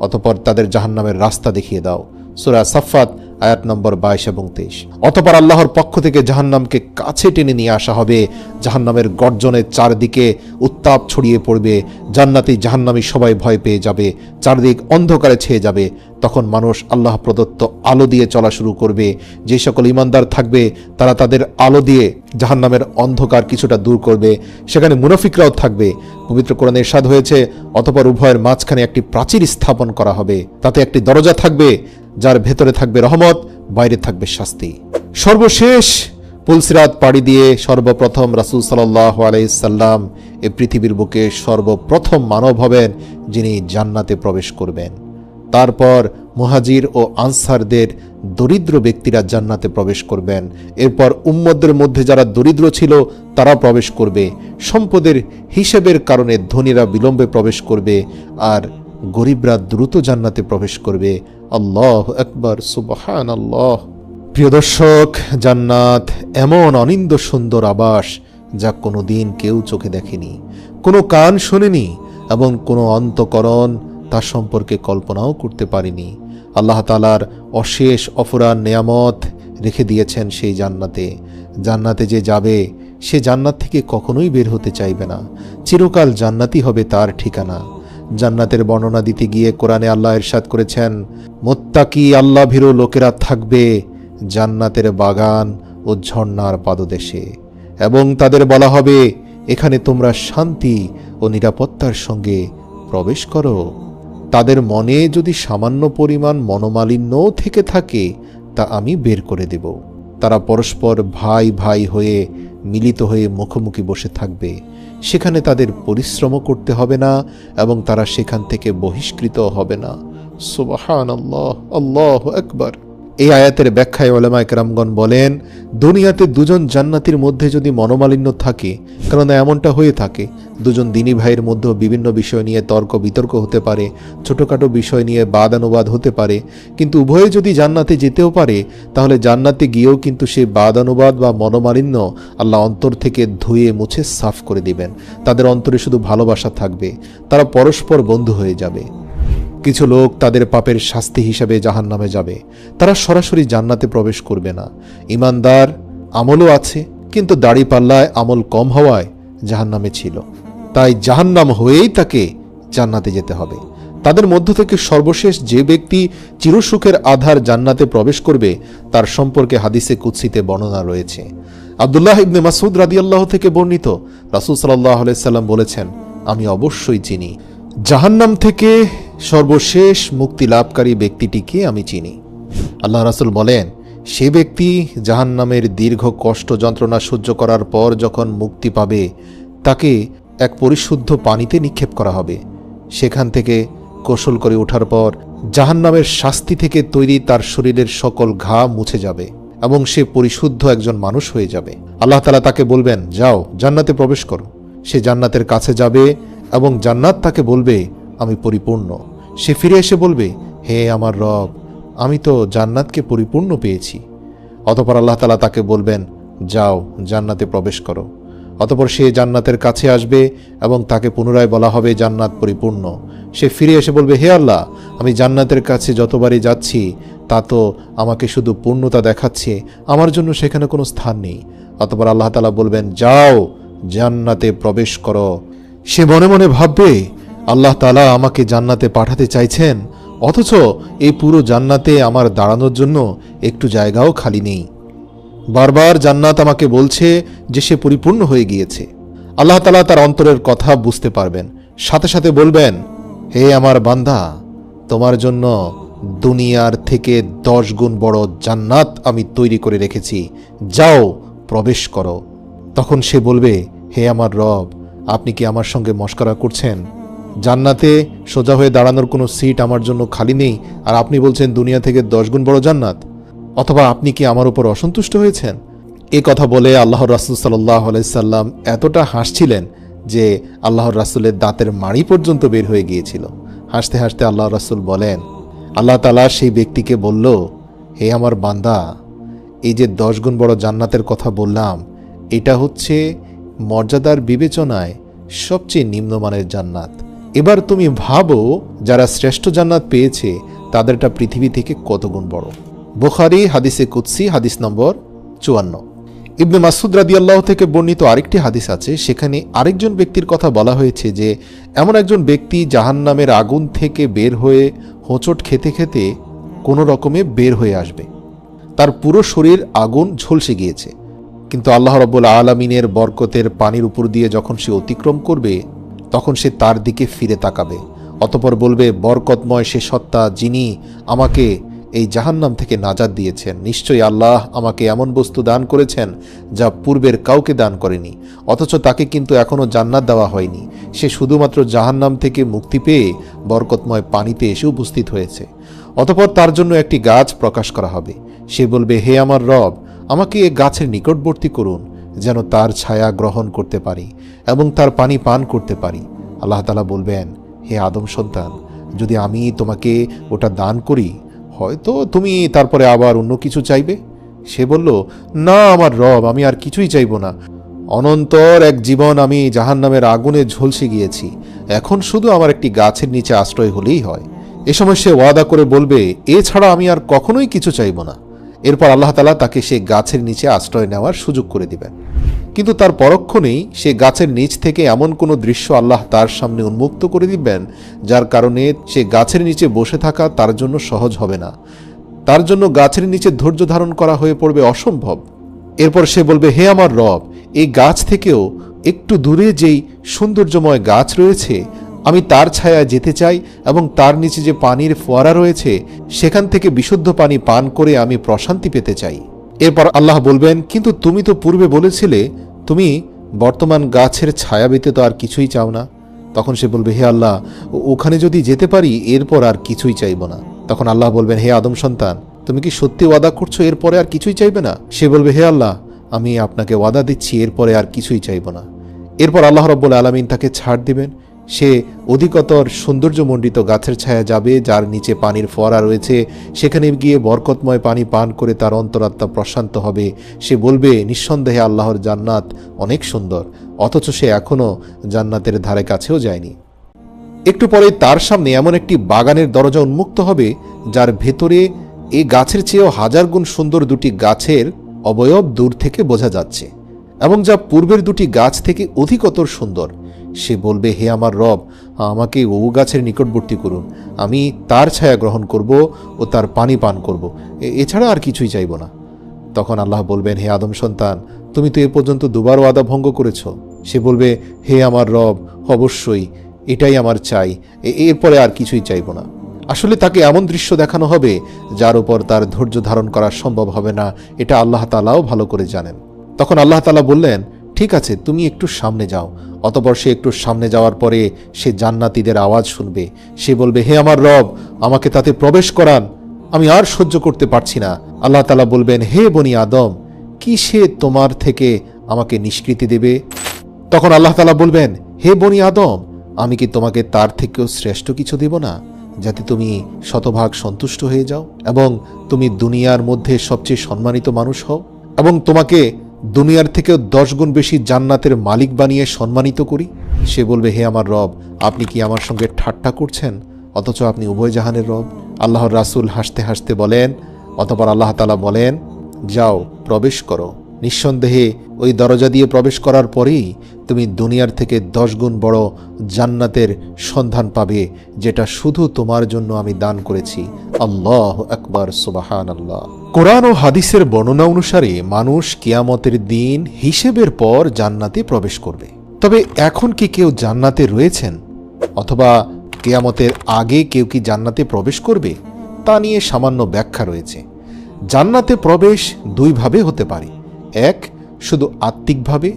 অতঃপর তাদের জাহান্নামের রাস্তা দেখিয়ে দাও। সূরা সাফফাত আয়াত নম্বর 22 এবং 23। অতঃপর আল্লাহর পক্ষ থেকে জাহান্নামকে কাছে টেনে নিয়ে আসা হবে। জাহান্নামের গর্জনে চারদিকে উত্তাপ ছড়িয়ে পড়বে, জান্নাতি জাহান্নামী সবাই ভয় পেয়ে যাবে, চারদিক অন্ধকারে ছেয়ে যাবে। তখন মানুষ আল্লাহ প্রদত্ত আলো দিয়ে চলা শুরু করবে। যে সকল ঈমানদার থাকবে তারা তাদের আলো দিয়ে জাহান্নামের অন্ধকার কিছুটা দূর করবে, সেখানে মুনাফিকরাও থাকবে। পবিত্র কোরআনে ইরশাদ হয়েছে, অতঃপর উভয়ের মাঝখানে একটি প্রাচীর স্থাপন করা হবে, তাতে একটি দরজা থাকবে, যার ভেতরে থাকবে রহমত, বাইরে থাকবে শাস্তি। সর্বশেষ পুলসিরাত পাড়ি দিয়ে সর্বপ্রথম রাসূল সাল্লাল্লাহু আলাইহি সাল্লাম এই পৃথিবীর বুকে সর্বপ্রথম মানব হবেন যিনি জান্নাতে প্রবেশ করবেন। তারপর মুহাজির ও আনসারদের দরিদ্র ব্যক্তিরা জান্নাতে প্রবেশ করবেন। এরপর উম্মতদের মধ্যে যারা দরিদ্র ছিল তারা প্রবেশ করবে। সম্পদের হিসেবের কারণে ধনীরা বিলম্বে প্রবেশ করবে আর গরিবরা দ্রুত জান্নাতে প্রবেশ করবে। আল্লাহু আকবার, সুবহানাল্লাহ। প্রিয় দর্শক, জান্নাত এমন অনিন্দ্য সুন্দর আবাস যা কোনোদিন কেউ চোখে দেখেনি, কোনো কান শোনেনি এবং কোনো অন্তঃকরণ তার সম্পর্কে কল্পনাও করতে পারেনি। আল্লাহ তাআলার অশেষ অফুরান নেয়ামত রেখে দিয়েছেন সেই জান্নাতে। জান্নাতে যে যাবে সে জান্নাত থেকে কখনোই বের হতে চাইবে না। চিরকাল জান্নাতই হবে তার ঠিকানা। জান্নাতের বর্ণনা দিতে গিয়ে কোরআনে আল্লাহ ইরশাদ করেছেন, মুত্তাকি আল্লাহ ভীরু লোকেরা থাকবে জান্নাতের বাগান ও ঝর্ণার পাদদেশে, এবং তাদের বলা হবে, এখানে তোমরা শান্তি ও নিরাপত্তার সঙ্গে প্রবেশ করো। তাদের মনে যদি সামান্য পরিমাণ মনোমালিন্য থেকে থাকে তা আমি বের করে দেব। তারা পরস্পর ভাই ভাই হয়ে মিলিত হয়ে মুখোমুখি বসে থাকবে। সেখানে তাদের পরিশ্রমও করতে হবে না এবং তারা সেখান থেকে বহিষ্কৃত হবে না। সুবহানাল্লাহ, আল্লাহু আকবার। এই আয়াতের ব্যাখ্যায় উলামায়ে কেরামগণ বলেন, দুনিয়াতে দুজন জান্নাতীর মধ্যে যদি মনোমালিন্য থাকে, কারণ এমনটা হয়ে থাকে, দুজন দিনী ভাইয়ের মধ্যেও বিভিন্ন বিষয় নিয়ে তর্ক বিতর্ক হতে পারে, ছোটোখাটো বিষয় নিয়ে বাদানুবাদ হতে পারে, কিন্তু উভয়ে যদি জান্নাতে যেতেও পারে, তাহলে জান্নাতে গিয়েও কিন্তু সেই বাদানুবাদ বা মনোমালিন্য আল্লাহ অন্তর থেকে ধুয়ে মুছে সাফ করে দিবেন। তাদের অন্তরে শুধু ভালোবাসা থাকবে, তারা পরস্পর বন্ধু হয়ে যাবে। কিছু লোক তাদের পাপের শাস্তি হিসাবে জাহান্নামে যাবে, তারা সরাসরি জান্নাতে প্রবেশ করবে না। ইমানদার, আমলও আছে, কিন্তু দাড়িপাল্লায় আমল কম হওয়ায় জাহান্নামে ছিল, তাই জাহান্নাম হয়েই তাকে জান্নাতে যেতে হবে। তাদের মধ্য থেকে সর্বশেষ যে ব্যক্তি চিরসুখের আধার জান্নাতে প্রবেশ করবে তার সম্পর্কে হাদিসে কুদসিতে বর্ণনা রয়েছে। আব্দুল্লাহ ইবনে মাসউদ রাদিয়াল্লাহু থেকে বর্ণিত, রাসূল সাল্লাল্লাহু আলাইহি সাল্লাম বলেছেন, আমি অবশ্যই চিনি জাহান্নাম থেকে সর্বশেষ মুক্তি লাভকারী ব্যক্তিটিকে আমি চিনি। আল্লাহ রাসূল বলেন, সে ব্যক্তি জাহান্নামের দীর্ঘ কষ্ট যন্ত্রণা সহ্য করার পর যখন মুক্তি পাবে, তাকে এক পরিশুদ্ধ পানিতে নিক্ষেপ করা হবে। সেখান থেকে গোসল করে ওঠার পর জাহান্নামের শাস্তি থেকে তৈরি তার শরীরের সকল ঘা মুছে যাবে এবং সে পরিশুদ্ধ একজন মানুষ হয়ে যাবে। আল্লাহ তাআলা তাকে বলবেন, যাও জান্নাতে প্রবেশ করো। সে জান্নাতের কাছে যাবে এবং জান্নাত তাকে বলবে, আমি পরিপূর্ণ। সে ফিরে এসে বলবে, হে আমার রব, আমি তো জান্নাতকে পরিপূর্ণ পেয়েছি। অতঃপর আল্লাহ তাআলা তাকে বলবেন, যাও জান্নাতে প্রবেশ করো। অতঃপর সে জান্নাতের কাছে আসবে এবং তাকে পুনরায় বলা হবে, জান্নাত পরিপূর্ণ। সে ফিরে এসে বলবে, হে আল্লাহ, আমি জান্নাতের কাছে যতবারই যাচ্ছি তা তো আমাকে শুধু পূর্ণতা দেখাচ্ছে, আমার জন্য সেখানে কোনো স্থান নেই। অতঃপর আল্লাহ তাআলা বলবেন, যাও জান্নাতে প্রবেশ করো। সে মনে মনে ভাববে, আল্লাহ তাআলা আমাকে জান্নাতে পাঠাতে চাইছেন, অথচ এই পুরো জান্নাতে আমার দাঁড়ানোর জন্য একটু জায়গাও খালি নেই। বারবার জান্নাত আমাকে বলছে যে সে পরিপূর্ণ হয়ে গিয়েছে। আল্লাহ তাআলা তার অন্তরের কথা বুঝতে পারবেন, সাথে সাথে বলবেন, হে আমার বান্দা, তোমার জন্য দুনিয়ার থেকে 10 গুণ বড় জান্নাত আমি তৈরি করে রেখেছি, যাও প্রবেশ করো। তখন সে বলবে, হে আমার রব, আপনি কি আমার সঙ্গে মশকরা করছেন? জান্নাতে সোজা হয়ে দাঁড়ানোর কোনো সিট আমার জন্য খালি নেই, আর আপনি বলছেন দুনিয়া থেকে 10 গুণ বড় জান্নাত? অথবা আপনি কি আমার উপর অসন্তুষ্ট হয়েছেন? এ কথা বলে আল্লাহর রাসূল সাল্লাল্লাহু আলাইহি সাল্লাম এতটা হাসছিলেন যে আল্লাহর রাসূলের দাঁতের মাড়ি পর্যন্ত বের হয়ে গিয়েছিল। হাসতে হাসতে আল্লাহর রাসূল বলেন, আল্লাহ তাআলা সেই ব্যক্তিকে বলল, হে আমার বান্দা, এই যে 10 গুণ বড় জান্নাতের কথা বললাম, এটা হচ্ছে মর্যাদার বিবেচনায় সবচেয়ে নিম্নমানের জান্নাত। এবার তুমি ভাবো, যারা শ্রেষ্ঠ জান্নাত পেয়েছে তাদেরটা পৃথিবী থেকে কত গুণ বড়। বুখারী হাদিসে কুদসি, হাদিস নম্বর 54। ইবনে মাসউদ রাদিয়াল্লাহু থেকে বর্ণিত আরেকটি হাদিস আছে, সেখানে আরেকজন ব্যক্তির কথা বলা হয়েছে যে এমন একজন ব্যক্তি জাহান্নামের আগুন থেকে বের হয়ে হোঁচট খেতে খেতে কোনো রকমে বের হয়ে আসবে। তার পুরো শরীর আগুন ঝলসে গিয়েছে, কিন্তু আল্লাহ রাব্বুল আলামিনের বরকতের পানির উপর দিয়ে যখন সে অতিক্রম করবে, তখন সে তার দিকে ফিরে তাকাবে। অতঃপর বলবে, বরকতময় সে সত্তা যিনি আমাকে এই জাহান্নাম থেকে নাজাত দিয়েছেন, নিশ্চয়ই আল্লাহ আমাকে এমন বস্তু দান করেছেন যা পূর্বের কাউকে দান করেনি, অথচ তাকে কিন্তু এখনও জান্নাত দেওয়া হয়নি। সে শুধুমাত্র জাহান্নাম থেকে মুক্তি পেয়ে বরকতময় পানিতে এসে উপস্থিত হয়েছে। অতঃপর তার জন্য একটি গাছ প্রকাশ করা হবে। সে বলবে, হে আমার রব, আমাকে এ গাছের নিকটবর্তী করুন, যেন তার ছায়া গ্রহণ করতে পারি এবং তার পানি পান করতে পারি। আল্লাহ তাআলা বলবেন, হে আদম সন্তান, যদি আমি তোমাকে ওটা দান করি, হয়তো তুমি তারপরে আবার অন্য কিছু চাইবে। সে বলল, না আমার রব, আমি আর কিছুই চাইব না। অনন্তর এক জীবন আমি জাহান্নামের আগুনে ঝলসে গিয়েছি, এখন শুধু আমার একটি গাছের নিচে আশ্রয় হলেই হয়। এ সময় সে ওয়াদা করে বলবে, এছাড়া আমি আর কখনোই কিছু চাইব না। এরপর আল্লাহ তাআলা তাকে সে গাছের নিচে আশ্রয় নেওয়ার সুযোগ করে দিবেন। কিন্তু তার পরক্ষণেই সে গাছের নিচ থেকে এমন কোনো দৃশ্য আল্লাহ তার সামনে উন্মুক্ত করে দিবেন, যার কারণে সে গাছের নিচে বসে থাকা তার জন্য সহজ হবে না। তার জন্য গাছের নিচে ধৈর্য ধারণ করা হয়ে পড়বে অসম্ভব। এরপর সে বলবে, হে আমার রব, এই গাছ থেকেও একটু দূরে যেই সৌন্দর্যময় গাছ রয়েছে, আমি তার ছায়ায় যেতে চাই এবং তার নিচে যে পানির ফোয়ারা রয়েছে সেখান থেকে বিশুদ্ধ পানি পান করে আমি প্রশান্তি পেতে চাই। এরপর আল্লাহ বলবেন, কিন্তু তুমি তো পূর্বে বলেছিলে তুমি বর্তমান গাছের ছায়া ব্যতীত আর কিছুই চাও না। তখন সে বলবে, হে আল্লাহ, ওখানে যদি যেতে পারি এরপর আর কিছুই চাইব না। তখন আল্লাহ বলবেন, হে আদম সন্তান, তুমি কি সত্যি ওয়াদা করছো এরপরে আর কিছুই চাইবে না? সে বলবে, হে আল্লাহ, আমি আপনাকে ওয়াদা দিচ্ছি এরপরে আর কিছুই চাইব না। এরপর আল্লাহ রাব্বুল আলামিন তাকে ছাড় দিবেন। সে অধিকতর সৌন্দর্যমণ্ডিত গাছের ছায়া যাবে, যার নিচে পানির ফোয়ারা রয়েছে। সেখানে গিয়ে বরকতময় পানি পান করে তার অন্তরাত্মা প্রশান্ত হবে। সে বলবে, নিঃসন্দেহে আল্লাহর জান্নাত অনেক সুন্দর, অথচ সে এখনও জান্নাতের ধারে কাছেও যায়নি। একটু পরেই তার সামনে এমন একটি বাগানের দরজা উন্মুক্ত হবে, যার ভেতরে এই গাছের চেয়েও হাজার গুণ সুন্দর দুটি গাছের অবয়ব দূর থেকে বোঝা যাচ্ছে, এবং যা পূর্বের দুটি গাছ থেকে অধিকতর সুন্দর। সে বলবে, হে আমার রব, আমাকে ও গাছের নিকটবর্তী করুন, আমি তার ছায়া গ্রহণ করব ও তার পানি পান করব, এছাড়া আর কিছুই চাইব না। তখন আল্লাহ বলবেন, হে আদম সন্তান, তুমি তো এ পর্যন্ত দুবার ওয়াদা ভঙ্গ করেছ। সে বলবে, হে আমার রব, অবশ্যই এটাই আমার চাই, এরপরে আর কিছুই চাইব না। আসলে তাকে এমন দৃশ্য দেখানো হবে যার উপর তার ধৈর্য ধারণ করা সম্ভব হবে না, এটা আল্লাহ তাআলাও ভালো করে জানেন। তখন আল্লাহ তাআলা বললেন, ঠিক আছে, তুমি একটু সামনে যাও। অতঃপর সে একটু সামনে যাওয়ার পরে সে জান্নাতীদের আওয়াজ শুনবে। সে বলবে, হে আমার রব, আমাকে তাতে প্রবেশ করান, আমি আর সহ্য করতে পারছি না। আল্লাহ তাআলা বলবেন, হে বনি আদম, কি সে তোমার থেকে আমাকে নিষ্কৃতি দেবে? তখন আল্লাহ তাআলা বলবেন, হে বনি আদম, আমি কি তোমাকে তার থেকেও শ্রেষ্ঠ কিছু দেব না, যাতে তুমি শতভাগ সন্তুষ্ট হয়ে যাও এবং তুমি দুনিয়ার মধ্যে সবচেয়ে সম্মানিত মানুষ হও, এবং তোমাকে দুনিয়ার থেকেও 10 গুণ বেশি জান্নাতের মালিক বানিয়ে সম্মানিত করি? সে বলবে, হে আমার রব, আপনি কি আমার সঙ্গে ঠাট্টা করছেন? অথচ আপনি উভয় জাহানের রব। আল্লাহর রাসূল হাসতে হাসতে বলেন, অতঃপর আল্লাহ তাআলা বলেন, যাও, প্রবেশ করো। নিঃসন্দেহে ওই দরজা দিয়ে প্রবেশ করার পরেই তুমি দুনিয়ার থেকে 10 গুণ বড় জান্নাতের সন্ধান পাবে, যেটা শুধু তোমার জন্য আমি দান করেছি। আল্লাহু আকবার, সুবহানাল্লাহ। কোরআন ও হাদিসের বর্ণনা অনুসারে মানুষ কিয়ামতের দিন হিসেবের পর জান্নাতে প্রবেশ করবে। তবে এখন কি কেউ জান্নাতে রয়েছেন, অথবা কিয়ামতের আগে কেউ কি জান্নাতে প্রবেশ করবে, তা নিয়ে সামান্য ব্যাখ্যা রয়েছে। জান্নাতে প্রবেশ দুইভাবে হতে পারে। এক, শুধু আত্মিকভাবে।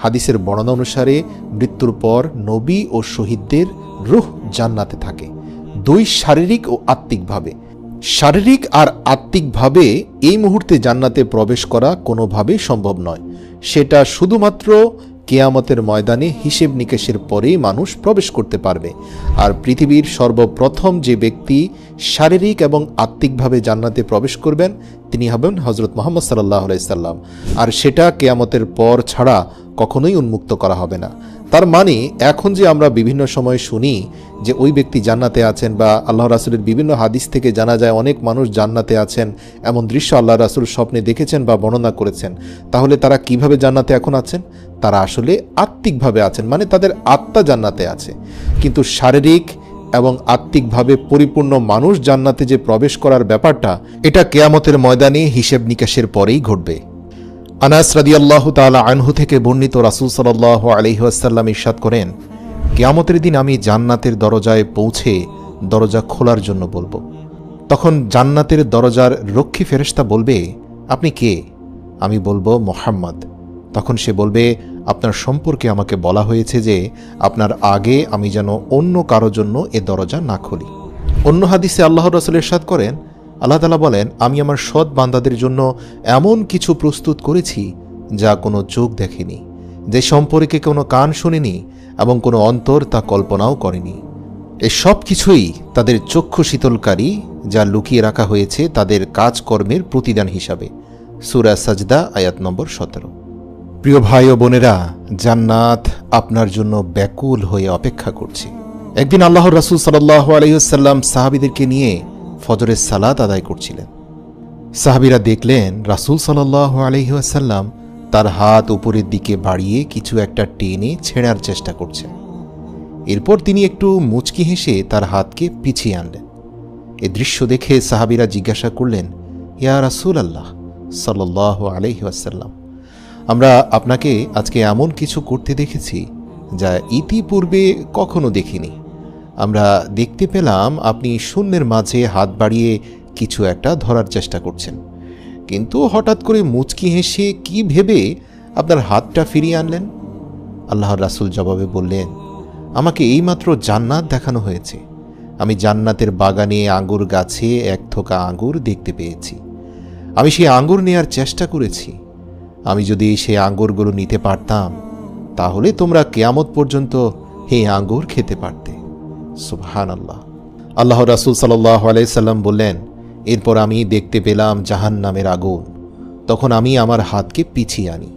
হাদিসের বর্ণনা অনুসারে মৃত্যুর পর নবী ও শহীদদের রূহ জান্নাতে থাকে। দুই, শারীরিক ও আত্মিকভাবে। শারীরিক আর আত্মিকভাবে এই মুহূর্তে জান্নাতে প্রবেশ করা কোনোভাবেই সম্ভব নয়। সেটা শুধুমাত্র কিয়ামতের ময়দানে হিসেব নিকেশের পরেই মানুষ প্রবেশ করতে পারবে। আর পৃথিবীর সর্বপ্রথম যে ব্যক্তি শারীরিক এবং আত্মিকভাবে জান্নাতে প্রবেশ করবেন তিনি হবেন হযরত মুহাম্মদ সাল্লাল্লাহু আলাইহি সাল্লাম। আর সেটা কিয়ামতের পর ছাড়া কখনোই উন্মুক্ত করা হবে না। তার মানে এখন যে আমরা বিভিন্ন সময় শুনি যে ওই ব্যক্তি জান্নাতে আছেন, বা আল্লাহ রাসূলের বিভিন্ন হাদিস থেকে জানা যায় অনেক মানুষ জান্নাতে আছেন, এমন দৃশ্য আল্লাহ রাসূল স্বপ্নে দেখেছেন বা বর্ণনা করেছেন, তাহলে তারা কিভাবে জান্নাতে এখন আছেন? তারা আসলে আত্মিকভাবে আছেন, মানে তাদের আত্মা জান্নাতে আছে। কিন্তু শারীরিক এবং আত্মিকভাবে পরিপূর্ণ মানুষ জান্নাতে যে প্রবেশ করার ব্যাপারটা, এটা কিয়ামতের ময়দানে হিসেব নিকাশের পরেই ঘটবে। আনাস রাদিয়াল্লাহু তাআলা আনহু থেকে বর্ণিত, রাসূল সাল্লাল্লাহু আলাইহি ওয়াসাল্লাম ইরশাদ করেন, কিয়ামতের দিন আমি জান্নাতের দরজায় পৌঁছে দরজা খোলার জন্য বলবো। তখন জান্নাতের দরজার রক্ষী ফেরেশতা বলবে, আপনি কে? আমি বলবো, মুহাম্মদ। তখন সে বলবে, আপনার সম্পর্কে আমাকে বলা হয়েছে যে আপনার আগে আমি যেন অন্য কারো জন্য এ দরজা না খুলি। অন্য হাদিসে আল্লাহর রাসূল ইরশাদ করেন, আল্লাহ তাআলা বলেন, আমি আমার সৎ বান্দাদের জন্য এমন কিছু প্রস্তুত করেছি যা কোনো চোখ দেখেনি, যে সম্পর্কে কোনো কান শুনেনি এবং কোনো অন্তর তা কল্পনাও করেনি। এই সব কিছুই তাদের চক্ষু শীতলকারী, যা লুকিয়ে রাখা হয়েছে তাদের কাজকর্মের প্রতিদান হিসাবে। সূরা সাজদা আয়াত নম্বর 17। প্রিয় ভাই ও বোনেরা, জান্নাত আপনার জন্য ব্যাকুল হয়ে অপেক্ষা করছে। একদিন আল্লাহর রাসূল সাল্লাল্লাহু আলাইহি ওয়াসাল্লাম সাহাবীদেরকে নিয়ে ফজরের সালাত আদায় করছিলেন। সাহাবীরা দেখলেন রাসূল সাল্লাল্লাহু আলাইহি ওয়াসাল্লাম তার হাত উপরের দিকে বাড়িয়ে কিছু একটা টেনে ছেঁড়ার চেষ্টা করছেন। এরপর তিনি একটু মুচকি হেসে তার হাতকে পিছিয়ে আনলেন। এ দৃশ্য দেখে সাহাবীরা জিজ্ঞাসা করলেন, ইয়া রাসূলাল্লাহ সাল্লাল্লাহু আলাইহি ওয়াসাল্লাম, আমরা আপনাকে আজকে এমন কিছু করতে দেখেছি যা ইতিপূর্বে কখনো দেখিনি। আমরা দেখতে পেলাম আপনি শূন্যের মাঝে হাত বাড়িয়ে কিছু একটা ধরার চেষ্টা করছেন, কিন্তু হঠাৎ করে মুচকি হেসে কি ভেবে আপনার হাতটা ফিরিয়ে আনলেন? আল্লাহর রাসূল জবাবে বললেন, আমাকে এইমাত্র জান্নাত দেখানো হয়েছে। আমি জান্নাতের বাগানে আঙ্গুর গাছে এক থোকা আঙ্গুর দেখতে পেয়েছি। আমি সেই আঙ্গুর নেয়ার চেষ্টা করেছি। আমি যদি সেই আঙ্গুরগুলো নিতে পারতাম তাহলে তোমরা কিয়ামত পর্যন্ত এই আঙ্গুর খেতে পারতে। সুবহানাল্লাহ। আল্লাহর রাসূল সাল্লাল্লাহু আলাইহি সাল্লাম বললেন, এরপর আমি দেখতে পেলাম জাহান্নামের আগুন। তখন আমি আমার হাতকে পিছিয়ে আনি।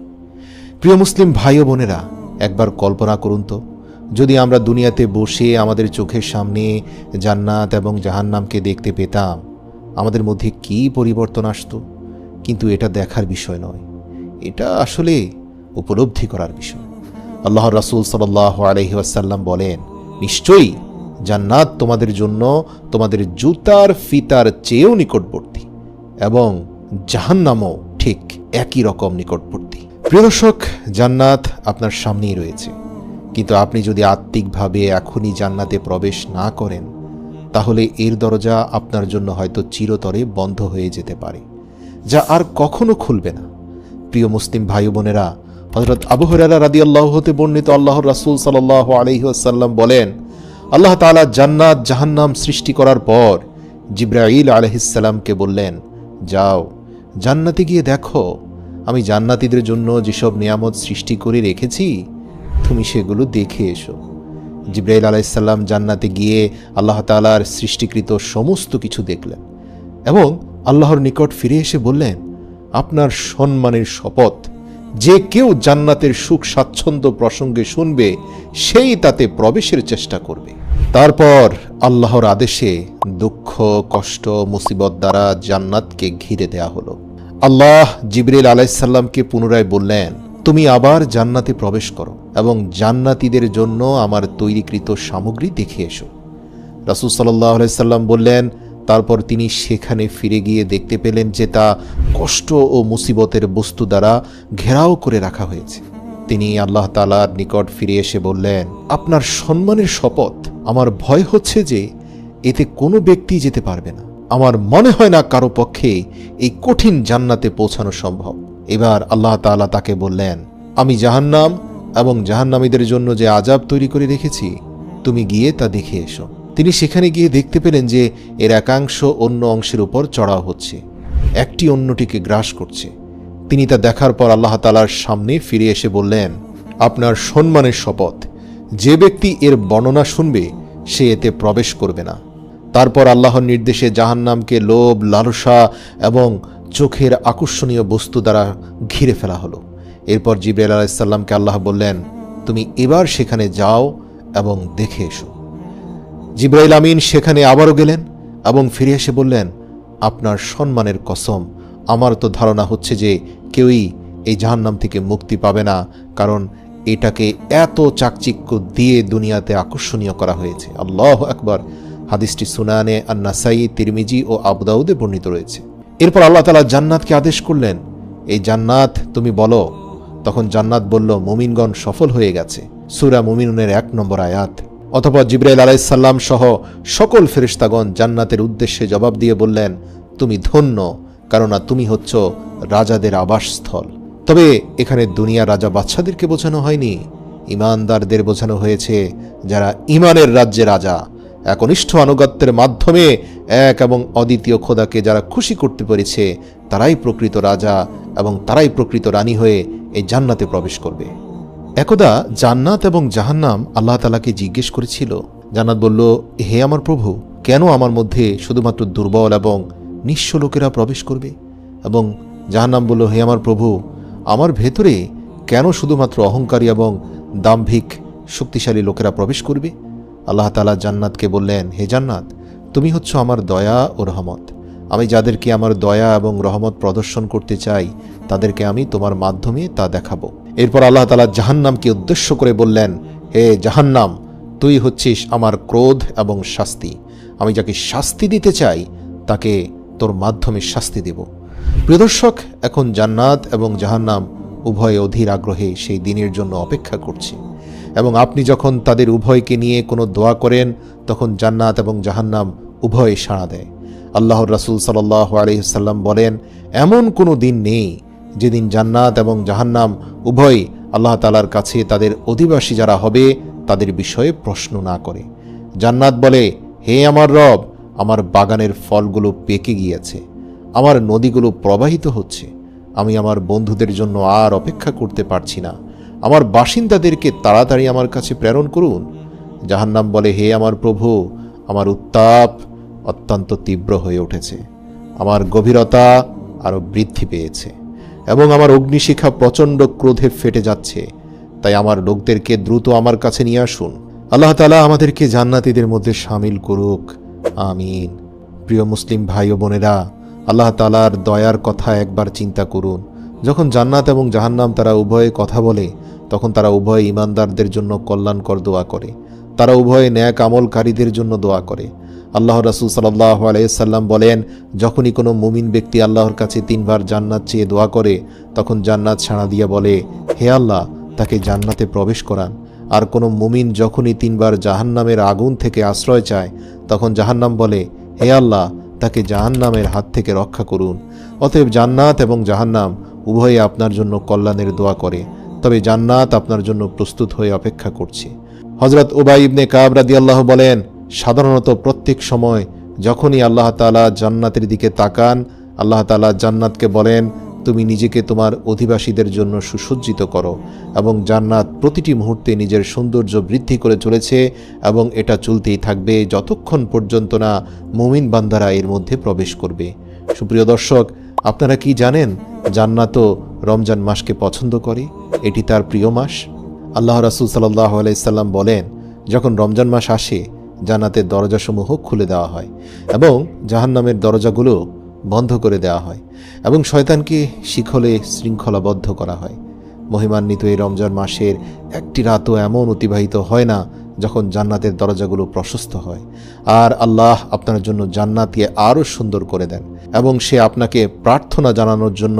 প্রিয় মুসলিম ভাই ও বোনেরা, একবার কল্পনা করুন তো, যদি আমরা দুনিয়াতে বসে আমাদের চোখের সামনে জান্নাত এবং জাহান্নামকে দেখতে পেতাম, আমাদের মধ্যে কী পরিবর্তন আসতো। কিন্তু এটা দেখার বিষয় নয়, এটা আসলে উপলব্ধি করার বিষয়। আল্লাহর রাসূল সাল্লাল্লাহু আলাইহি ওয়াসাল্লাম বলেন, নিশ্চয়ই জান্নাত তোমাদের জন্য তোমাদের জুতার ফিতার চেয়েও নিকটবর্তী এবং জাহান্নামও ঠিক একই রকম নিকটবর্তী। প্রিয় দর্শক, জান্নাত আপনার সামনেই রয়েছে, কিন্তু আপনি যদি আত্মিকভাবে এখনই জান্নাতে প্রবেশ না করেন তাহলে এর দরজা আপনার জন্য হয়তো চিরতরে বন্ধ হয়ে যেতে পারে, যা আর কখনো খুলবে না। প্রিয় মুসলিম ভাই বোনেরা, হযরত আবু হুরায়রা রাদিয়াল্লাহু হতে বর্ণিত আল্লাহর রাসূল সাল্লাল্লাহু আলাইহি ওয়াসাল্লাম বলেন, আল্লাহ তাআলা জান্নাত জাহান্নাম সৃষ্টি করার পর জিবরাইল আলাইহিস সালামকে বললেন, যাও জান্নাতে গিয়ে দেখো আমি জান্নাতীদের জন্য যেসব নিয়ামত সৃষ্টি করে রেখেছি তুমি সেগুলো দেখে এসো। জিবরাইল আলাইহিস সালাম জান্নাতে গিয়ে আল্লাহ তাআলার সৃষ্টিকৃত সমস্ত কিছু দেখলেন এবং আল্লাহর নিকট ফিরে এসে বললেন, আপনার সম্মানের শপথ, যে কেউ জান্নাতের সুখ স্বাচ্ছন্দ্য প্রসঙ্গে শুনবে সেই তাতে প্রবেশের চেষ্টা করবে। তারপর আল্লাহর আদেশে দুঃখ কষ্ট মুসিবত দ্বারা জান্নাতকে ঘিরে দেয়া হলো। আল্লাহ জিবরাইল আলাইহিস সালামকে পুনরায় বললেন, তুমি আবার জান্নাতে প্রবেশ করো এবং জান্নাতীদের জন্য আমার তৈরিকৃত সামগ্রী দেখে এসো। রাসূল সাল্লাল্লাহু আলাইহি সাল্লাম বললেন, তারপর তিনি সেখানে ফিরে গিয়ে দেখতে পেলেন যে তা কষ্ট ও মুসিবতের বস্তু দ্বারা ঘেরাও করে রাখা হয়েছে। তিনি আল্লাহ তাআলার নিকট ফিরে এসে বললেন, আপনার সম্মানের শপথ, আমার ভয় হচ্ছে যে এতে কোনো ব্যক্তি যেতে পারবে না। আমার মনে হয় না কারো পক্ষে এই কঠিন জান্নাতে পৌঁছানো সম্ভব। এবার আল্লাহ তাআলা তাকে বললেন, আমি জাহান্নাম এবং জাহান্নামীদের জন্য যে আযাব তৈরি করে রেখেছি তুমি গিয়ে তা দেখে এসো। তিনি সেখানে গিয়ে দেখতে পেলেন যে এর একাংশ অন্য অংশের উপর চড়াও হচ্ছে, একটি অন্যটিকে গ্রাস করছে। তিনি তা দেখার পর আল্লাহ তাআলার সামনে ফিরে এসে বললেন, আপনার সম্মানের শপথ, যে ব্যক্তি এর বর্ণনা শুনবে সে এতে প্রবেশ করবে না। তারপর আল্লাহর নির্দেশে জাহান্নামকে লোভ লালসা এবং চোখের আকর্ষণীয় বস্তু দ্বারা ঘিরে ফেলা হলো। এরপর জিবরাইল আলাইহিস সালামকে আল্লাহ বললেন, তুমি এবার সেখানে যাও এবং দেখে এসো। জিবরাইল আমিন সেখানে আবারও গেলেন এবং ফিরে এসে বললেন, আপনার সম্মানের কসম, আমার তো ধারণা হচ্ছে যে কেউই এই জাহান্নাম থেকে মুক্তি পাবে না, কারণ এটাকে এত চাকচিক্য দিয়ে দুনিয়াতে আকর্ষণীয় করা হয়েছে। আল্লাহু আকবার। হাদিসটি সুনানে আন-নাসাই, তিরমিজি ও আবু দাউদে বর্ণিত রয়েছে। এরপর আল্লাহ তাআলা জান্নাতকে আদেশ করলেন, এই জান্নাত তুমি বলো। তখন জান্নাত বলল, মুমিনগণ সফল হয়ে গেছে। সূরা মুমিনুনের 1 নম্বর আয়াত। অতঃপর জিবরাইল আলাইহিস সালাম সহ সকল ফেরেশতাগণ জান্নাতের উদ্দেশ্যে জবাব দিয়ে বললেন, তুমি ধন্য, কেননা তুমি হচ্ছ রাজাদের আবাসস্থল। তবে এখানে দুনিয়ার রাজা বাদশাদেরকে বোঝানো হয়নি, ঈমানদারদের বোঝানো হয়েছে, যারা ঈমানের রাজ্যে রাজা, একনিষ্ঠ আনুগত্যের মাধ্যমে এক এবং অদ্বিতীয় খোদাকে যারা খুশি করতে পেরেছে তারাই প্রকৃত রাজা এবং তারাই প্রকৃত রানী হয়ে এই জান্নাতে প্রবেশ করবে। একদা জান্নাত এবং জাহান্নাম আল্লাহ তাআলাকে জিজ্ঞেস করেছিল। জান্নাত বলল, হে আমার প্রভু, কেন আমার মধ্যে শুধুমাত্র দুর্বল এবং নিঃস্ব লোকেরা প্রবেশ করবে? এবং জাহান্নাম বলল, হে আমার প্রভু, আমার ভেতরে কেন শুধুমাত্র অহংকারী এবং দাম্ভিক শক্তিশালী লোকেরা প্রবেশ করবে? আল্লাহ তাআলা জান্নাতকে বললেন, হে জান্নাত, তুমি হচ্ছ আমার দয়া ও রহমত। আমি যাদেরকে আমার দয়া এবং রহমত প্রদর্শন করতে চাই তাদেরকে আমি তোমার মাধ্যমে তা দেখাবো। এরপর আল্লাহ তাআলা জাহান্নামকে উদ্দেশ্য করে বললেন, হে জাহান্নাম, তুই হচ্ছিস আমার ক্রোধ এবং শাস্তি। আমি যাকে শাস্তি দিতে চাই তাকে তোর মাধ্যমে শাস্তি দেব। প্রিয় দর্শক, এখন জান্নাত এবং জাহান্নাম উভয় অধীর আগ্রহে সেই দিনের জন্য অপেক্ষা করছে, এবং আপনি যখন তাদের উভয়কে নিয়ে কোনো দোয়া করেন তখন জান্নাত এবং জাহান্নাম উভয়ে সাড়া দেয়। আল্লাহর রাসূল সাল্লাল্লাহু আলাইহি ওয়াসাল্লাম বলেন, এমন কোনো দিন নেই যেদিন জান্নাত এবং জাহান্নাম উভয় আল্লাহ তাআলার কাছে তাদের অধিবাসী যারা হবে তাদের বিষয়ে প্রশ্ন না করে। জান্নাত বলে, হে আমার রব, আমার বাগানের ফলগুলো পেকে গিয়েছে, আমার নদীগুলো প্রবাহিত হচ্ছে, আমি আমার বন্ধুদের জন্য আর অপেক্ষা করতে পারছি না, আমার বাসিন্দাদেরকে তাড়াতাড়ি আমার কাছে প্রেরণ করুন। জাহান্নাম বলে, হে আমার প্রভু, আমার উত্তাপ অত্যন্ত তীব্র হয়ে উঠেছে, আমার গভীরতা আরও বৃদ্ধি পেয়েছে এবং আমার অগ্নিশিখা প্রচণ্ড ক্রোধে ফেটে যাচ্ছে, তাই আমার লোকদেরকে দ্রুত আমার কাছে নিয়ে আসুন। আল্লাহ তাআলা আমাদেরকে জান্নাতীদের মধ্যে শামিল করুক, আমিন। প্রিয় মুসলিম ভাই ও বোনেরা, আল্লাহ তাআলার দয়ার কথা একবার চিন্তা করুন। যখন জান্নাত এবং জাহান্নাম তারা উভয়ে কথা বলে তখন তারা উভয় ঈমানদারদের জন্য কল্যাণকর দোয়া করে, তারা উভয়ে ন্যাক আমলকারীদের জন্য দোয়া করে। আল্লাহর রাসূল সাল্লাল্লাহু আলাইহি সাল্লাম বলেন, যখনই কোনো মুমিন ব্যক্তি আল্লাহর কাছে 3 বার জান্নাত চেয়ে দোয়া করে তখন জান্নাত সাড়া দিয়ে বলে, হে আল্লাহ, তাকে জান্নাতে প্রবেশ করান। আর কোনো মুমিন যখনই 3 বার জাহান্নামের আগুন থেকে আশ্রয় চায় তখন জাহান্নাম বলে, হে আল্লাহ, তাকে জাহান্নামের হাত থেকে রক্ষা করুন। অতএব জান্নাত এবং জাহান্নাম উভয়ে আপনার জন্য কল্যাণের দোয়া করে, তবে জান্নাত আপনার জন্য প্রস্তুত হয়ে অপেক্ষা করছে। হযরত উবাই ইবনে কাব রাদিয়াল্লাহু বলেন, সাধারণত প্রত্যেক সময় যখনই আল্লাহ তাআলা জান্নাতের দিকে তাকান, আল্লাহ তাআলা জান্নাতকে বলেন, তুমি নিজেকে তোমার অধিবাসীদের জন্য সুসজ্জিত করো, এবং জান্নাত প্রতিটি মুহূর্তে নিজের সৌন্দর্য বৃদ্ধি করে চলেছে এবং এটা চলতেই থাকবে যতক্ষণ পর্যন্ত না মুমিন বান্দারা এর মধ্যে প্রবেশ করবে। সুপ্রিয় দর্শক, আপনারা কি জানেন জান্নাতও রমজান মাসকে পছন্দ করে? এটি তার প্রিয় মাস। আল্লাহ রাসূল সাল্লাল্লাহু আলাইহি সাল্লাম বলেন, যখন রমজান মাস আসে জান্নাতের দরজাসমূহ খুলে দেওয়া হয় এবং জাহান্নামের দরজাগুলো বন্ধ করে দেওয়া হয় এবং শয়তানকে শিকলে শৃঙ্খলাবদ্ধ করা হয়। মহিমান্বিত এই রমজান মাসের একটি রাতও এমন অতিবাহিত হয় না যখন জান্নাতের দরজাগুলো প্রশস্ত হয়, আর আল্লাহ আপনার জন্য জান্নাতকে আরও সুন্দর করে দেন এবং সে আপনাকে প্রার্থনা জানানোর জন্য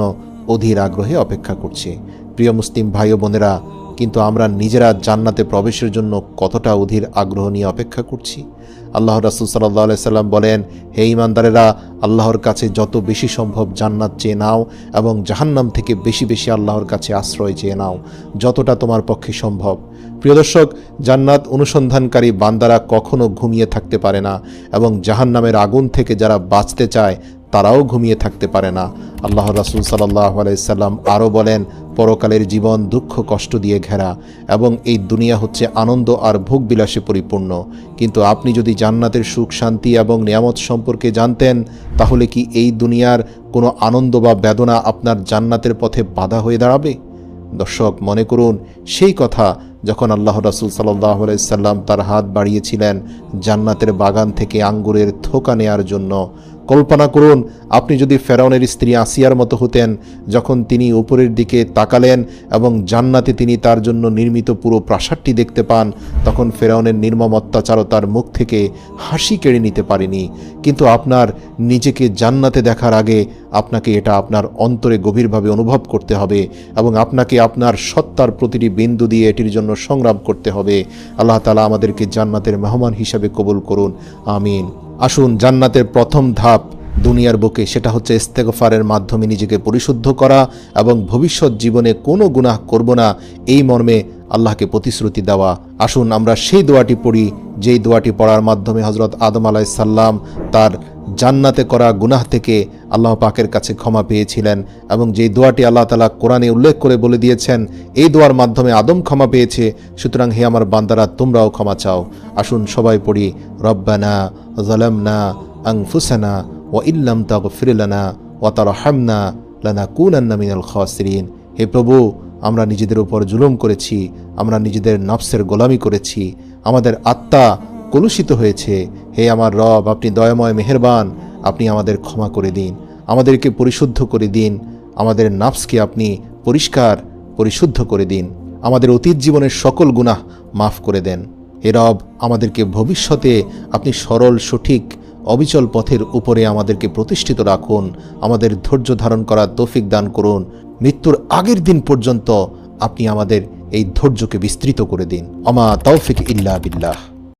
অধীর আগ্রহে অপেক্ষা করছে। প্রিয় মুসলিম ভাই ও বোনেরা, কিন্তু আমরা নিজেরা জান্নাতে প্রবেশের জন্য কতটা অধীর আগ্রহ নিয়ে অপেক্ষা করছি? আল্লাহ রাসূল সাল্লাল্লাহু আলাইহি সাল্লাম বলেন, হে ঈমানদারেরা, আল্লাহর কাছে যত বেশি সম্ভব জান্নাত চেয়ে নাও এবং জাহান্নাম থেকে বেশি বেশি আল্লাহর কাছে আশ্রয় চেয়ে নাও, যতটা তোমার পক্ষে সম্ভব। প্রিয় দর্শক, জান্নাত অনুসন্ধানকারী বান্দারা কখনো ঘুমিয়ে থাকতে পারে না এবং জাহান্নামের আগুন থেকে যারা বাঁচতে চায় তারাও ঘুমিয়ে থাকতে পারে না। আল্লাহ রাসূল সাল্লাল্লাহু আলাইহি সাল্লাম আরও বলেন, পরকালের জীবন দুঃখ কষ্ট দিয়ে ঘেরা এবং এই দুনিয়া হচ্ছে আনন্দ আর ভোগবিলাসে পরিপূর্ণ। কিন্তু আপনি যদি জান্নাতের সুখ শান্তি এবং নিয়ামত সম্পর্কে জানতেন তাহলে কি এই দুনিয়ার কোনো আনন্দ বা বেদনা আপনার জান্নাতের পথে বাধা হয়ে দাঁড়াবে? দর্শক, মনে করুন সেই কথা যখন আল্লাহ রাসূল সাল্লাল্লাহু আলাইহি সাল্লাম তার হাত বাড়িয়েছিলেন জান্নাতের বাগান থেকে আঙ্গুরের থোকা নেয়ার জন্য। কল্পনা করুন আপনি যদি ফেরাউনের স্ত্রী আসিয়ার মতো হতেন, যখন তিনি উপরের দিকে তাকালেন এবং জান্নাতে তিনি তার জন্য নির্মিত পুরো প্রাসাদটি দেখতে পান, তখন ফেরাউনের নির্মম অত্যাচারতার মুখ থেকে হাসি কেড়ে নিতে পারেনি। কিন্তু আপনার নিজেকে জান্নাতে দেখার আগে আপনাকে এটা আপনার অন্তরে গভীরভাবে অনুভব করতে হবে এবং আপনাকে আপনার সত্তার প্রতিটি বিন্দু দিয়ে এটির জন্য সংগ্রাম করতে হবে। আল্লাহ তাআলা আমাদেরকে জান্নাতের মেহমান হিসাবে কবুল করুন, আমিন। আসুন, জান্নাতের প্রথম ধাপ দুনিয়ার বুকে, সেটা হচ্ছে ইস্তেগফারের মাধ্যমে নিজেকে পরিশুদ্ধ করা এবং ভবিষ্যৎ জীবনে কোনো গুনাহ করব না এই মর্মে আল্লাহকে প্রতিশ্রুতি দেওয়া। আসুন আমরা সেই দোয়াটি পড়ি যেই দোয়াটি পড়ার মাধ্যমে হযরত আদম আলাইহিস সালাম তার জান্নাতে করা গুনাহ থেকে আল্লাহ পাকের কাছে ক্ষমা পেয়েছিলেন এবং যেই দোয়াটি আল্লাহ তাআলা কোরআনে উল্লেখ করে বলে দিয়েছেন এই দোয়ার মাধ্যমে আদম ক্ষমা পেয়েছে, সুতরাং হে আমার বান্দারা তোমরাও ক্ষমা চাও। আসুন সবাই পড়ি, রব্বানা যালামনা আনফুসানা ওয়া ইল্লাম তাগফির লানা ওয়া তারহামনা লানাকুনান্না মিনাল খাসিরিন। হে প্রভু, আমরা নিজেদের উপর জুলুম করেছি, আমরা নিজেদের নফসের গোলামি করেছি, আমাদের আত্মা কলুষিত হয়েছে। হে আমার রব, আপনি দয়াময় মেহেরবান, আপনি আমাদের ক্ষমা করে দিন, আমাদেরকে পরিশুদ্ধ করে দিন, আমাদের নাফসকে আপনি পরিষ্কার পরিশুদ্ধ করে দিন, আমাদের অতীত জীবনের সকল গুনাহ মাফ করে দেন। হে রব, আমাদেরকে ভবিষ্যতে আপনি সরল সঠিক অবিচল পথের উপরে আমাদেরকে প্রতিষ্ঠিত রাখুন, আমাদের ধৈর্য ধারণ করার তৌফিক দান করুন। মৃত্যুর আগের দিন পর্যন্ত আপনি আমাদের এই ধৈর্যকে বিস্তৃত করে দিন। আমা তৌফিক ইল্লা বিল্লাহ।